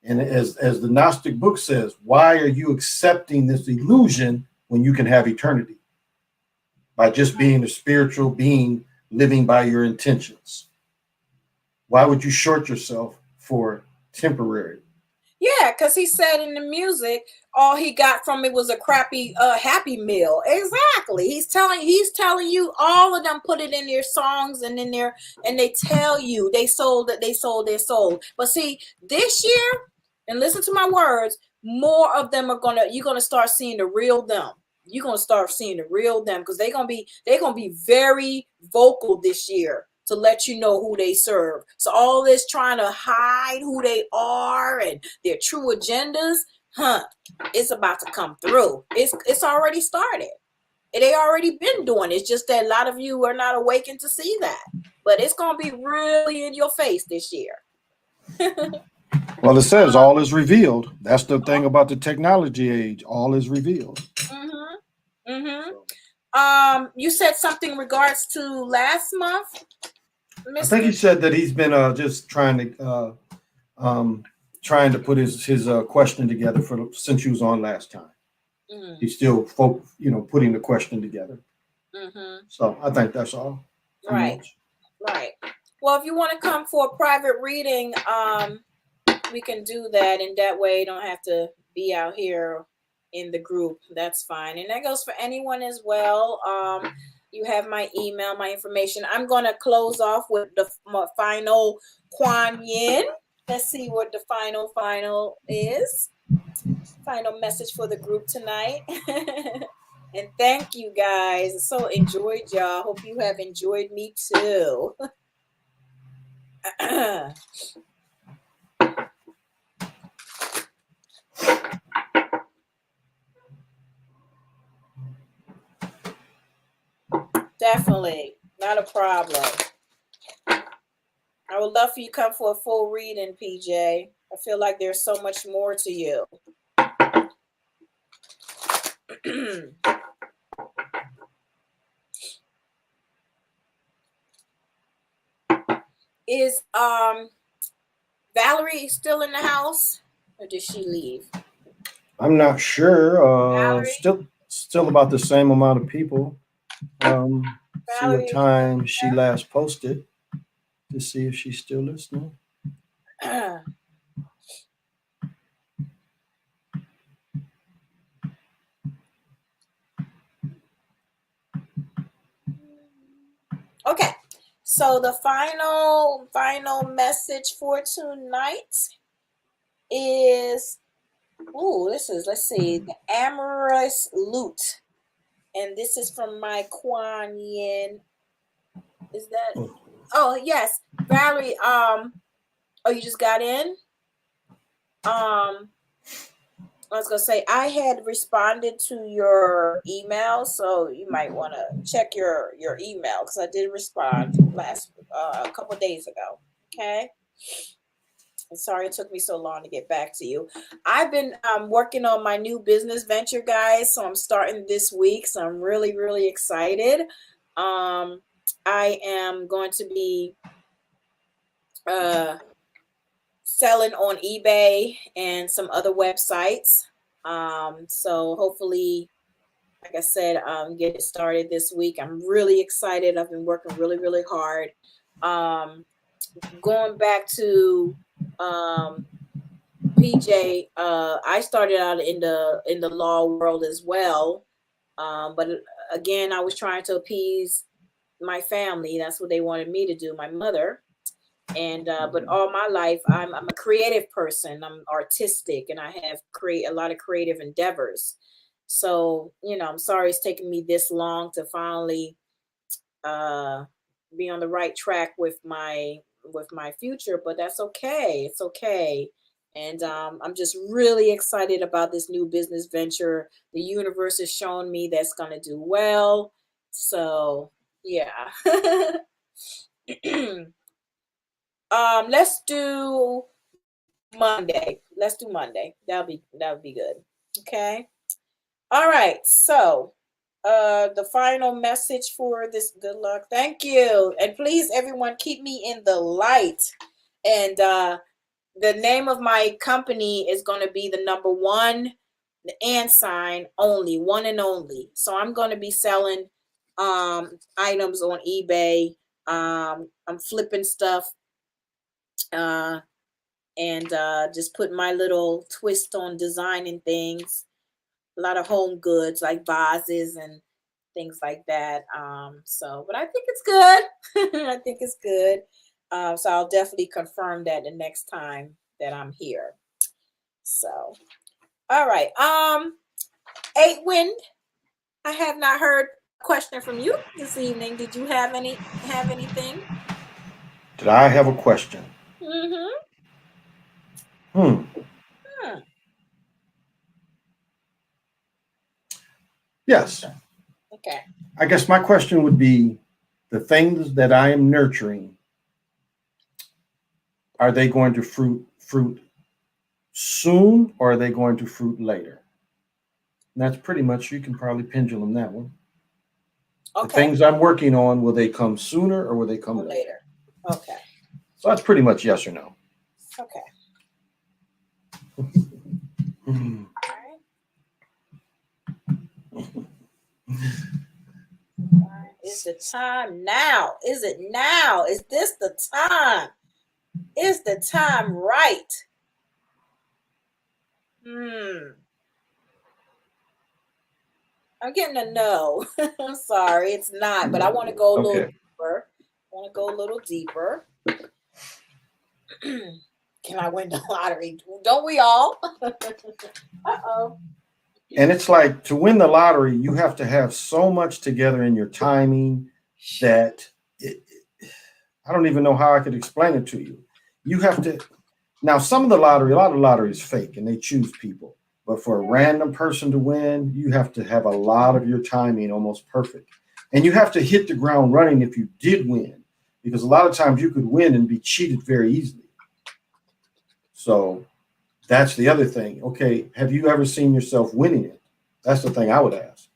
And as the Gnostic book says, why are you accepting this illusion when you can have eternity? By just being a spiritual being, living by your intentions. Why would you short yourself for temporary? Yeah, because he said in the music, all he got from it was a crappy Happy Meal. Exactly. He's telling you, all of them put it in their songs and they tell you they sold their soul. But see, this year, and listen to my words, more of them you're gonna start seeing the real them. You're gonna start seeing the real them, because they're gonna be very vocal this year to let you know who they serve. So all this trying to hide who they are and their true agendas, it's about to come through. It's already started. They already been doing it. It's just that a lot of you are not awakened to see that. But it's gonna be really in your face this year. Well, it says all is revealed. That's the thing about the technology age. All is revealed. You said something in regards to last month, Mr. I think he said that he's been just trying to put his question together since you was on last time. He's still putting the question together. So I think that's all. Right. Well, if you want to come for a private reading, we can do that, and that way you don't have to be out here in the group. That's fine, and that goes for anyone as well. You have my email, my information. I'm going to close off with my final Kuan Yin. Let's see what the final is. Final message for the group tonight. And thank you guys. I so enjoyed y'all. Hope you have enjoyed me too. Definitely. Not a problem. I would love for you to come for a full reading, PJ. I feel like there's so much more to you. Is Valerie still in the house, or did she leave? I'm not sure. Valerie? Still about the same amount of people. See what Valerie, time she last posted to see if she's still listening. Okay, so the final message for tonight is, let's see, the amorous loot, and this is from my Kuan Yin. Is that? Oh yes, Valerie. Oh, you just got in. I was gonna say I had responded to your email, so you might want to check your email because I did respond last a couple of days ago. Okay. I'm sorry it took me so long to get back to you. I've been working on my new business venture, guys. So I'm starting this week. So I'm really, really excited. I am going to be selling on eBay and some other websites. So hopefully, like I said, get it started this week. I'm really excited. I've been working really, really hard. Going back to PJ, I started out in the law world as well, but again, I was trying to appease my family. That's what they wanted me to do, my mother. And but all my life, I'm a creative person. I'm artistic, and I have create a lot of creative endeavors. So I'm sorry it's taken me this long to finally be on the right track with my future, but that's okay. It's okay. And I'm just really excited about this new business venture. The universe has shown me that's going to do well. So, yeah. Let's do Monday. Let's do Monday. That would be good. Okay. All right. So, the final message for this, good luck. Thank you. And please, everyone, keep me in the light. And the name of my company is going to be the number 1, the and sign only, one and only. So I'm going to be selling items on eBay. I'm flipping stuff and just put my little twist on designing things. A lot of home goods like vases and things like that. But I think it's good. I think it's good. So I'll definitely confirm that the next time that I'm here. So, all right. 8 Wind, I have not heard a question from you this evening. Did you have anything? Did I have a question? Yes. Okay. I guess my question would be, the things that I am nurturing, are they going to fruit soon, or are they going to fruit later? And that's pretty much, you can probably pendulum that one. Okay. The things I'm working on, will they come sooner or will they come later? Okay. So that's pretty much yes or no. Okay. Is the time now? Is it now? Is this the time? Is the time right? I'm getting a no. I'm sorry, it's not, but I want to go a little deeper. Can I win the lottery? Don't we all? Uh-oh. And it's like, to win the lottery, you have to have so much together in your timing that I don't even know how I could explain it to you. You have to, now a lot of lottery is fake and they choose people. But for a random person to win, you have to have a lot of your timing almost perfect. And you have to hit the ground running if you did win, because a lot of times you could win and be cheated very easily. So that's the other thing. Okay, have you ever seen yourself winning it? That's the thing I would ask.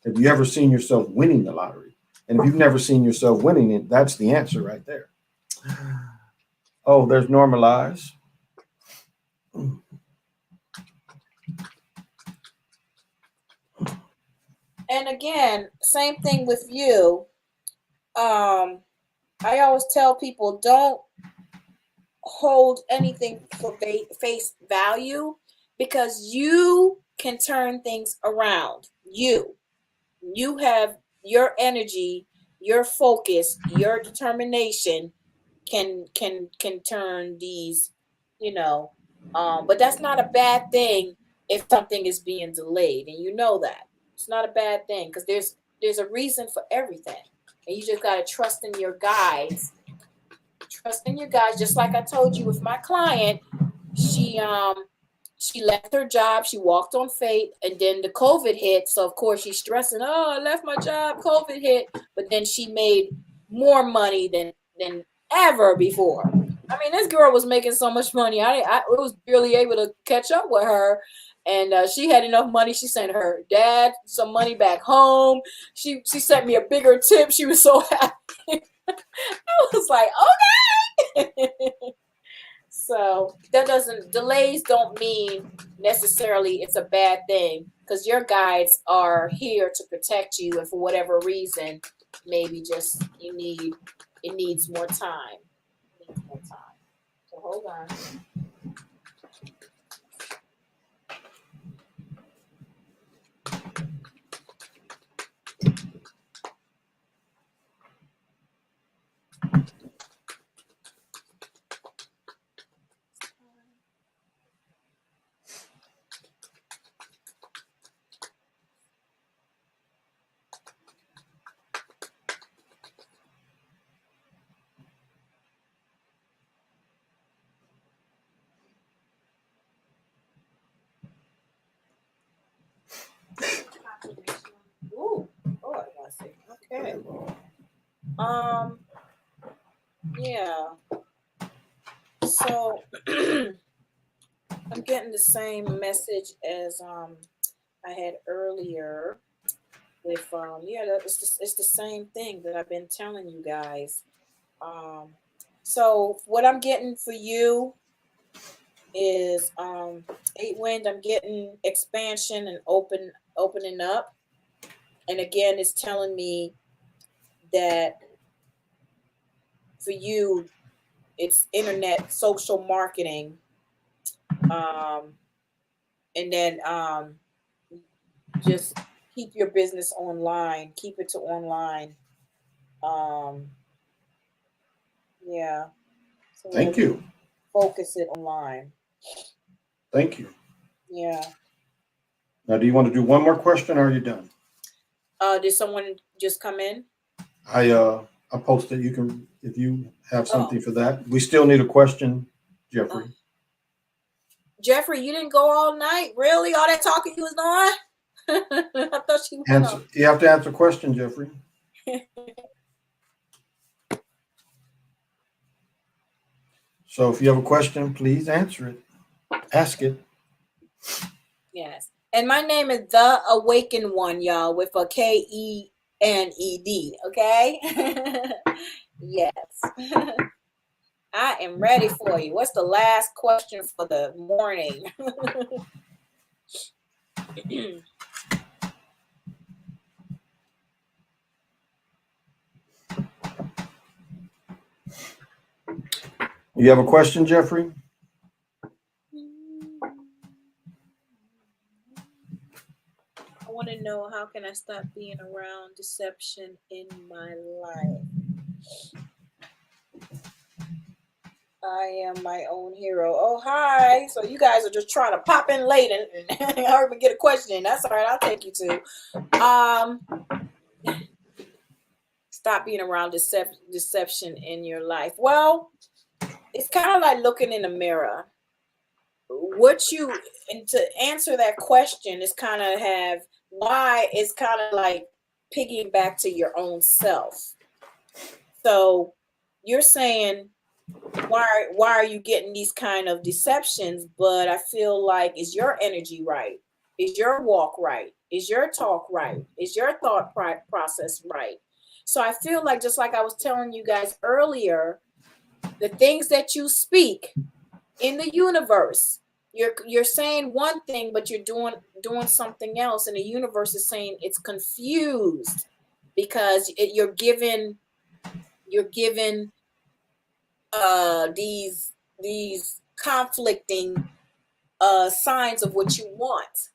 Have you ever seen yourself winning the lottery? And if you've never seen yourself winning it, that's the answer right there. Oh, there's normalize. And again, same thing with you. I always tell people, don't hold anything for face value, because you can turn things around. You have your energy, your focus, your determination can turn these, but that's not a bad thing if something is being delayed, and you know that it's not a bad thing, because there's a reason for everything, and you just got to trust in your guides. Trust in your guides, just like I told you with my client. She left her job, she walked on faith, and then the COVID hit. So of course she's stressing, oh, I left my job, COVID hit. But then she made more money than ever before. I mean, this girl was making so much money. I was barely able to catch up with her. And she had enough money. She sent her dad some money back home. She sent me a bigger tip. She was so happy. I was like, okay. So delays don't mean necessarily it's a bad thing, because your guides are here to protect you, and for whatever reason, maybe just it needs more time. It needs more time. So hold on. Ooh, oh, I gotta see. Okay. Yeah. So I'm getting the same message as I had earlier with it's the same thing that I've been telling you guys. So what I'm getting for you is 8 wind. I'm getting expansion and opening up. And again, it's telling me that for you, it's internet social marketing. And then just keep your business online. Keep it to online. Yeah. So Thank you. Focus it online. Thank you. Yeah. Now, do you want to do one more question, or are you done? Did someone just come in? I posted. You can, if you have something for that. We still need a question, Jeffrey. Jeffrey, you didn't go all night? Really? All that talking you was doing? I thought you went off. You have to answer a question, Jeffrey. So if you have a question, please answer it. Ask it. Yes. And my name is The Awakened One, y'all, with a KENED. Okay? Yes. I am ready for you. What's the last question for the morning? You have a question, Jeffrey? I want to know, how can I stop being around deception in my life? I am my own hero. Oh, hi. So you guys are just trying to pop in late and I even get a question in. That's all right. I'll take you to. Stop being around deception in your life. Well, it's kind of like looking in the mirror. And to answer that question is kind of have why it's kind of like piggying back to your own self. So you're saying why are you getting these kind of deceptions? But I feel like, is your energy right? Is your walk right? Is your talk right? Is your thought process right? So I feel like, just like I was telling you guys earlier, the things that you speak in the universe, you're saying one thing, but you're doing something else, and the universe is saying it's confused because you're given these conflicting signs of what you want.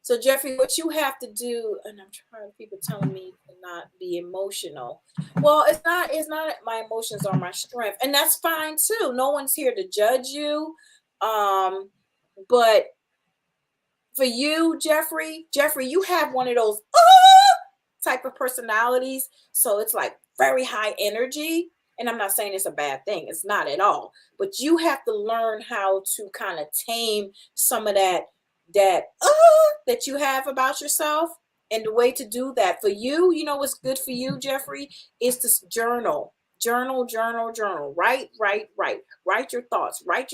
So Jeffrey, what you have to do, and I'm trying, people telling me to not be emotional. Well, it's not my emotions are my strength, and that's fine too. No one's here to judge you. But for you, Jeffrey, you have one of those type of personalities. So it's like very high energy. And I'm not saying it's a bad thing. It's not at all. But you have to learn how to kind of tame some of that you have about yourself. And the way to do that for you, what's good for you, Jeffrey, is to journal. Journal. Write your thoughts. Write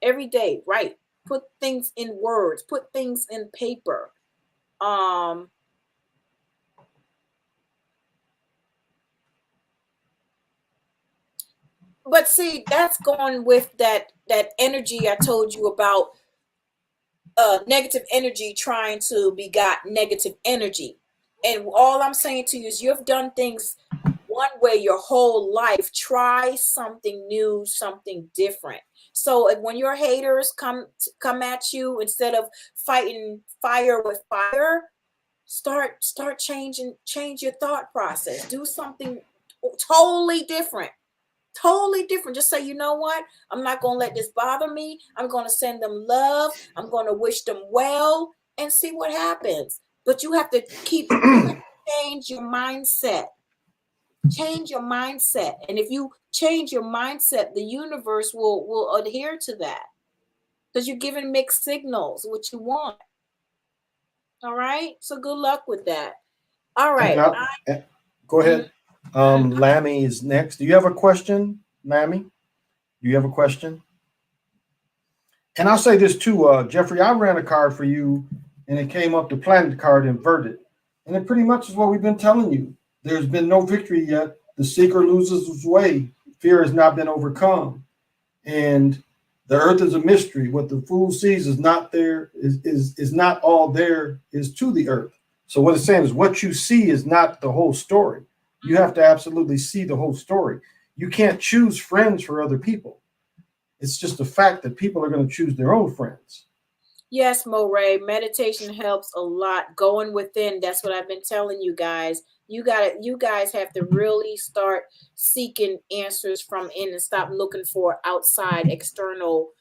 every day. Write. Put things in words. Put things in paper. But see, that's going with that energy I told you about, negative energy trying to begot negative energy. And all I'm saying to you is, you've done things one way your whole life. Try something new, something different. So when your haters come at you, instead of fighting fire with fire, change your thought process. Do something totally different. Just say, you know what, I'm not going to let this bother me. I'm going to send them love. I'm going to wish them well and see what happens. But you have to change your mindset. And if you change your mindset, the universe will adhere to that, because you're giving mixed signals what you want. All right, so good luck with that. All right, go ahead. Lammy is next. Do you have a question, Lammy? Do you have a question? And I'll say this too, Jeffrey, I ran a card for you and it came up, the planet card inverted. And it pretty much is what we've been telling you. There's been no victory yet. The seeker loses his way. Fear has not been overcome. And the earth is a mystery. What the fool sees is not there, is not all there is to the earth. So what it's saying is, what you see is not the whole story. You have to absolutely see the whole story. You can't choose friends for other people. It's just a fact that people are going to choose their own friends. Yes, Moray, meditation helps a lot. Going within, that's what I've been telling you guys. You guys have to really start seeking answers from in and stop looking for outside external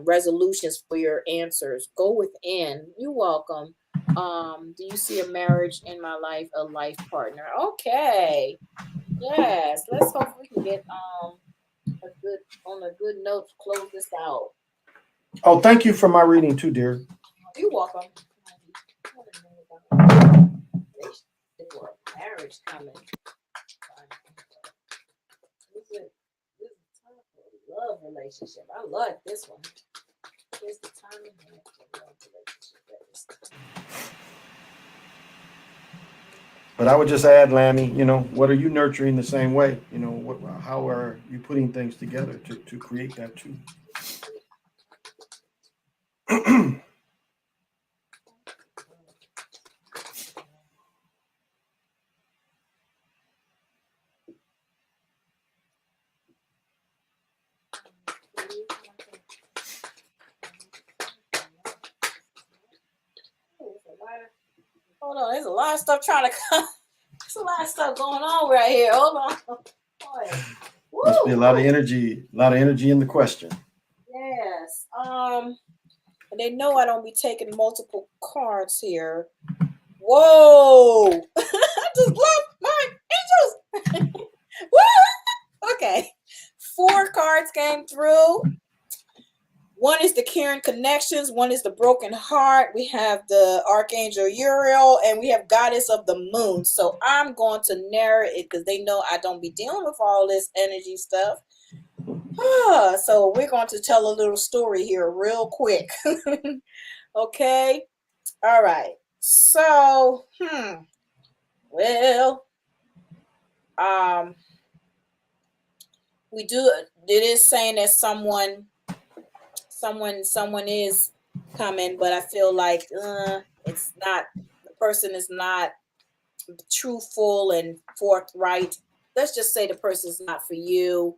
resolutions for your answers. Go within. You're welcome. Do you see a marriage in my life, a life partner? Okay. Yes. Let's hope we can get on a good note to close this out. Oh, thank you for my reading too, dear. You're welcome. Marriage coming. This is time for a love relationship. I like this one. Here's the time for a love relationship. But I would just add, Lammy, what are you nurturing the same way? How are you putting things together to create that too? Hold on, there's a lot of stuff trying to come. There's a lot of stuff going on right here. Hold on. Boy. Must be a lot of energy in the question. Yes. And they know I don't be taking multiple cards here. Whoa! I just love my angels. Woo! Okay. 4 cards came through. One is the caring connections. One is the broken heart. We have the Archangel Uriel, and we have Goddess of the Moon. So I'm going to narrow it because they know I don't be dealing with all this energy stuff. So we're going to tell a little story here real quick. Okay. All right. So, well, it is saying that someone is coming, but I feel like it's not, the person is not truthful and forthright. Let's just say the person's not for you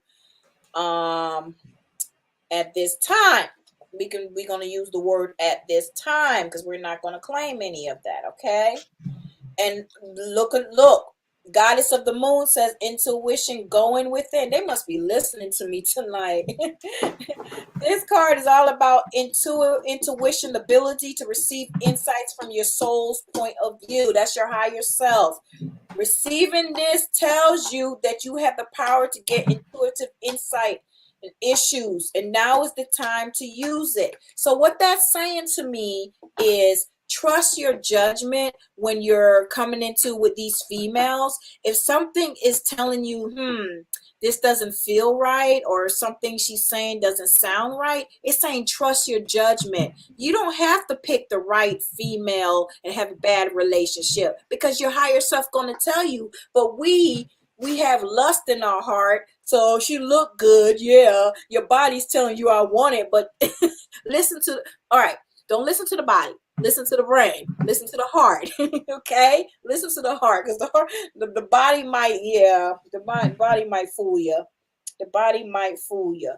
at this time. We're going to use the word at this time because we're not going to claim any of that. Okay. And look, Goddess of the Moon says intuition going within. They must be listening to me tonight. This card is all about intuition, the ability to receive insights from your soul's point of view. That's your higher self. Receiving this tells you that you have the power to get intuitive insight and issues, and now is the time to use it. So what that's saying to me is trust your judgment when you're coming into with these females. If something is telling you, this doesn't feel right, or something she's saying doesn't sound right, it's saying trust your judgment. You don't have to pick the right female and have a bad relationship because your higher self going to tell you. But we have lust in our heart, so she look good. Yeah, your body's telling you I want it, but don't listen to the body. Listen to the brain. Listen to the heart. Okay, listen to the heart, because the body might, the body might fool you. The body might fool you.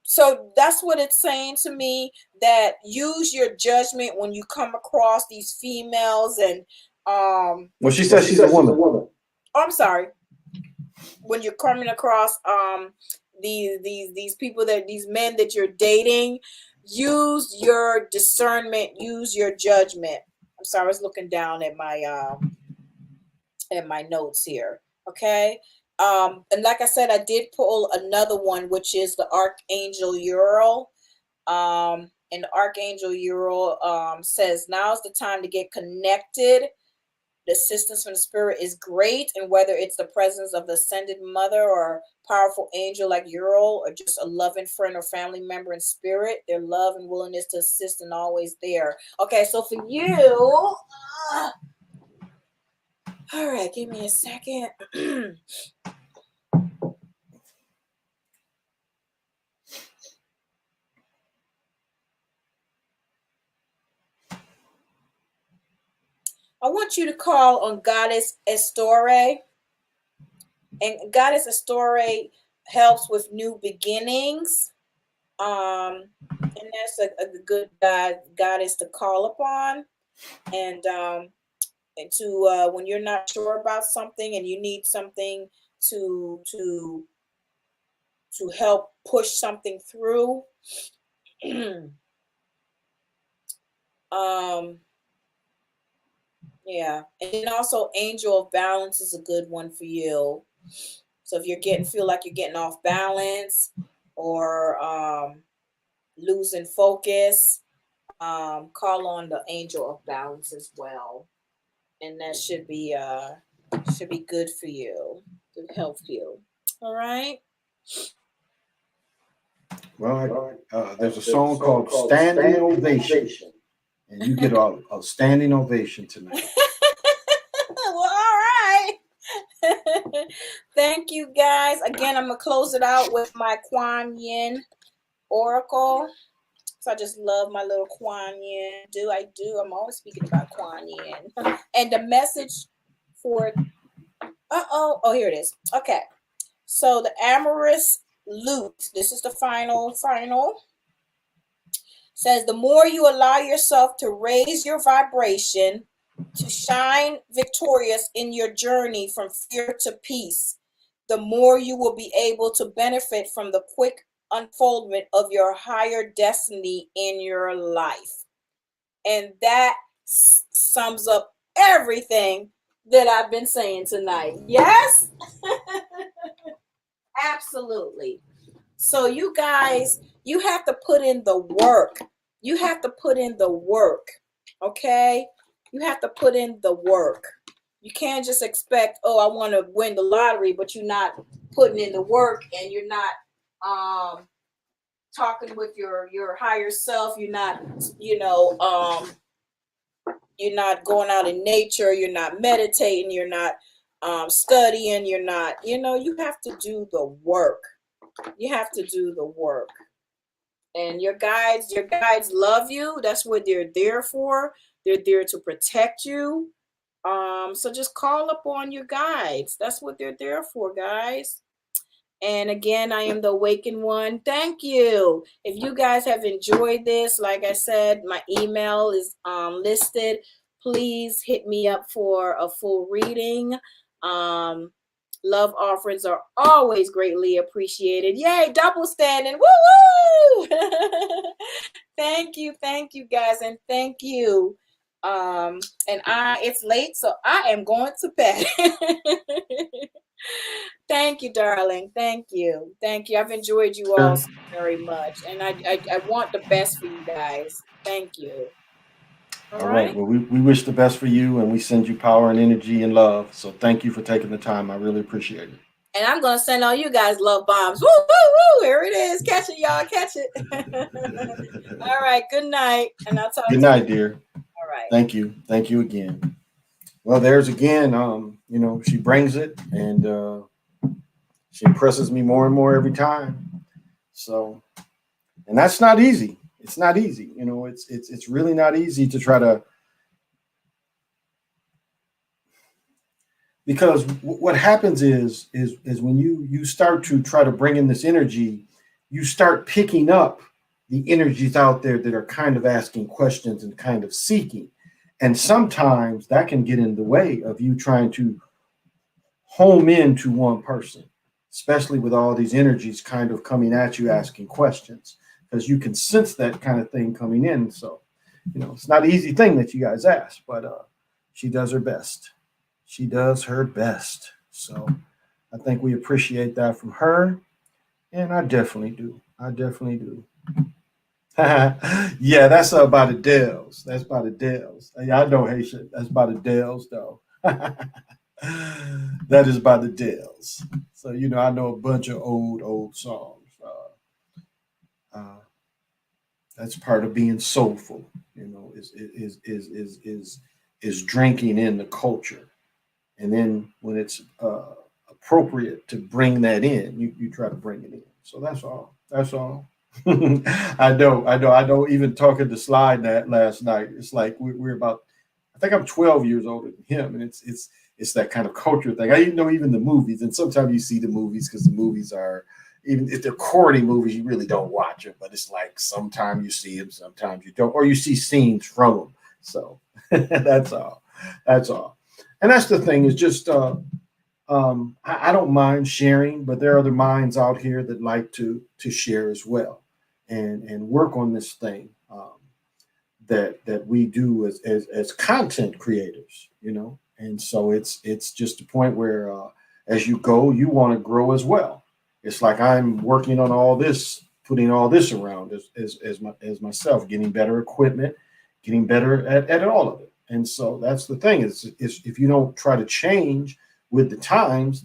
So that's what it's saying to me. That use your judgment when you come across these females and Well, she says she's a woman. Oh, I'm sorry. When you're coming across these people, these men that you're dating, use your discernment, use your judgment. I'm sorry, I was looking down at my notes here. Okay. And like I said, I did pull another one, which is the Archangel Uriel. And the Archangel Uriel says now's the time to get connected. The assistance from the spirit is great, and whether it's the presence of the ascended mother or powerful angel like Uriel, or just a loving friend or family member in spirit, their love and willingness to assist and always there. Okay, so for you, all right, give me a second. I want you to call on Goddess Astore. And Goddess Astore helps with new beginnings. And that's a good goddess to call upon. And to when you're not sure about something and you need something to help push something through. Yeah, and then also Angel of Balance is a good one for you. So if you're feel like you're getting off balance or losing focus, call on the Angel of Balance as well, and that should be good for you, to help you. All right. Well, there's a song called "Standing Ovation," and you get a standing ovation tonight. Well, all right. Thank you, guys. Again, I'm gonna close it out with my Kuan Yin Oracle. So I just love my little Kuan Yin. I do. I'm always speaking about Kuan Yin. And the message for here it is. Okay. So the amorous lute. This is the final. Says the more you allow yourself to raise your vibration, to shine victorious in your journey from fear to peace, the more you will be able to benefit from the quick unfoldment of your higher destiny in your life. And that sums up everything that I've been saying tonight. Yes? Absolutely. So you guys, You have to put in the work. You have to put in the work. Okay? You have to put in the work. You can't just expect, oh, I want to win the lottery, but you're not putting in the work, and you're not talking with your higher self. You're not, you're not going out in nature. You're not meditating. You're not studying. You're not, you have to do the work. You have to do the work. And your guides love you. That's what they're there for. They're there to protect you. So just call upon your guides. That's what they're there for, guys. And again, I am the Awakened One. Thank you. If you guys have enjoyed this, like I said, my email is listed. Please hit me up for a full reading. Love offerings are always greatly appreciated. Yay, double standing. Woo woo! Thank you guys, and thank you. And it's late, so I am going to bed. Thank you, darling. Thank you. I've enjoyed you all so very much, and I want the best for you guys. Thank you. All right. Well, we wish the best for you, and we send you power and energy and love. So thank you for taking the time. I really appreciate it. And I'm going to send all you guys love bombs. Woo, woo, woo. Here it is. Catch it, y'all. Catch it. All right. Good night. And I'll talk to you. Good night, dear. All right. Thank you. Thank you again. Well, there's again, she brings it, and she impresses me more and more every time. So, and that's not easy. It's not easy. It's really not easy to try to, because what happens is when you start to try to bring in this energy, you start picking up the energies out there that are kind of asking questions and kind of seeking. And sometimes that can get in the way of you trying to home into one person, especially with all these energies kind of coming at you, asking questions, because you can sense that kind of thing coming in. So, it's not an easy thing that you guys ask, but she does her best. She does her best. So I think we appreciate that from her. And I definitely do. Yeah, that's about Adele's. That's about Adele's. Yeah, I know Haitian. That's about Adele's, though. That is by the Dells. So I know a bunch of old songs. That's part of being soulful. Is drinking in the culture, and then when it's appropriate to bring that in, you try to bring it in. So that's all. I know. Even talking to Slide that last night, it's like we're about. I think I'm 12 years older than him, and it's that kind of culture thing. I know even the movies, and sometimes you see the movies because the movies are, even if they're corny movies, you really don't watch them. But it's like sometimes you see them, sometimes you don't, or you see scenes from them. So that's all. And that's the thing, is just I don't mind sharing, but there are other minds out here that like to share as well, and work on this thing that we do as content creators, And so it's just a point where as you go, you want to grow as well. It's like I'm working on all this, putting all this around as myself, getting better equipment, getting better at all of it. And so that's the thing, is if you don't try to change with the times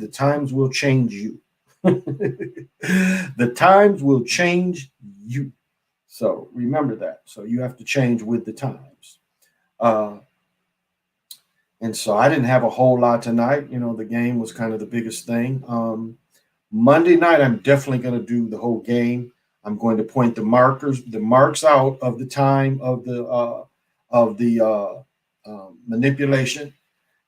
will change you. The times will change you. So remember that. So you have to change with the times. And so I didn't have a whole lot tonight. The game was kind of the biggest thing. Monday night, I'm definitely going to do the whole game. I'm going to point the marks out of the time of the manipulation.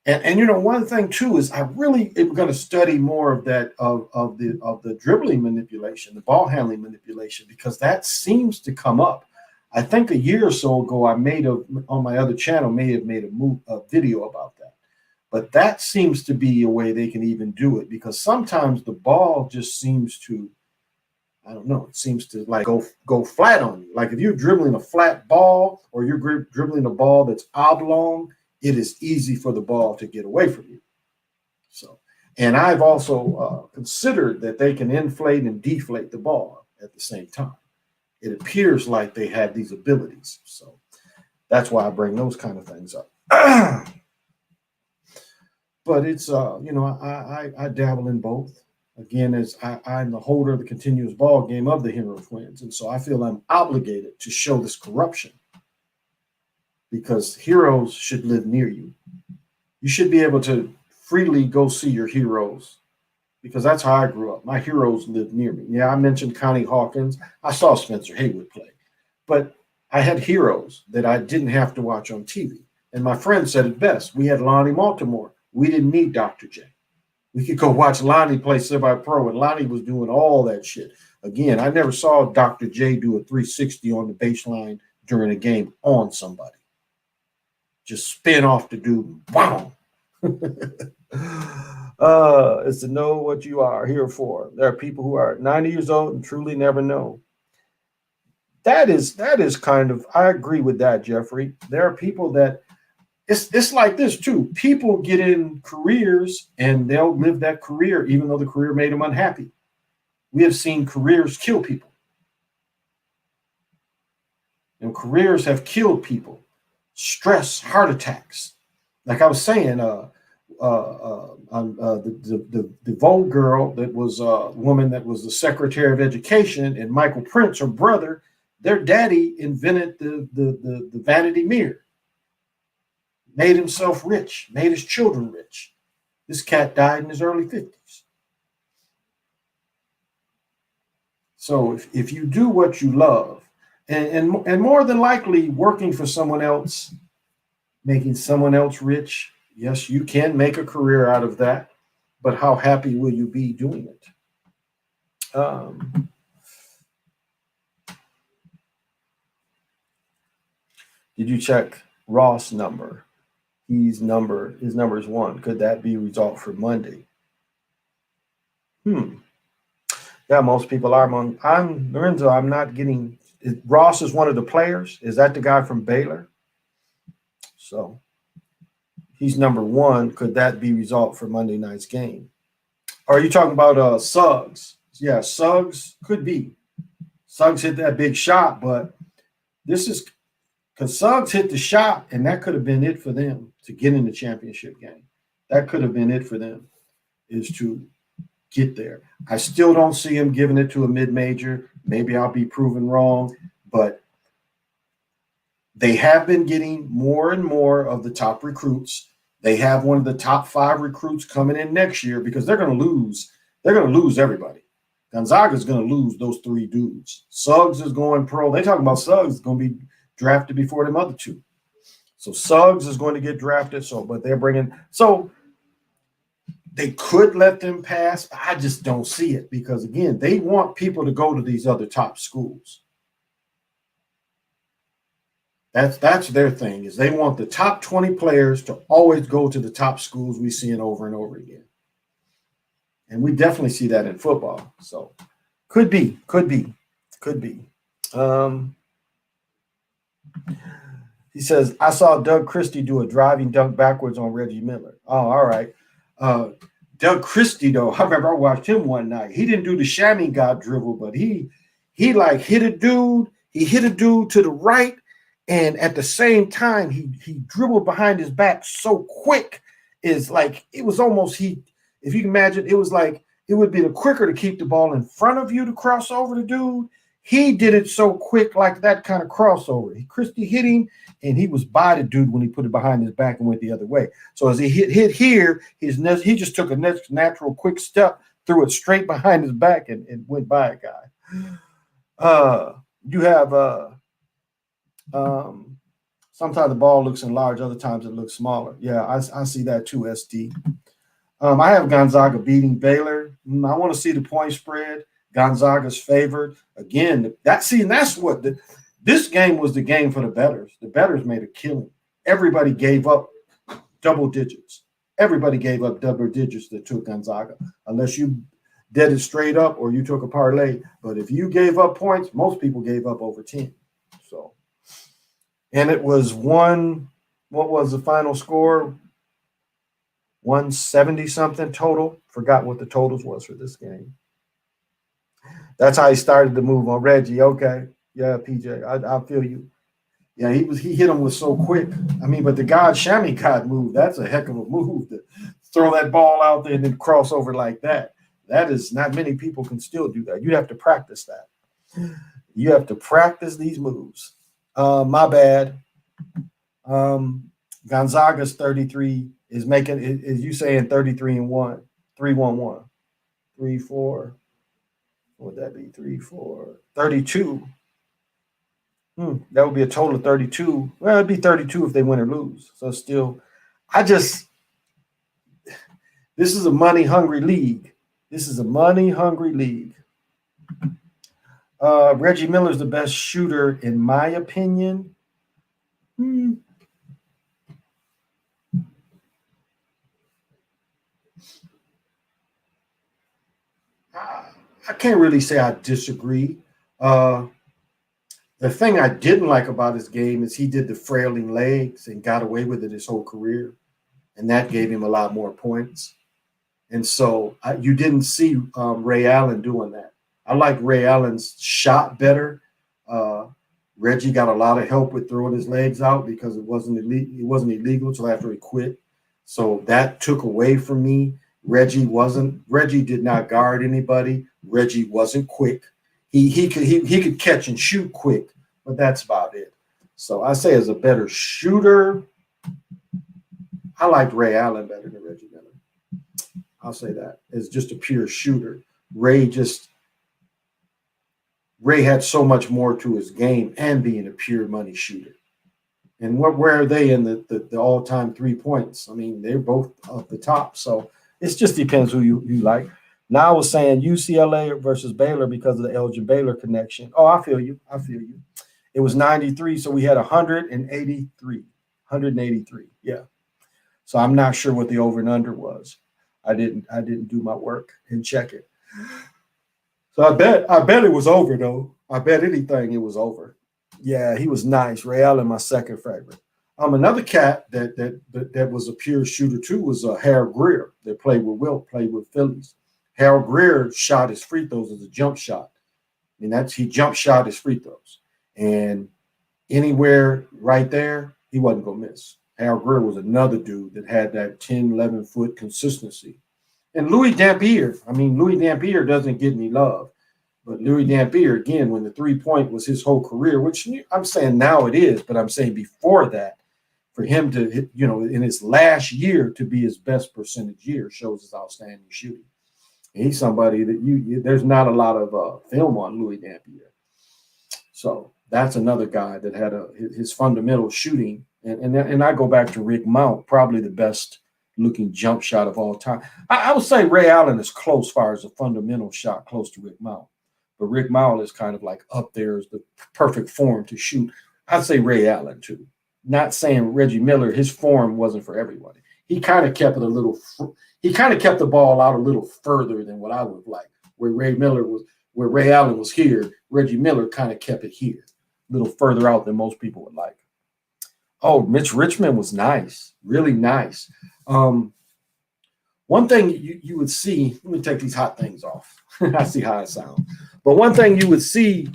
And one thing too is I really am going to study more of that of the dribbling manipulation, the ball handling manipulation, because that seems to come up. I think a year or so ago, I on my other channel may have made a video about that. But that seems to be a way they can even do it, because sometimes the ball just seems to, I don't know, it seems to like go flat on you. Like if you're dribbling a flat ball, or you're dribbling a ball that's oblong, it is easy for the ball to get away from you. So, and I've also considered that they can inflate and deflate the ball at the same time. it appears like they have these abilities. So that's why I bring those kind of things up. But it's I dabble in both. Again, as I'm the holder of the continuous ball game of the Hero Twins, and so I feel I'm obligated to show this corruption because heroes should live near you. You should be able to freely go see your heroes because that's how I grew up. My heroes lived near me. Yeah, I mentioned Connie Hawkins. I saw Spencer Haywood play, but I had heroes that I didn't have to watch on TV. And my friend said it best. We had Lonnie Baltimore. We didn't need Dr. J. We could go watch Lonnie play semi-pro, and Lonnie was doing all that shit. Again, I never saw Dr. J do a 360 on the baseline during a game on somebody. Just spin off the dude. Wow. It's to know what you are here for. There are people who are 90 years old and truly never know. That is kind of, I agree with that, Jeffrey. There are people that, it's like this too. People get in careers and they'll live that career even though the career made them unhappy. We have seen careers kill people. And careers have killed people. Stress, heart attacks. Like I was saying, the Vogue girl that was a woman that was the Secretary of Education, and Michael Prince, her brother, their daddy invented the vanity mirror. Made himself rich, made his children rich. This cat died in his early 50s. So if you do what you love, and more than likely working for someone else, making someone else rich, yes, you can make a career out of that, but how happy will you be doing it? Did you check Ross' number? His number is 1. Could that be a result for Monday? Yeah, most people are. I'm Lorenzo. I'm not getting. Ross is one of the players. Is that the guy from Baylor? So he's number 1. Could that be result for Monday night's game? Are you talking about Suggs? Yeah, Suggs could be. Suggs hit that big shot, but this is because Suggs hit the shot, and that could have been it for them to get in the championship game. That could have been it for them, is to get there. I still don't see him giving it to a mid-major. Maybe I'll be proven wrong, but they have been getting more and more of the top recruits. They have one of the top 5 recruits coming in next year because they're going to lose. They're going to lose everybody. Gonzaga is going to lose those 3 dudes. Suggs is going pro. They talking about Suggs is going to be drafted before them other 2. So Suggs is going to get drafted. But they're bringing. So they could let them pass. I just don't see it because, again, they want people to go to these other top schools. That's their thing, is they want the top 20 players to always go to the top schools we see it over and over again. And we definitely see that in football. So could be. He says, I saw Doug Christie do a driving dunk backwards on Reggie Miller. Oh, all right. Doug Christie, though, I remember I watched him one night. He didn't do the Shammy God dribble, but he like hit a dude. He hit a dude to the right, and at the same time, he dribbled behind his back so quick. Is like it was almost if you can imagine, it was like it would be the quicker to keep the ball in front of you to cross over the dude. He did it so quick, like that kind of crossover. Christie hit him, and he was by the dude when he put it behind his back and went the other way. So as he hit here, he just took a natural quick step, threw it straight behind his back, and went by a guy. You have sometimes the ball looks enlarged, other times it looks smaller. Yeah, I see that too, ST. I have Gonzaga beating Baylor. I want to see the point spread. Gonzaga's favored. Again, that's what this game was, the game for the bettors. The bettors made a killing. Everybody gave up double digits. Everybody gave up double digits that took Gonzaga, unless you did it straight up or you took a parlay. But if you gave up points, most people gave up over 10. So, and it was what was the final score? 170 something total. Forgot what the totals was for this game. That's how he started the move on Reggie. Okay. Yeah, PJ, I feel you. Yeah, he hit him with so quick. I mean, but the God Shammy God move, that's a heck of a move to throw that ball out there and then cross over like that. That is not many people can still do that. You have to practice that. You have to practice these moves. My bad. Gonzaga's 33 is making is you saying 33 and 1, 3-1-1, 3-4. What would that be? 3-4, 32. That would be a total of 32. Well, it'd be 32 if they win or lose. So still, this is a money hungry league. This is a money hungry league. Reggie Miller's the best shooter, in my opinion. I can't really say I disagree. The thing I didn't like about his game is he did the frailing legs and got away with it his whole career. And that gave him a lot more points. And so you didn't see Ray Allen doing that. I like Ray Allen's shot better. Reggie got a lot of help with throwing his legs out because it wasn't illegal until after he quit. So that took away from me. Reggie did not guard anybody. Reggie wasn't quick. He could catch and shoot quick, but that's about it. So I say as a better shooter, I liked Ray Allen better than Reggie Miller. I'll say that as just a pure shooter. Ray had so much more to his game and being a pure money shooter. And where are they in the all-time 3 points? I mean, they're both at the top. So it just depends who you like. Now I was saying UCLA versus Baylor because of the Elgin Baylor connection. Oh, I feel you. It was 93, so we had 183. 183. Yeah. So I'm not sure what the over and under was. I didn't do my work and check it. So I bet it was over though. I bet anything it was over. Yeah, he was nice. Ray Allen, my second favorite. Another cat that was a pure shooter too was Harold Greer that played with Phillies. Harold Greer shot his free throws as a jump shot. I mean, he jump shot his free throws. And anywhere right there, he wasn't going to miss. Harold Greer was another dude that had that 10, 11-foot consistency. And Louis Dampier doesn't get any love. But Louis Dampier, again, when the 3-point was his whole career, which I'm saying now it is, but I'm saying before that, for him to, in his last year to be his best percentage year shows his outstanding shooting. He's somebody that there's not a lot of film on Louis Dampier. So that's another guy that had his fundamental shooting. And I go back to Rick Mount, probably the best looking jump shot of all time. I would say Ray Allen is close as far as a fundamental shot, close to Rick Mount. But Rick Mount is kind of like up there as the perfect form to shoot. I'd say Ray Allen too. Not saying Reggie Miller, his form wasn't for everybody. He kind of kept the ball out a little further than what I would like. Where Ray Allen was here, Reggie Miller kind of kept it here, a little further out than most people would like. Oh, Mitch Richmond was nice, really nice. One thing you would see, let me take these hot things off. I see how it sounds. But one thing you would see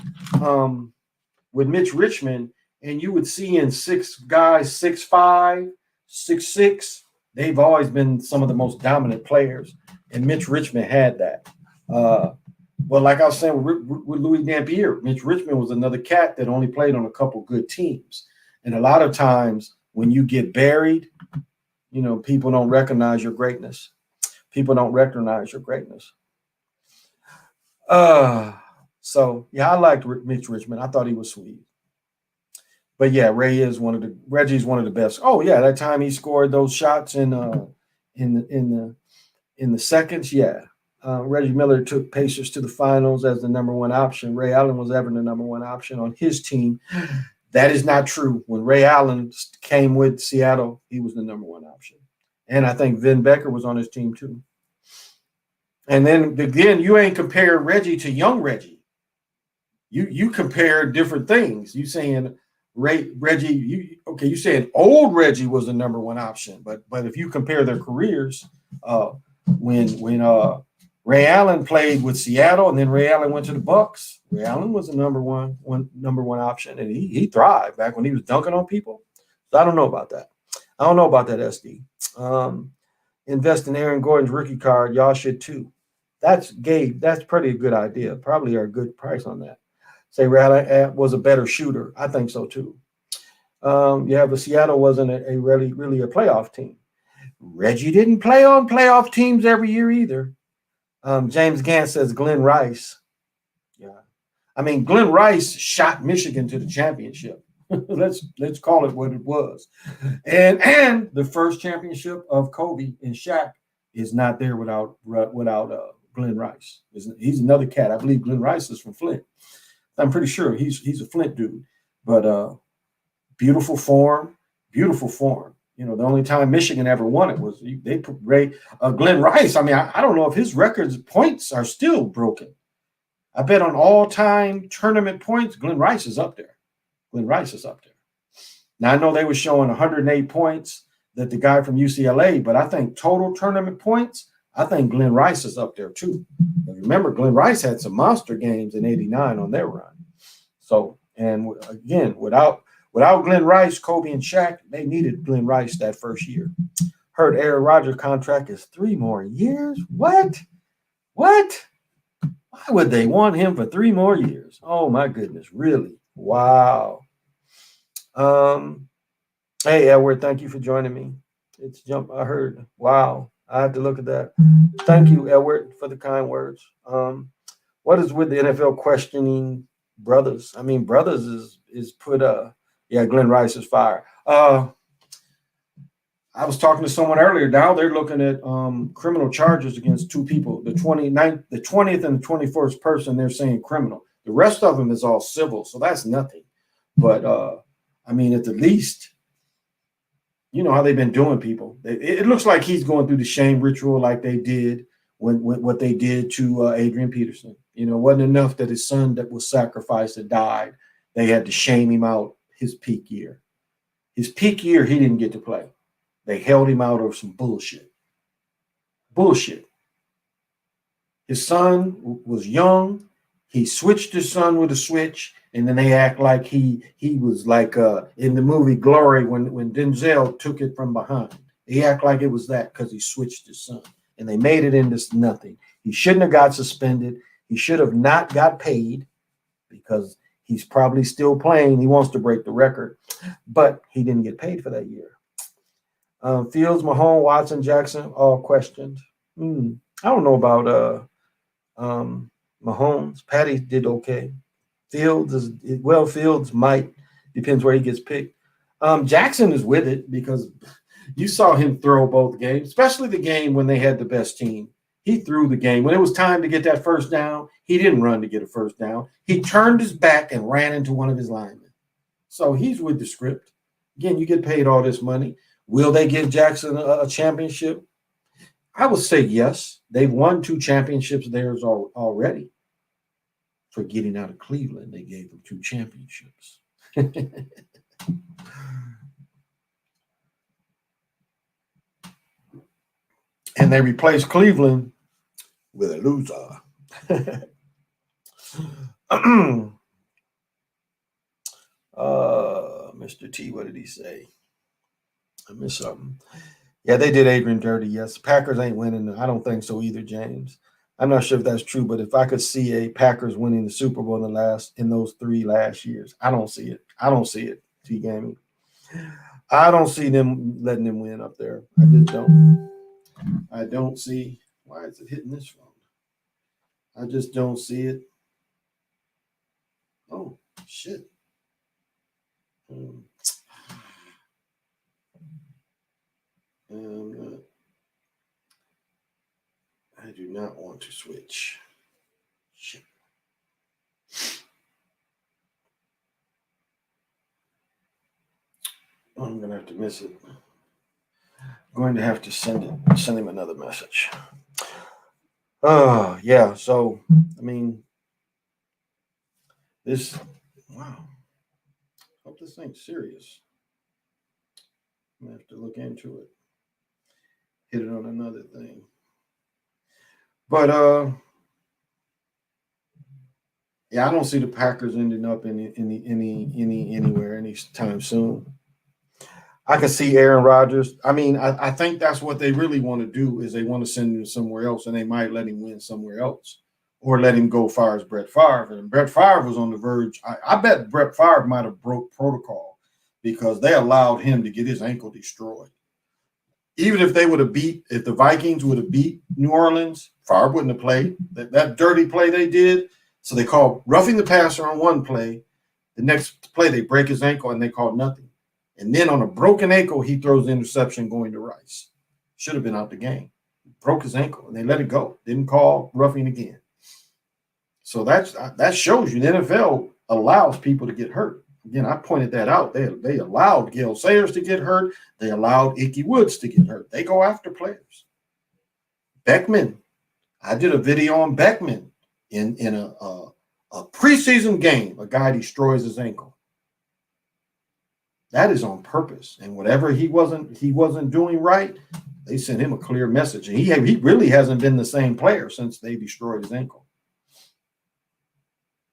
with Mitch Richmond, and you would see in 6 guys, 6'5", 6'6", they've always been some of the most dominant players. And Mitch Richmond had that. Well, like I was saying with Louis Dampier, Mitch Richmond was another cat that only played on a couple good teams. And a lot of times when you get buried, people don't recognize your greatness. So yeah, I liked Mitch Richmond. I thought he was sweet. But yeah, Reggie's one of the best. Oh yeah, that time he scored those shots in the seconds. Yeah, Reggie Miller took Pacers to the finals as the number one option. Ray Allen was ever the number one option on his team. That is not true. When Ray Allen came with Seattle, he was the number one option. And I think Vin Becker was on his team too. And then again, you ain't compare Reggie to young Reggie. You compare different things. You saying Reggie, you saying old Reggie was the number one option, but if you compare their careers, when Ray Allen played with Seattle, and then Ray Allen went to the Bucks. Ray Allen was the number one option, and he thrived back when he was dunking on people. So I don't know about that. I don't know about that, SD. Invest in Aaron Gordon's rookie card. Y'all should too. That's Gabe. That's pretty good idea. Probably a good price on that. Say Ray Allen was a better shooter. I think so too. But Seattle wasn't really a playoff team. Reggie didn't play on playoff teams every year either. James Gant says Glenn Rice. Yeah. I mean, Glenn Rice shot Michigan to the championship. let's call it what it was. And the first championship of Kobe and Shaq is not there without Glenn Rice. He's another cat. I believe Glenn Rice is from Flint. I'm pretty sure he's a Flint dude. But beautiful form. You know, the only time Michigan ever won it was they put Glenn Rice. I mean, I don't know if his records points are still broken. I bet on all-time tournament points, Glenn Rice is up there. Now, I know they were showing 108 points that the guy from UCLA, but I think total tournament points, I think Glenn Rice is up there too. But remember, Glenn Rice had some monster games in '89 on their run. So, and again, without Glenn Rice, Kobe, and Shaq, they needed Glenn Rice that first year. Heard Aaron Rodgers' contract is 3 more years. What? Why would they want him for 3 more years? Oh my goodness, really? Wow. Hey Edward, thank you for joining me. It's jump. I heard. Wow. I have to look at that. Thank you, Edward, for the kind words. What is with the NFL questioning brothers? I mean, brothers is put Glenn Rice is fired. I was talking to someone earlier. Now they're looking at criminal charges against 2 people. The 20th and the 21st person, they're saying criminal. The rest of them is all civil, so that's nothing. But I mean, at the least, you know how they've been doing people. It looks like he's going through the shame ritual like they did when what they did to Adrian Peterson. You know, it wasn't enough that his son that was sacrificed had died. They had to shame him out his peak year. His peak year, he didn't get to play. They held him out of some bullshit. His son was young. He switched his son with a switch, and then they act like he was like in the movie Glory when Denzel took it from behind. They act like it was that because he switched his son, and they made it into nothing. He shouldn't have got suspended. He should have not got paid because he's probably still playing. He wants to break the record, but he didn't get paid for that year. Fields, Mahomes, Watson, Jackson, all questioned. I don't know about Mahomes. Patty did okay. Fields might, depends where he gets picked. Jackson is with it because you saw him throw both games, especially the game when they had the best team. He threw the game. When it was time to get that first down, he didn't run to get a first down. He turned his back and ran into one of his linemen. So he's with the script. Again, you get paid all this money. Will they give Jackson a championship? I would say yes. They've won 2 championships theirs already. For getting out of Cleveland, they gave them 2 championships. And they replaced Cleveland with a loser. Mr. T, what did he say? I missed something. Yeah, they did Adrian dirty. Yes, Packers ain't winning. I don't think so either, James. I'm not sure if that's true, but if I could see a Packers winning the Super Bowl in those 3 last years, I don't see it. T Gaming. I don't see them letting them win up there. I just don't. I don't see. Why is it hitting this phone? I just don't see it. Oh shit. I do not want to switch. Shit. I'm going to have to miss it. I'm going to have to send him another message. Yeah. So, I mean, wow. Hope this thing's serious. I'm going to have to look into it. Hit it on another thing. But yeah, I don't see the Packers ending up anywhere anytime soon. I can see Aaron Rodgers. I mean, I think that's what they really want to do is they want to send him somewhere else, and they might let him win somewhere else, or let him go far as Brett Favre. And Brett Favre was on the verge. I bet Brett Favre might have broke protocol because they allowed him to get his ankle destroyed. Even if if the Vikings would have beat New Orleans, Favre wouldn't have played. That dirty play they did. So they called roughing the passer on one play. The next play, they break his ankle and they called nothing. And then on a broken ankle, he throws the interception going to Rice. Should have been out the game. Broke his ankle and they let it go. Didn't call roughing again. So that shows you the NFL allows people to get hurt. Again, I pointed that out. They allowed Gale Sayers to get hurt. They allowed Ickey Woods to get hurt. They go after players. Beckman. I did a video on Beckman in a preseason game. A guy destroys his ankle. That is on purpose. And whatever he wasn't doing right, they sent him a clear message. And he really hasn't been the same player since they destroyed his ankle.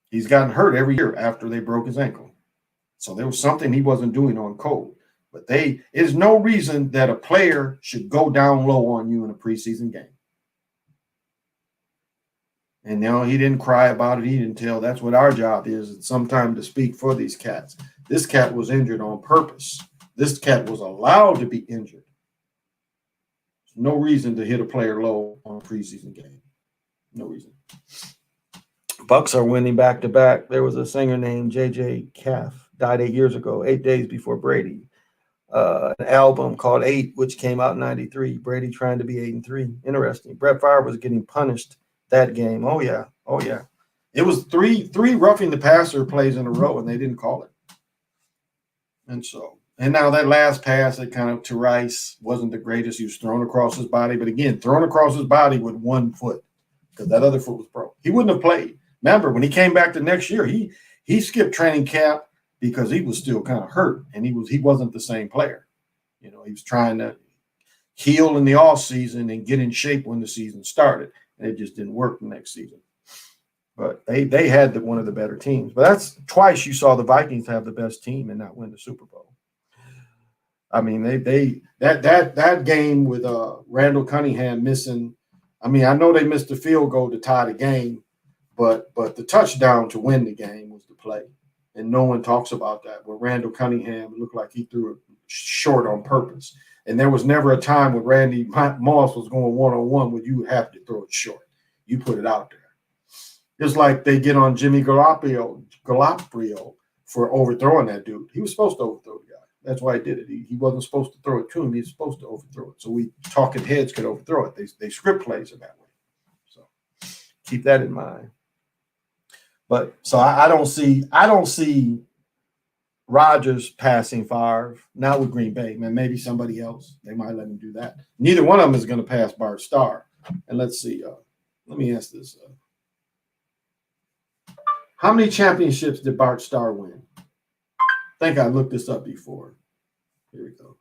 He's gotten hurt every year after they broke his ankle. So there was something he wasn't doing on code. But there's no reason that a player should go down low on you in a preseason game. And now he didn't cry about it. He didn't tell. That's what our job is. It's sometime to speak for these cats. This cat was injured on purpose. This cat was allowed to be injured. There's no reason to hit a player low on a preseason game. No reason. Bucks are winning back-to-back. There was a singer named J.J. Calf, died 8 years ago, 8 days before Brady. An album called 8, which came out in 93. Brady trying to be 8-3. Interesting. Brett Favre was getting punished that game. Oh, yeah. Oh, yeah. It was three roughing the passer plays in a row, and they didn't call it. And now that last pass that kind of to Rice wasn't the greatest. He was thrown across his body. But again, thrown across his body with one foot because that other foot was broke. He wouldn't have played. Remember, when he came back the next year, he skipped training camp because he was still kind of hurt, and he wasn't the same player. You know, he was trying to heal in the off season and get in shape when the season started, and it just didn't work the next season. But they had one of the better teams. But that's twice you saw the Vikings have the best team and not win the Super Bowl. I mean, that game with Randall Cunningham missing. I mean, I know they missed the field goal to tie the game, but the touchdown to win the game was the play. And no one talks about that. Where Randall Cunningham looked like he threw it short on purpose. And there was never a time when Randy Moss was going one-on-one where you have to throw it short. You put it out there. It's like they get on Jimmy Garoppolo for overthrowing that dude. He was supposed to overthrow the guy. That's why he did it. He wasn't supposed to throw it to him. He was supposed to overthrow it. So we talking heads could overthrow it. They script plays it that way. So keep that in mind. But so I don't see Rodgers passing Favre. Not with Green Bay, man. Maybe somebody else. They might let him do that. Neither one of them is going to pass Bart Starr. And let's see. Let me ask this. How many championships did Bart Starr win? I think I looked this up before. Here we go.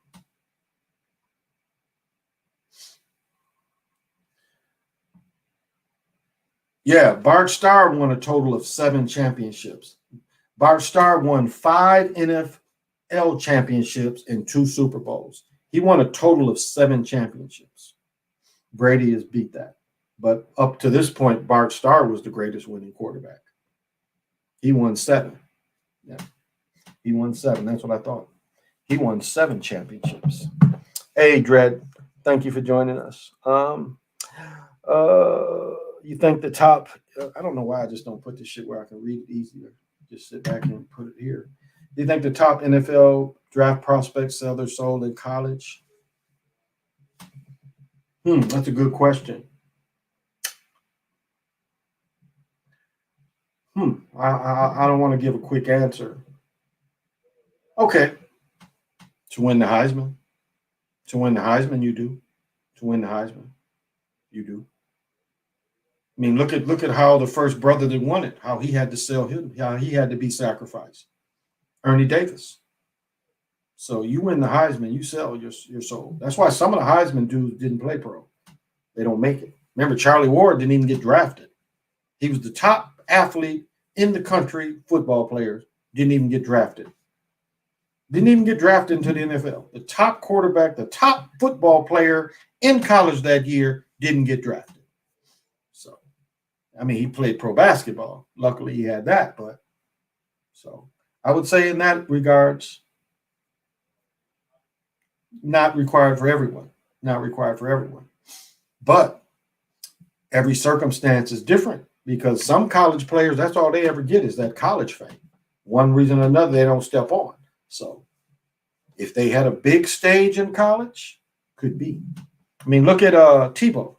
Yeah, Bart Starr won a total of 7 championships. Bart Starr won 5 NFL championships and 2 Super Bowls. He won a total of 7 championships. Brady has beat that. But up to this point, Bart Starr was the greatest winning quarterback. He won 7. Yeah, he won 7. That's what I thought. He won 7 championships. Hey, Dredd, thank you for joining us. You think the top, I don't know why I just don't put this shit where I can read it easier. Just sit back and put it here. Do you think the top NFL draft prospects sell their soul in college? That's a good question. I don't want to give a quick answer. Okay. To win the Heisman. To win the Heisman, you do. To win the Heisman, you do. I mean, look at how the first brother that won it, how he had to sell him, how he had to be sacrificed. Ernie Davis. So you win the Heisman, you sell your soul. That's why some of the Heisman dudes didn't play pro. They don't make it. Remember, Charlie Ward didn't even get drafted. He was the top athlete in the country, football players, didn't even get drafted. Didn't even get drafted into the NFL. The top quarterback, the top football player in college that year didn't get drafted. So, I mean, he played pro basketball. Luckily, he had that. But so I would say in that regards, not required for everyone. Not required for everyone. But every circumstance is different because some college players, that's all they ever get is that college fame. One reason or another, they don't step on. So if they had a big stage in college, could be. I mean, look at Tebow.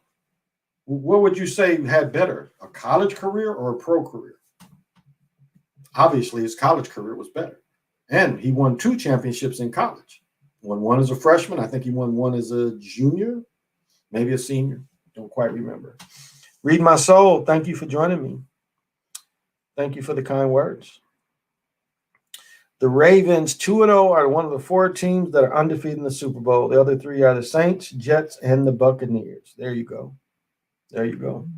What would you say had better, a college career or a pro career? Obviously, his college career was better. And he won 2 championships in college. Won one as a freshman. I think he won one as a junior, maybe a senior. Don't quite remember. Read my soul. Thank you for joining me. Thank you for the kind words. The Ravens 2-0 are one of the 4 teams that are undefeated in the Super Bowl. The other 3 are the Saints, Jets, and the Buccaneers. There you go. There you go.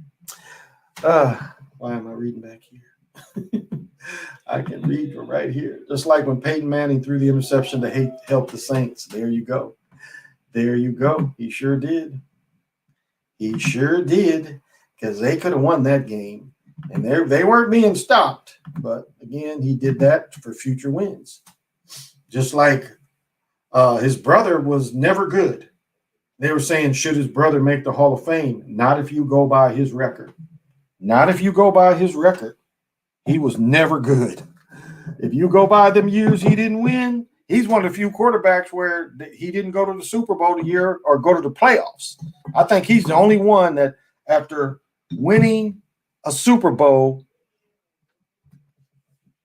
Why am I reading back here? I can read from right here. Just like when Peyton Manning threw the interception to help the Saints. There you go. There you go. He sure did. He sure did, because they could have won that game. And they weren't being stopped. But, again, he did that for future wins. Just like his brother was never good. They were saying, should his brother make the Hall of Fame? Not if you go by his record. Not if you go by his record. He was never good. If you go by them years he didn't win, he's one of the few quarterbacks where he didn't go to the Super Bowl a year or go to the playoffs. I think he's the only one that after winning a Super Bowl,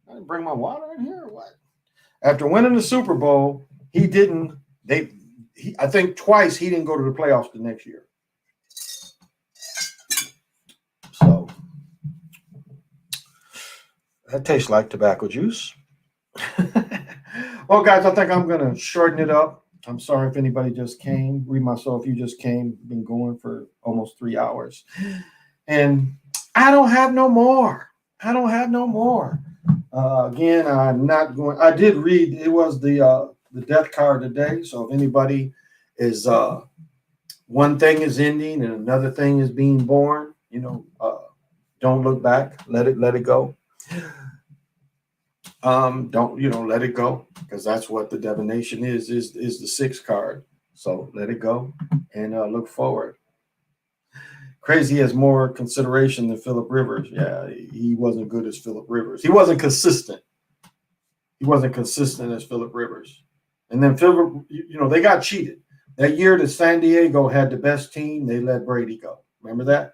I didn't bring my water in here or what? After winning the Super Bowl, he didn't. I think twice he didn't go to the playoffs the next year. So that tastes like tobacco juice. Well, guys, I think I'm going to shorten it up. I'm sorry if anybody just came. Read my soul if you just came. Been going for almost 3 hours. And I don't have no more. I don't have no more. Again, I'm not going. I did read. It was the death card today. So if anybody is one thing is ending and another thing is being born, don't look back. Let it go. Don't let it go, because that's what the divination is the 6 card. So let it go and look forward. Crazy has more consideration than Phillip Rivers. Yeah, he wasn't good as Phillip Rivers. He wasn't consistent. He wasn't consistent as Phillip Rivers. And then Phillip, they got cheated. That year that San Diego had the best team, they let Brady go. Remember that?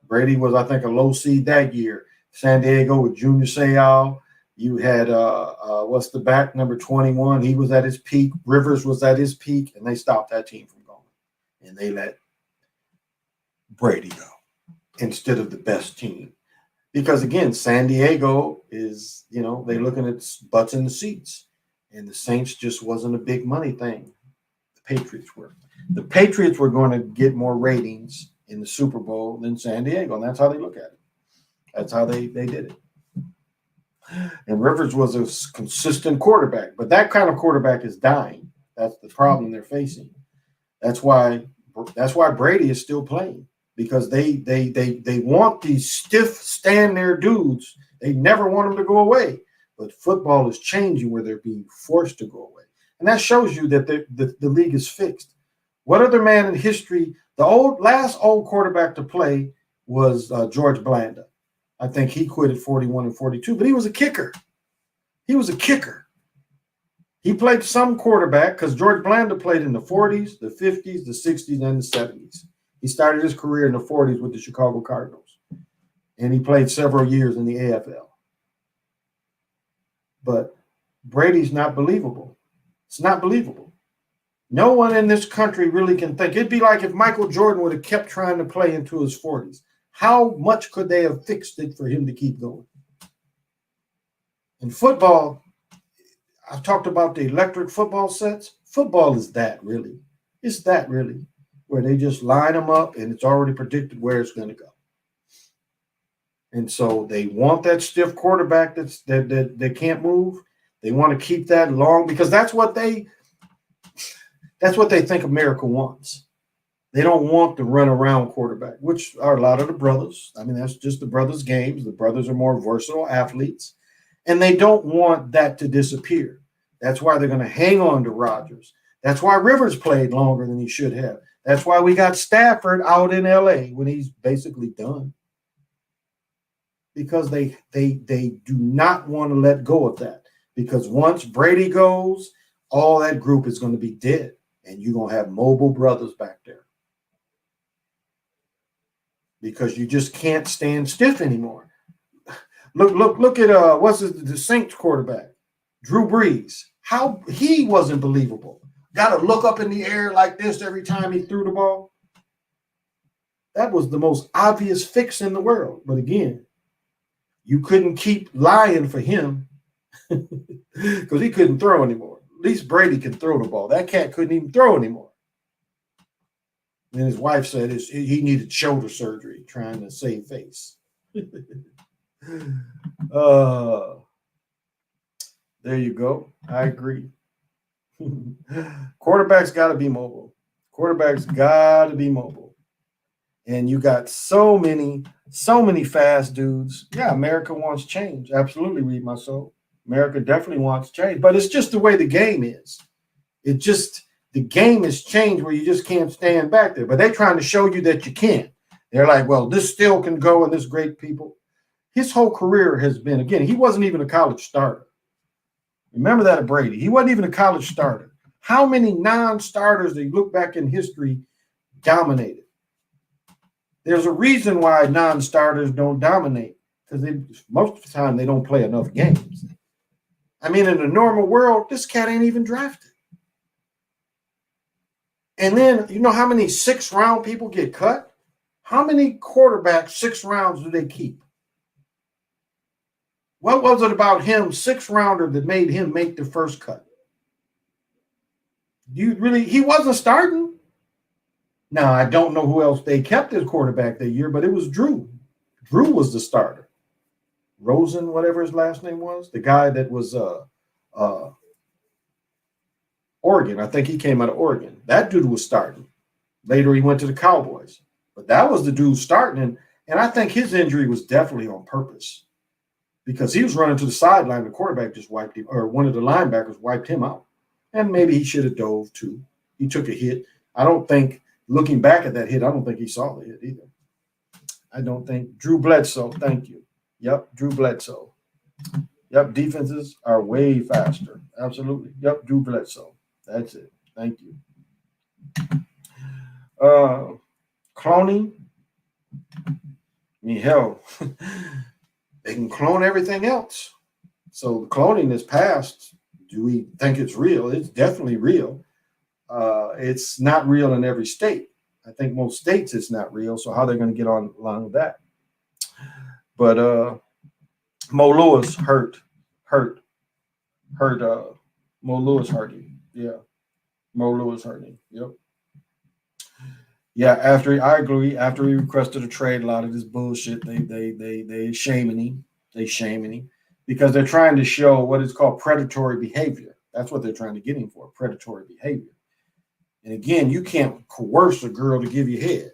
Brady was, I think, a low seed that year. San Diego with Junior Seau. You had, what's the back, number 21? He was at his peak. Rivers was at his peak, and they stopped that team from going. And they let Brady go instead of the best team. Because, again, San Diego is, they're looking at butts in the seats. And the Saints just wasn't a big money thing. The Patriots were. The Patriots were going to get more ratings in the Super Bowl than San Diego, and that's how they look at it. That's how they did it. And Rivers was a consistent quarterback, but that kind of quarterback is dying. That's the problem they're facing. That's why Brady is still playing, because they want these stiff stand there dudes. They never want them to go away. But football is changing where they're being forced to go away, and that shows you that the league is fixed. What other man in history? The last old quarterback to play was George Blanda. I think he quit at 41 and 42, but he was a kicker. He was a kicker. He played some quarterback, because George Blanda played in the 40s, the 50s, the 60s, and the 70s. He started his career in the 40s with the Chicago Cardinals, and he played several years in the AFL. But Brady's not believable. It's not believable. No one in this country really can think. It'd be like if Michael Jordan would have kept trying to play into his 40s. How much could they have fixed it for him to keep going? In football, I've talked about the electric football sets. Football is that, really. It's that, really. where they just line them up and it's already predicted where it's going to go. And so they want that stiff quarterback that can't move. They want to keep that long because that's what they think America wants. They don't want the run around quarterback, which are a lot of the brothers. I mean, that's just the brothers' games. The brothers are more versatile athletes, and they don't want that to disappear. That's why they're going to hang on to Rodgers. That's why Rivers played longer than he should have. That's why we got Stafford out in LA when he's basically done. Because they do not want to let go of that. Because once Brady goes, all that group is going to be dead. And you're going to have mobile brothers back there. Because you just can't stand stiff anymore. Look at the Saints quarterback, Drew Brees. How he wasn't believable. Got to look up in the air like this every time he threw the ball. That was the most obvious fix in the world. But again, you couldn't keep lying for him because he couldn't throw anymore. At least Brady can throw the ball. That cat couldn't even throw anymore. And his wife said he needed shoulder surgery trying to save face. There you go. I agree. Quarterbacks got to be mobile. And you got so many fast dudes. Yeah, America wants change. Absolutely, read my soul. America definitely wants change. But it's just the way the game is. The game has changed where you just can't stand back there. But they're trying to show you that you can. They're like, well, this still can go and this great people. His whole career has been, again, he wasn't even a college starter. Remember that of Brady. He wasn't even a college starter. How many non-starters that you look back in history dominated? There's a reason why non-starters don't dominate because most of the time they don't play enough games. I mean, in the normal world, this cat ain't even drafted. And then, you know how many 6th-round people get cut? How many quarterbacks 6 rounds do they keep? What was it about him, 6th-rounder, that made him make the first cut? He wasn't starting. Now, I don't know who else they kept as quarterback that year, but it was Drew. Drew was the starter. Rosen, whatever his last name was, the guy that was Oregon. I think he came out of Oregon. That dude was starting. Later, he went to the Cowboys. But that was the dude starting, and I think his injury was definitely on purpose because he was running to the sideline. The quarterback just wiped him, or one of the linebackers wiped him out. And maybe he should have dove too. He took a hit. I don't think, looking back at that hit, I don't think he saw the hit either. I don't think. Drew Bledsoe, thank you. Yep, Drew Bledsoe. Yep, defenses are way faster. Absolutely. Yep, Drew Bledsoe. That's it. Thank you. Cloning. I mean, hell, they can clone everything else. So the cloning is past. Do we think it's real? It's definitely real. It's not real in every state. I think most states it's not real. So how they're going to get along with that? But Mo Lewis hurt. Mo Lewis hurting. Yeah, Mo Lewis hurting. Yep. Yeah, I agree. After he requested a trade, a lot of this bullshit, they shaming him. They shaming him because they're trying to show what is called predatory behavior. That's what they're trying to get him for, predatory behavior. And again, you can't coerce a girl to give you head.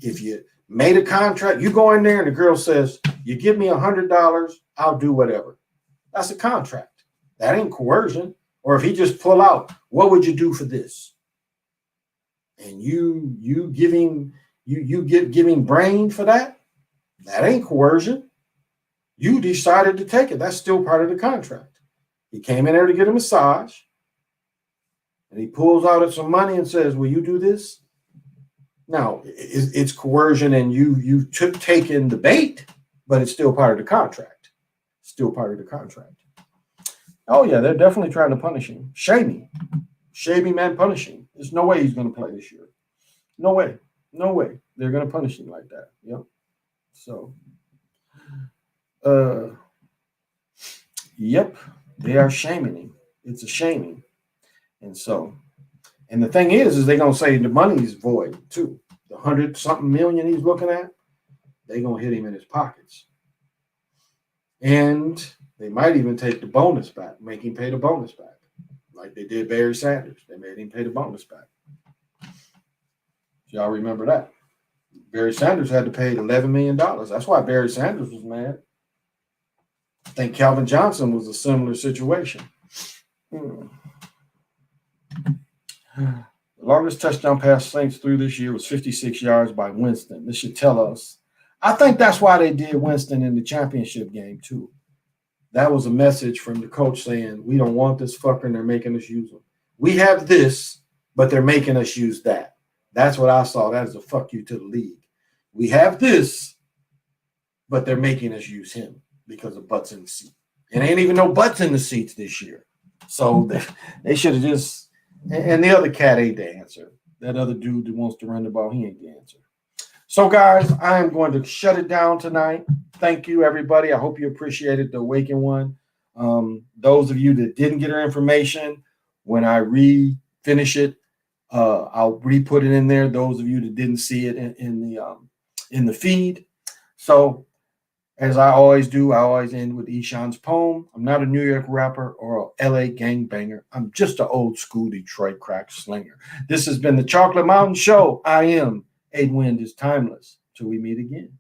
If you made a contract, you go in there and the girl says, you give me $100, I'll do whatever. That's a contract. That ain't coercion. Or if he just pull out, what would you do for this? And you giving brain for that? That ain't coercion. You decided to take it. That's still part of the contract. He came in there to get a massage. And he pulls out some money and says, will you do this? Now, it's coercion and you taken the bait, but it's still part of the contract. Still part of the contract. Oh, yeah, they're definitely trying to punish him. Shame him and punish him. There's no way he's going to play this year. No way. No way. They're going to punish him like that. Yep. So, yep, they are shaming him. It's a shaming. And so, And the thing is they're gonna say the money is void too. The 100-something million he's looking at, they're gonna hit him in his pockets. And they might even take the bonus back, make him pay the bonus back. Like they did Barry Sanders. They made him pay the bonus back. Y'all remember that? Barry Sanders had to pay $11 million. That's why Barry Sanders was mad. I think Calvin Johnson was a similar situation. The longest touchdown pass Saints threw this year was 56 yards by Winston. This should tell us. I think that's why they did Winston in the championship game, too. That was a message from the coach saying, we don't want this fucker and they're making us use him. We have this, but they're making us use that. That's what I saw. That is a fuck you to the league. We have this, but they're making us use him because of butts in the seat. And ain't even no butts in the seats this year. So they should have just – and the other cat ain't the answer. That other dude that wants to run the ball, he ain't the answer. So, guys, I am going to shut it down tonight. Thank you, everybody. I hope you appreciated the Awakened1. Those of you that didn't get our information, when I finish it, I'll re-put it in there. Those of you that didn't see it in the feed. So, as I always do, I always end with Eshan's poem. I'm not a New York rapper or a LA gangbanger. I'm just an old school Detroit crack slinger. This has been the Chocolate Mountain Show. I am Aid Wind is timeless. Till we meet again.